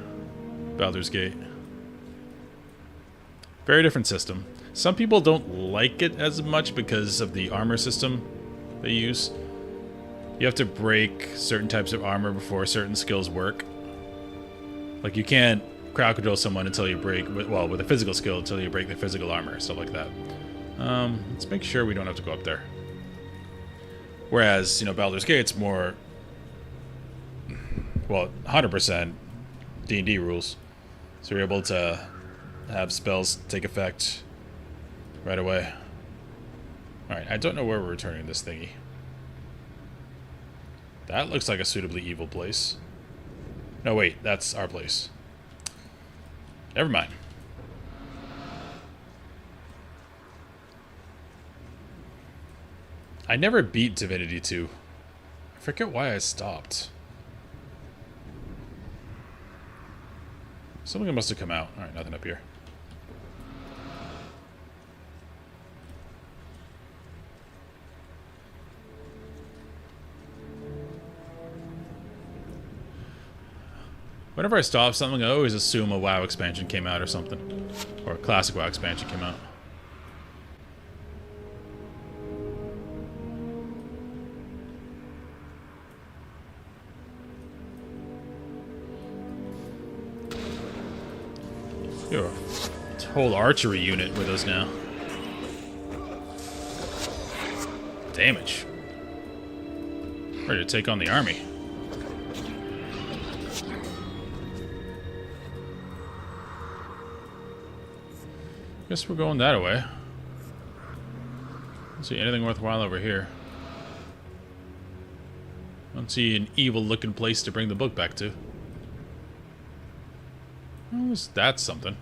Baldur's Gate. Very different system. Some people don't like it as much because of the armor system they use. You have to break certain types of armor before certain skills work. Like, you can't crowd control someone until you break, well, with a physical skill, until you break their physical armor, stuff like that. Let's make sure we don't have to go up there. Whereas, you know, Baldur's Gate's more, well, 100% D&D rules. So you're able to have spells take effect right away. Alright, I don't know where we're returning this thingy. That looks like a suitably evil place. No, wait, that's our place. Never mind. I never beat Divinity 2. I forget why I stopped. Something must have come out. Alright, nothing up here. Whenever I stop something, I always assume a WoW expansion came out or something. Or a classic WoW expansion came out. Yo, whole archery unit with us now. Damage. Ready to take on the army. Guess we're going that way. Don't see anything worthwhile over here. Don't see an evil-looking place to bring the book back to. Oh, that's something.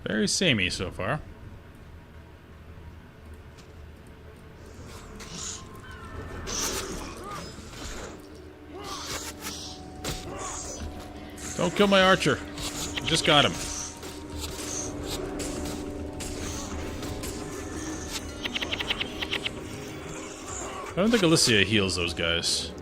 Very samey so far. Don't kill my archer. I just got him. I don't think Alicia heals those guys.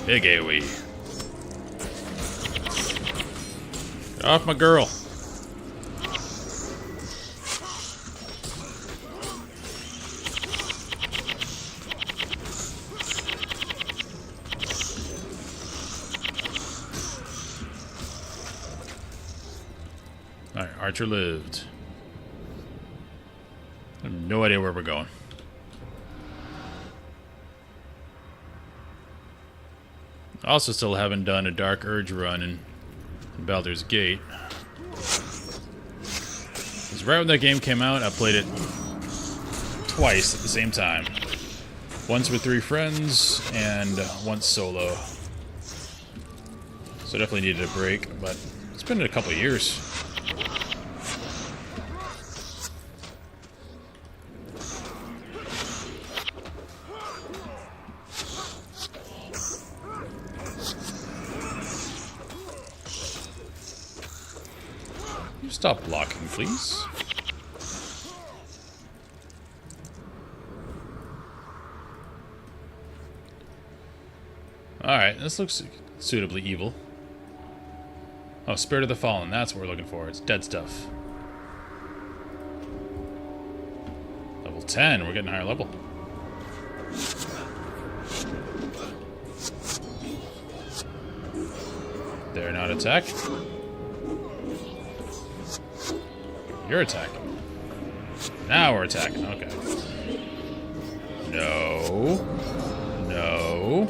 Big AoE. Get off my girl. Alright, Archer lived. I have no idea where we're going. Also still haven't done a Dark Urge run in Baldur's Gate. Because right when that game came out, I played it twice at the same time. Once with 3 friends, and once solo. So definitely needed a break, but it's been a couple of years. Stop blocking, please. Alright, this looks suitably evil. Oh, Spirit of the Fallen, that's what we're looking for. It's dead stuff. Level 10, we're getting higher level. They're not attacking. You're attacking. Now we're attacking. Okay. No. No.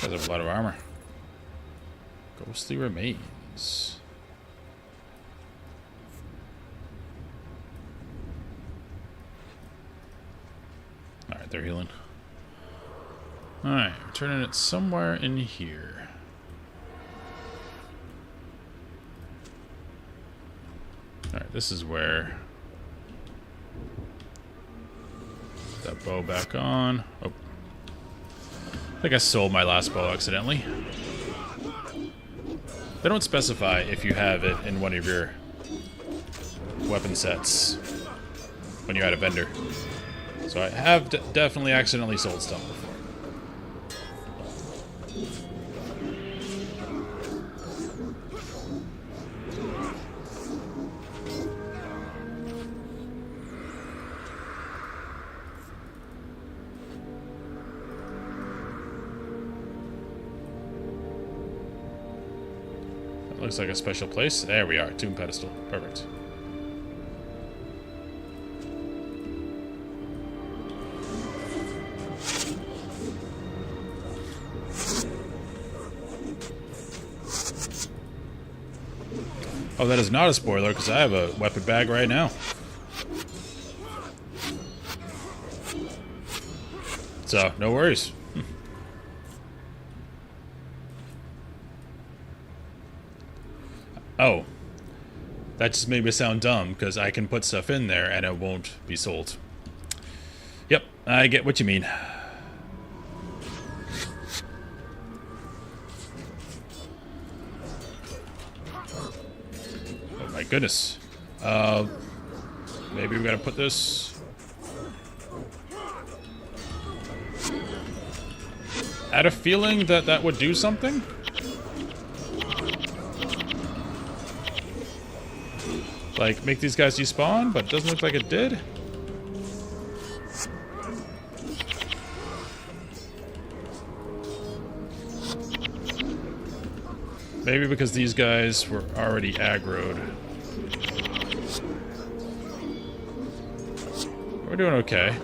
Guys have a lot of armor. Ghostly remains. Alright, they're healing. Alright, we're turning it somewhere in here. Alright, this is where... Put that bow back on. Oh. I think I sold my last bow accidentally. They don't specify if you have it in one of your weapon sets when you're at a vendor. So I have definitely accidentally sold stuff before. looks like a special place. There we are, tomb pedestal. Perfect. Oh, that is not a spoiler, because I have a weapon bag right now. So, no worries. Oh. That just made me sound dumb, because I can put stuff in there and it won't be sold. Yep, I get what you mean. My goodness. Maybe we gotta put this. I had a feeling that that would do something. Like, make these guys despawn, but it doesn't look like it did. Maybe because these guys were already aggroed. We're doing okay.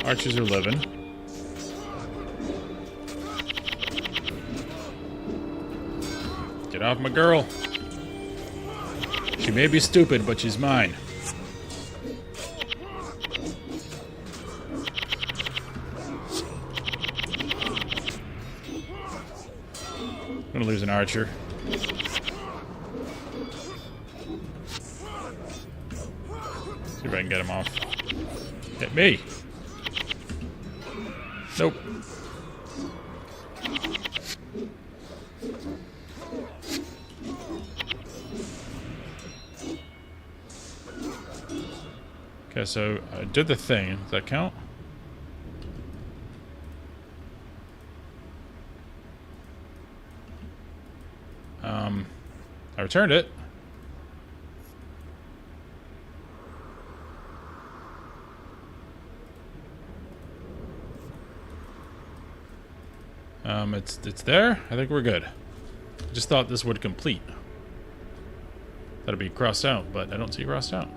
Archers are living. Get off my girl. She may be stupid, but she's mine. I'm gonna lose an archer. See if I can get him off. Hit me! Nope. Okay, so I did the thing. Does that count? I returned it. It's there. I think we're good. I just thought this would complete. That'll be crossed out, but I don't see crossed out.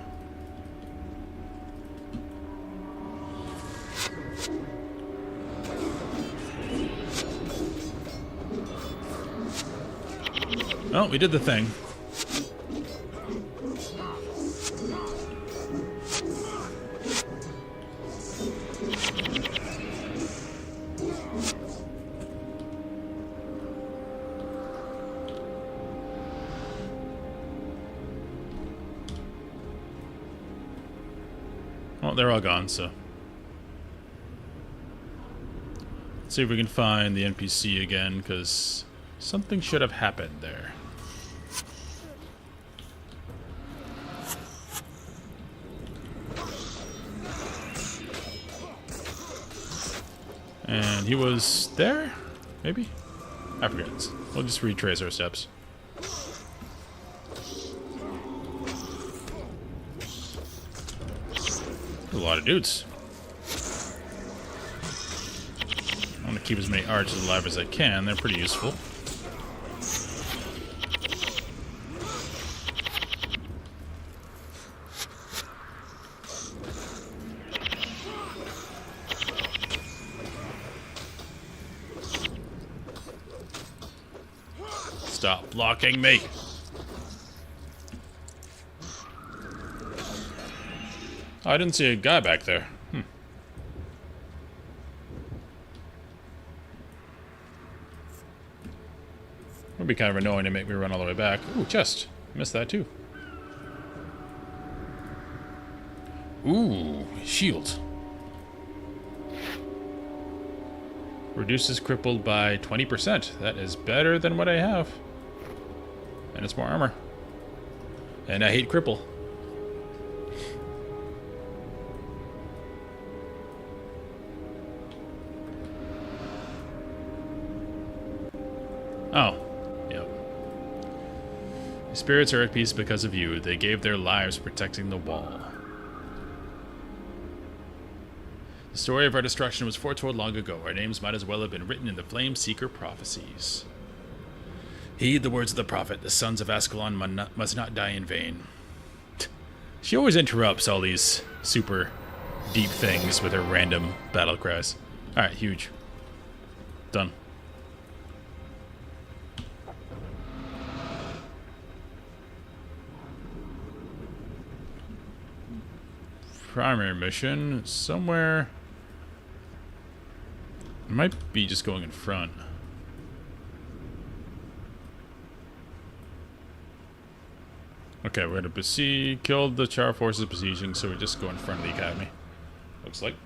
Oh, we did the thing. Well, they're all gone, so. Let's see if we can find the NPC again, because something should have happened there. And he was there? Maybe? I forget. We'll just retrace our steps. A lot of dudes. I want to keep as many archers alive as I can. They're pretty useful. Stop blocking me. Oh, I didn't see a guy back there. Would be kind of annoying to make me run all the way back. Ooh, chest. Missed that too. Ooh, shield. Reduces crippled by 20%. That is better than what I have. And it's more armor. And I hate cripple. Oh. Yep. The spirits are at peace because of you. They gave their lives protecting the wall. The story of our destruction was foretold long ago. Our names might as well have been written in the Flame Seeker prophecies. Heed the words of the prophet. The sons of Ascalon must not die in vain. She always interrupts all these super deep things with her random battle cries. Alright, huge. Done. Primary mission somewhere. It might be just going in front. Okay, we're gonna besiege, killed the Char forces besieging, so we just go in front of the academy. Looks like.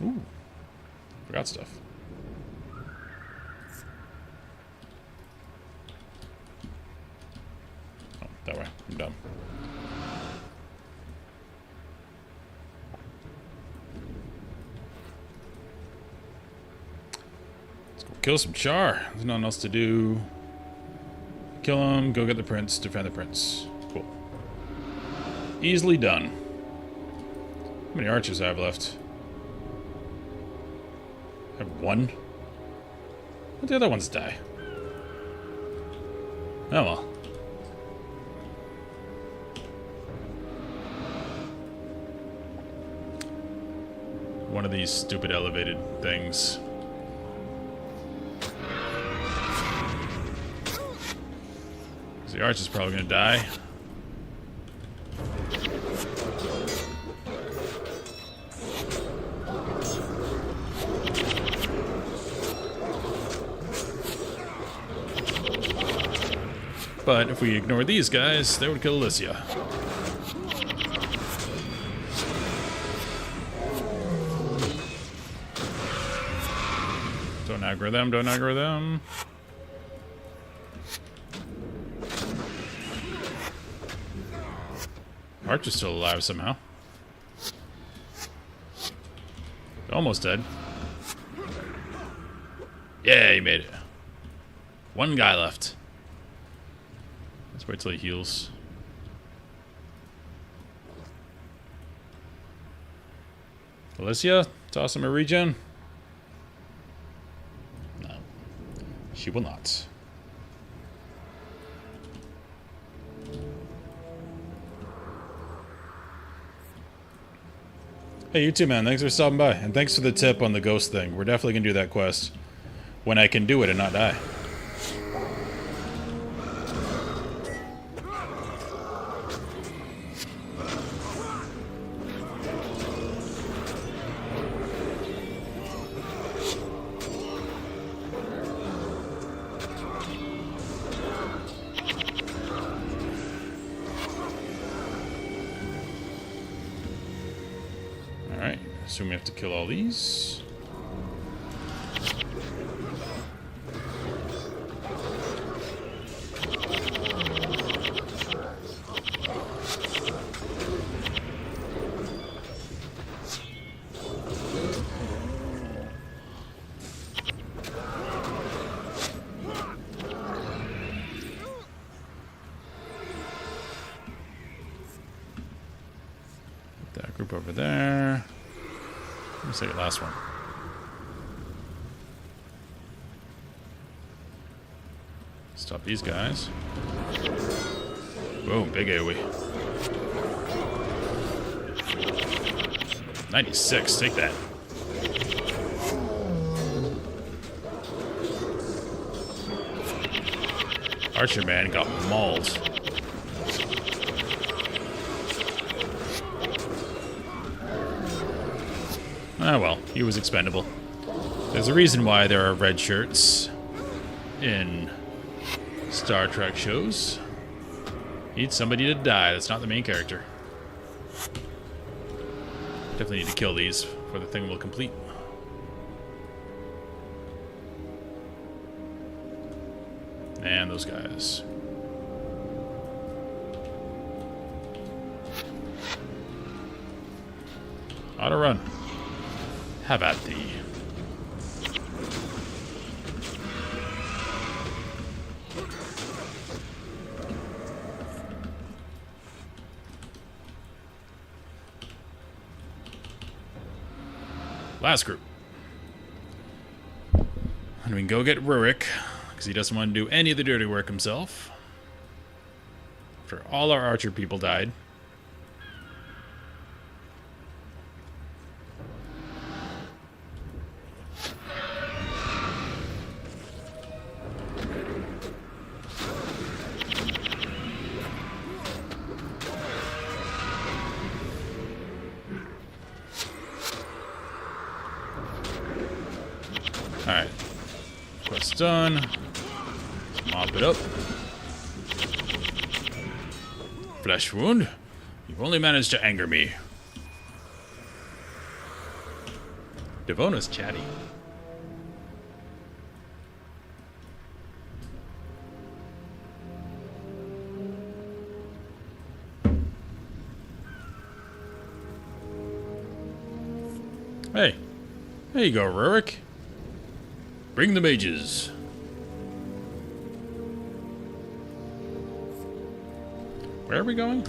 Ooh, forgot stuff. Oh, that way. I'm dumb. Kill some Char. There's nothing else to do. Kill him, go get the prince, defend the prince. Cool. Easily done. How many archers I have left? I have one? Let the other ones die. Oh well. One of these stupid elevated things. The arch is probably going to die. But if we ignore these guys, they would kill Alicia. Don't aggro them, don't aggro them. Archer's still alive somehow. Almost dead. Yeah, he made it. One guy left. Let's wait till he heals. Alicia, toss him a regen. No. She will not. Hey, you too, man. Thanks for stopping by. And thanks for the tip on the ghost thing. We're definitely going to do that quest when I can do it and not die. Alright, assume we have to kill all these. That group over there. Let's take the last one. Stop these guys. Boom, big AoE. 96, take that. Archer man got mauled. Ah well, he was expendable. There's a reason why there are red shirts in Star Trek shows. Need somebody to die. That's not the main character. Definitely need to kill these before the thing will complete. And those guys. Auto run. Have at thee. Last group. And we can go get Rurik, because he doesn't want to do any of the dirty work himself. After all our archer people died. Alright. Quest done. Mop it up. Flesh wound? You've only managed to anger me. Devona's chatty. Hey. There you go, Rurik. Bring the mages. Where are we going?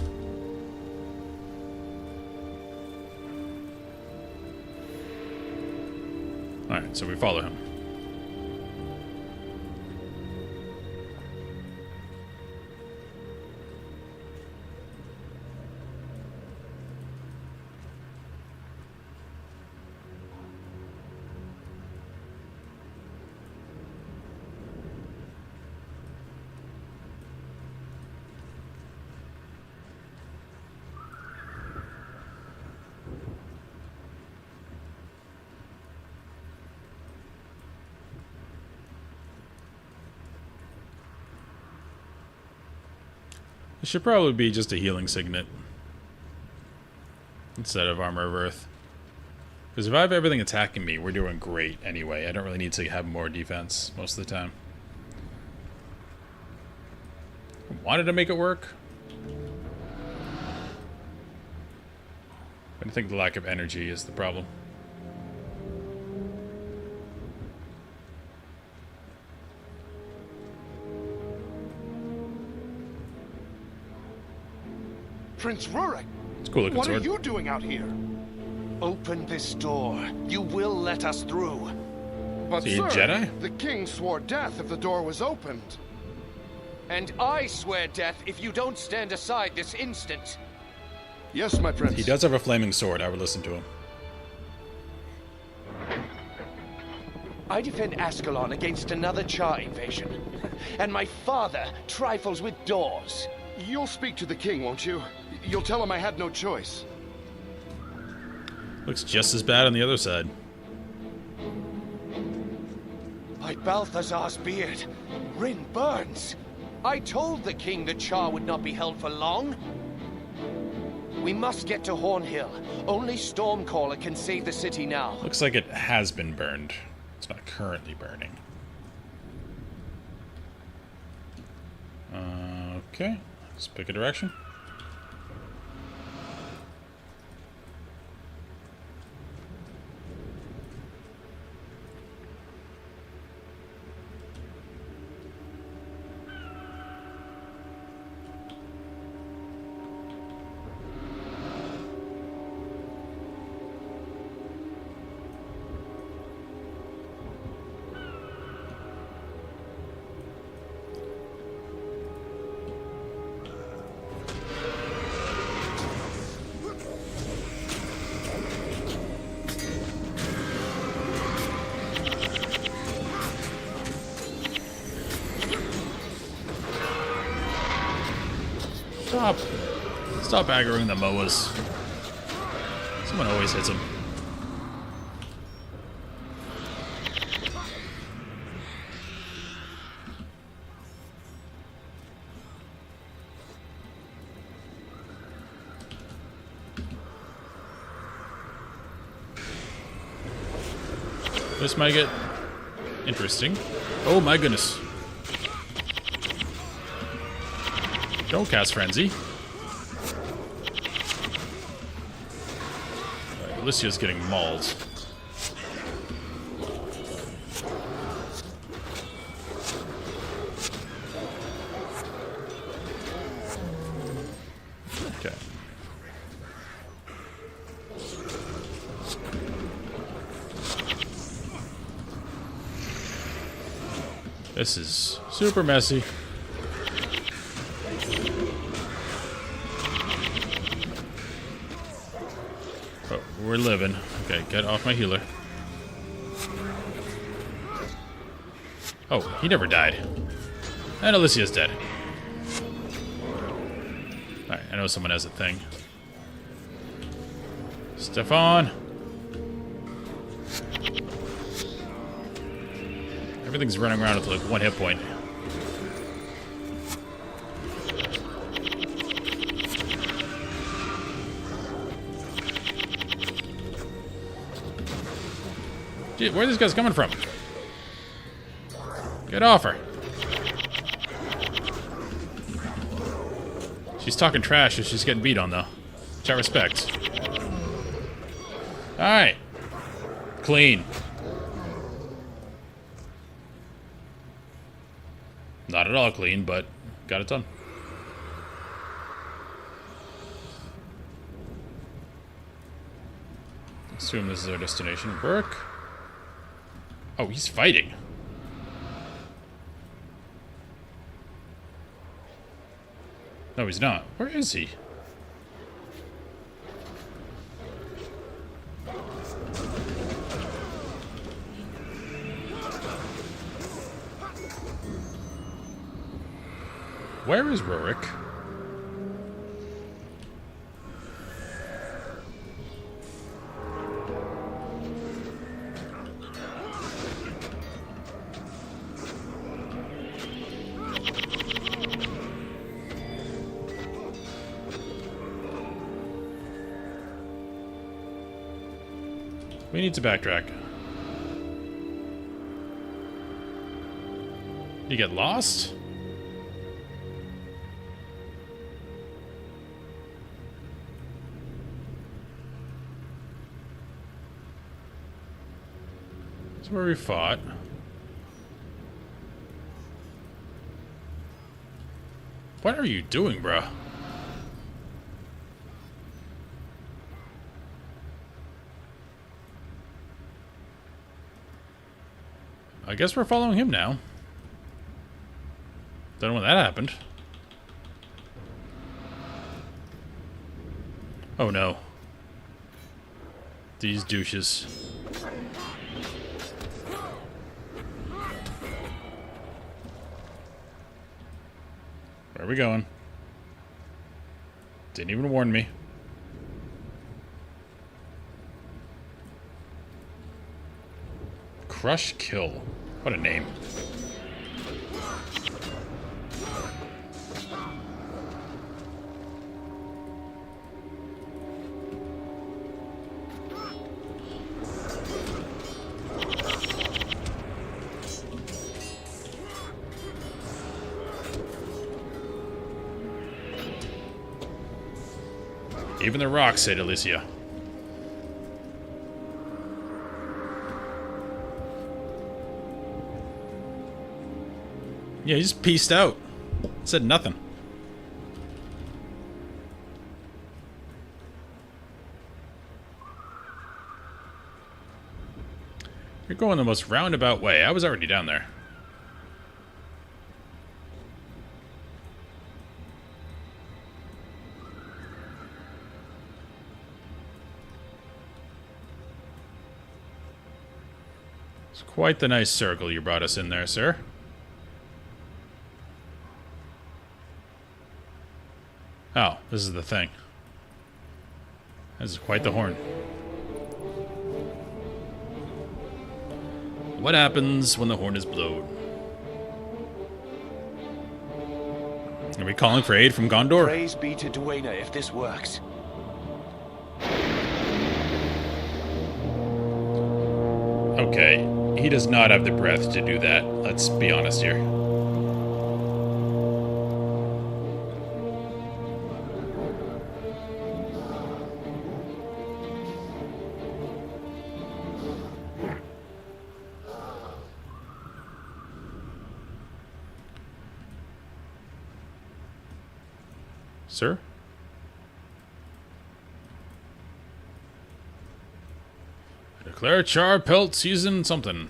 Alright, so we follow him. It should probably be just a healing signet instead of Armor of Earth. Because if I have everything attacking me, we're doing great anyway. I don't really need to have more defense most of the time. I wanted to make it work. But I think the lack of energy is the problem. Prince Rurik, It's a cool looking what sword. are you doing out here? Open this door. You will let us through. But Is he a sir, Jedi? the king swore death if the door was opened. And I swear death if you don't stand aside this instant. Yes, my prince. He does have a flaming sword. I would listen to him. I defend Ascalon against another Char invasion. And my father trifles with doors. You'll speak to the king, won't you? You'll tell him I had no choice. Looks just as bad on the other side. By Balthazar's beard, Rin burns. I told the king the Char would not be held for long. We must get to Hornhill. Only Stormcaller can save the city now. Looks like it has been burned. It's not currently burning. Okay. Let's pick a direction. Stop aggroing the Moas. Someone always hits him. This might get interesting. Oh my goodness. Don't cast Frenzy. Alicia's getting mauled. Okay. This is super messy. But we're living. Okay, get off my healer. Oh, he never died. And Alicia's dead. Alright, I know someone has a thing. Stefan! Everything's running around with like 1 hit point. Gee, where are these guys coming from? Get off her. She's talking trash as she's getting beat on, though. Which I respect. Alright. Clean. Not at all clean, but got it done. Assume this is our destination. Burke? Oh, he's fighting. No, he's not. Where is he? Where is Rurik? We need to backtrack. You get lost? That's where we fought. What are you doing, bruh? I guess we're following him now. Don't know when that happened. Oh no. These douches. Where are we going? Didn't even warn me. Crush Kill. What a name. Even the rocks said Alicia. Yeah, he just pieced out. Said nothing. You're going the most roundabout way. I was already down there. It's quite the nice circle you brought us in there, sir. Oh, this is the thing. This is quite the horn. What happens when the horn is blown? Are we calling for aid from Gondor? Praise be to Duena if this works. Okay, he does not have the breath to do that. Let's be honest here. Sir? I declare char pelt season something.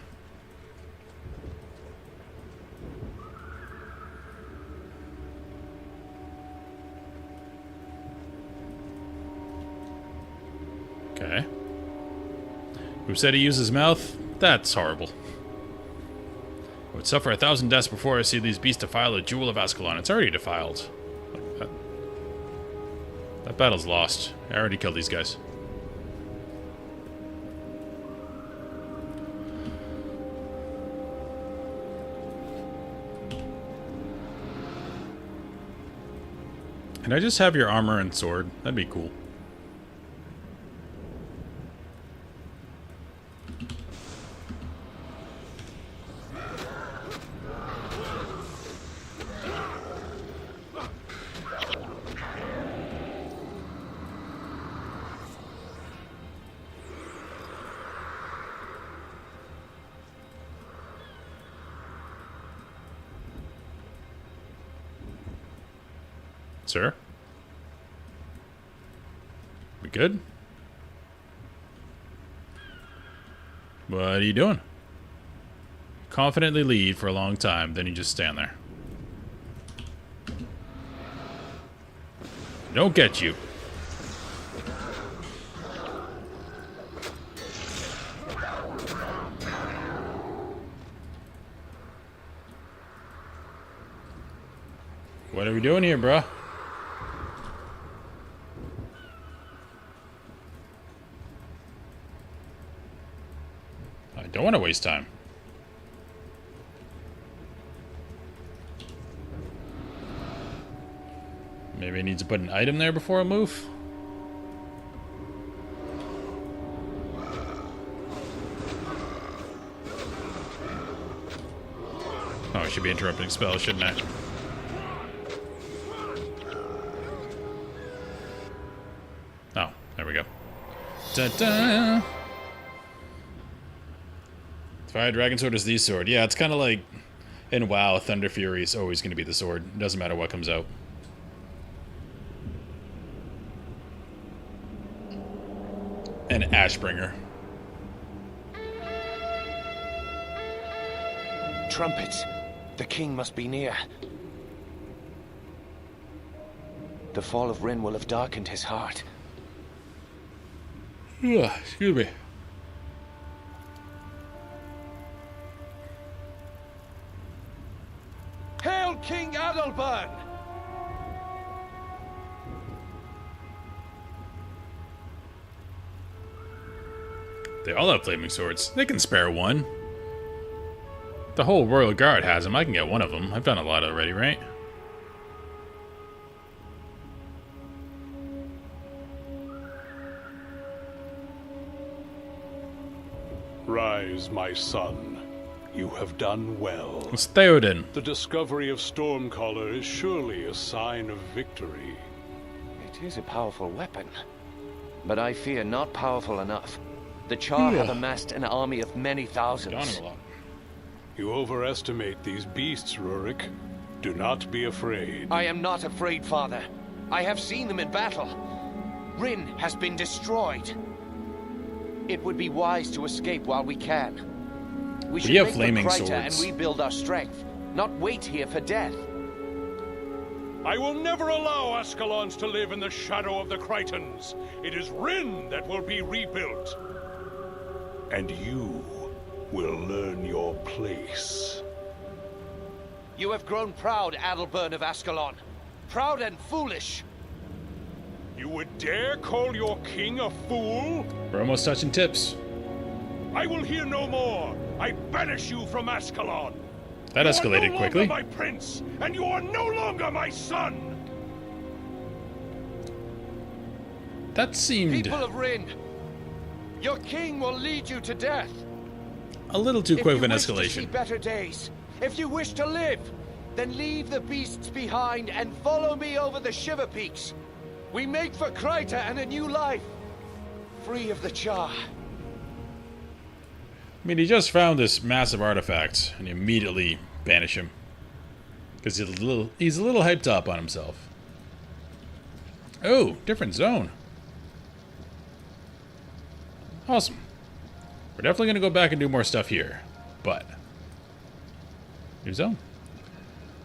Who said he used his mouth? That's horrible. I would suffer 1,000 deaths before I see these beasts defile the jewel of Ascalon. It's already defiled. Like that battle's lost. I already killed these guys. Can I just have your armor and sword? That'd be cool. Sir? We good? What are you doing? Confidently lead for a long time, then you just stand there. Don't get you. What are we doing here, bruh? Don't want to waste time. Maybe I need to put an item there before I move. Oh, I should be interrupting spells, shouldn't I? Oh, there we go. Da-da! Fire Dragon Sword is the sword. Yeah, it's kind of like in WoW, Thunder Fury is always going to be the sword. It doesn't matter what comes out. And Ashbringer. Trumpets. The king must be near. The fall of Rin will have darkened his heart. Excuse me. Hail King Adalbert! They all have flaming swords. They can spare one. The whole Royal Guard has them. I can get one of them. I've done a lot already, right? Rise, my son. You have done well. It's Theoden. The discovery of Stormcaller is surely a sign of victory. It is a powerful weapon, but I fear not powerful enough. The Char have amassed an army of many thousands. Dawning a lot. You overestimate these beasts, Rurik. Do not be afraid. I am not afraid, Father. I have seen them in battle. Rin has been destroyed. It would be wise to escape while we can. We should have make flaming for Cryta swords. and rebuild our strength, not wait here for death. I will never allow Ascalons to live in the shadow of the Crytans. It is Rin that will be rebuilt. And you will learn your place. You have grown proud, Adalbert of Ascalon. Proud and foolish. You would dare call your king a fool? We're almost touching tips. I will hear no more. I banish you from Ascalon. That escalated You are no quickly. longer my prince, and you are no longer my son. That seemed People of Rin, your king will lead you to death. a little too quick of an If you wish to see escalation. better days, if you wish to live, then leave the beasts behind and follow me over the Shiver Peaks. We make for Cryta and a new life, free of the Char. I mean, he just found this massive artifact, and you immediately banish him. Because he's a little hyped up on himself. Oh, different zone. Awesome. We're definitely going to go back and do more stuff here. But, new zone.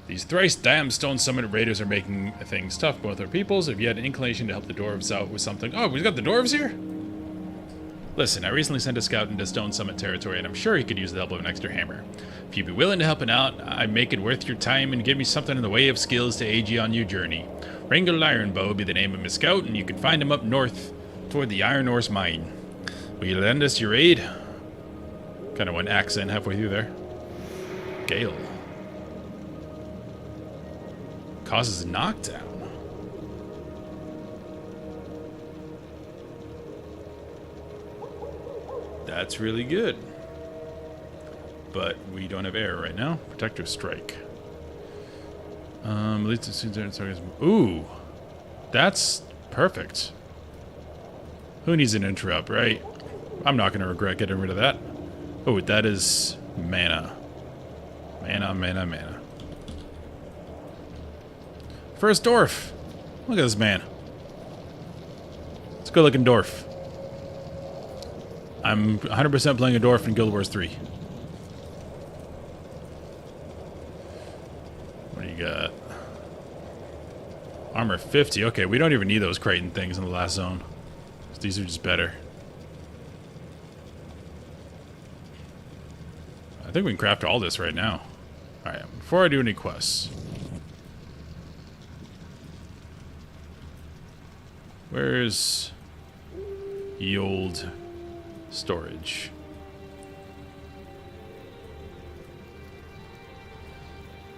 These thrice damned stone summoned raiders are making things tough for both our peoples. If you had an inclination to help the dwarves out with something... Oh, we've got the dwarves here? Listen, I recently sent a scout into Stone Summit territory, and I'm sure he could use the help of an extra hammer. If you'd be willing to help him out, I'd make it worth your time and give me something in the way of skills to aid you on your journey. Wrangle Ironbow would be the name of my scout, and you can find him up north toward the Iron Horse Mine. Will you lend us your aid? Kind of went accent halfway through there. Gale. Causes knockdown. That's really good. But we don't have air right now. Protective strike. Ooh. That's perfect. Who needs an interrupt, right? I'm not going to regret getting rid of that. Oh, that is mana. Mana. First dwarf. Look at this man. It's a good looking dwarf. I'm 100% playing a dwarf in Guild Wars 3. What do you got? Armor 50. Okay, we don't even need those Crichton things in the last zone. These are just better. I think we can craft all this right now. Alright, before I do any quests. Where's the old storage?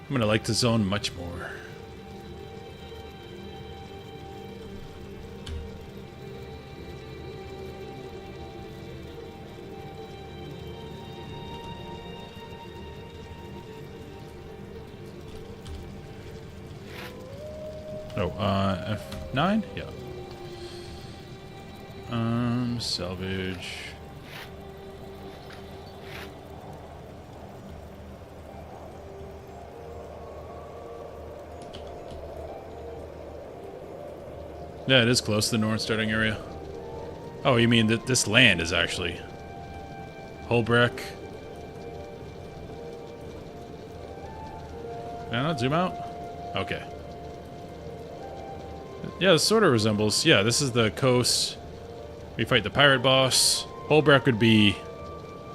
I'm gonna like the zone much more. Oh, F9? Yeah. Salvage. Yeah, it is close to the north starting area. Oh, you mean that this land is actually Holbreck? Can I not zoom out? Okay. Yeah, this sort of resembles... Yeah, this is the coast. We fight the pirate boss. Holbreck would be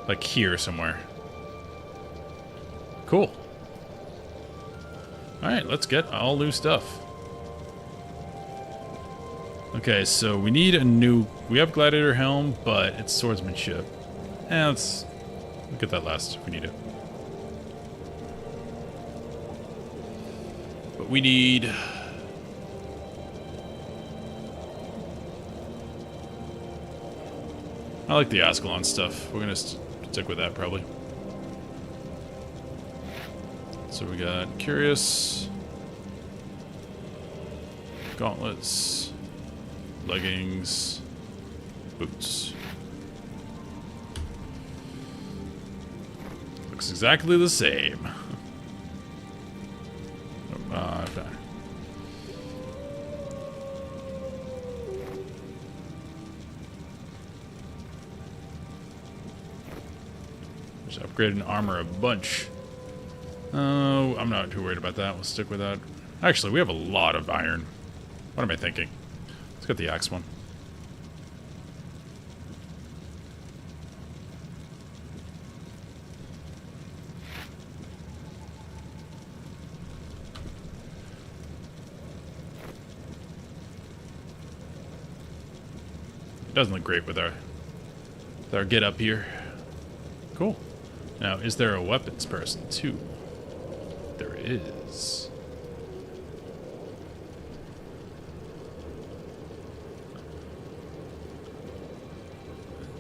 like here somewhere. Cool. Alright, let's get all new stuff. Okay, so we need a new... We have Gladiator Helm, but it's swordsmanship. Let's get that last if we need it. But we need... I like the Ascalon stuff. We're gonna stick with that probably. So we got Curious, gauntlets, leggings, boots. Looks exactly the same. Okay. Just upgrading armor a bunch. Oh, I'm not too worried about that. We'll stick with that. Actually, we have a lot of iron. What am I thinking? Let's get the axe one. It doesn't look great with our get up here. Cool. Now, is there a weapons person too? There is.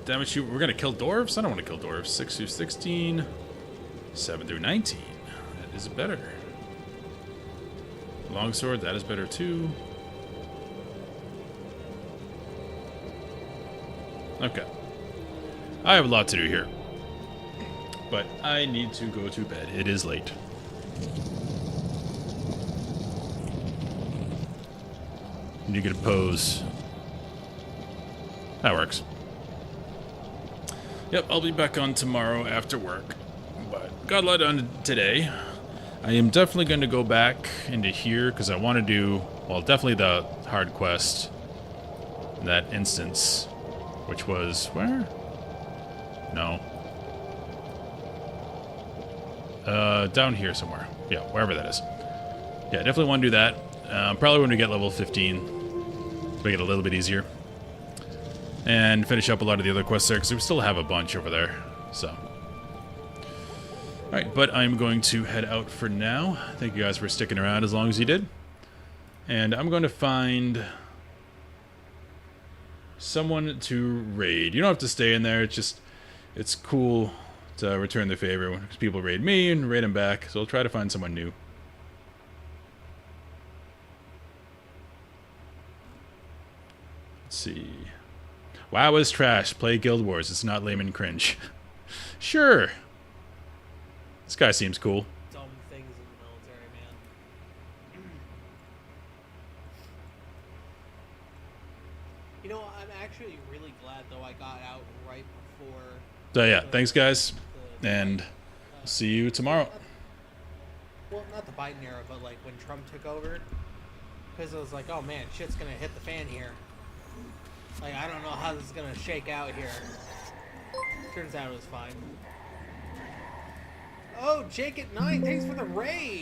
Damn it, we're gonna kill dwarves? I don't want to kill dwarves. 6 through 16, 7 through 19. That is better. Longsword, that is better too. Okay. I have a lot to do here. But I need to go to bed. It is late. Need to get a pose. That works. Yep, I'll be back on tomorrow after work. But got a lot done today. I am definitely going to go back into here because I want to do, well, definitely the hard quest in that instance. which was where? No. Down here somewhere. Yeah, wherever that is. Yeah, definitely want to do that. Probably when we get level 15 to make it a little bit easier. And finish up a lot of the other quests there, because we still have a bunch over there. So. Alright, but I'm going to head out for now. Thank you guys for sticking around as long as you did. And I'm going to find someone to raid. You don't have to stay in there, it's cool to return the favor when people raid me and raid them back, so I'll try to find someone new. Let's see. WoW is trash. Play Guild Wars. It's not lame and cringe. Sure. This guy seems cool. Dumb things in the military, man. You know, I'm actually really glad, though, I got out right before... So yeah, thanks guys, and see you tomorrow. Well, not the Biden era, but like when Trump took over. Because it was like, oh man, shit's gonna hit the fan here. Like, I don't know how this is gonna shake out here. Turns out it was fine. Oh, Jake at 9, thanks for the raid!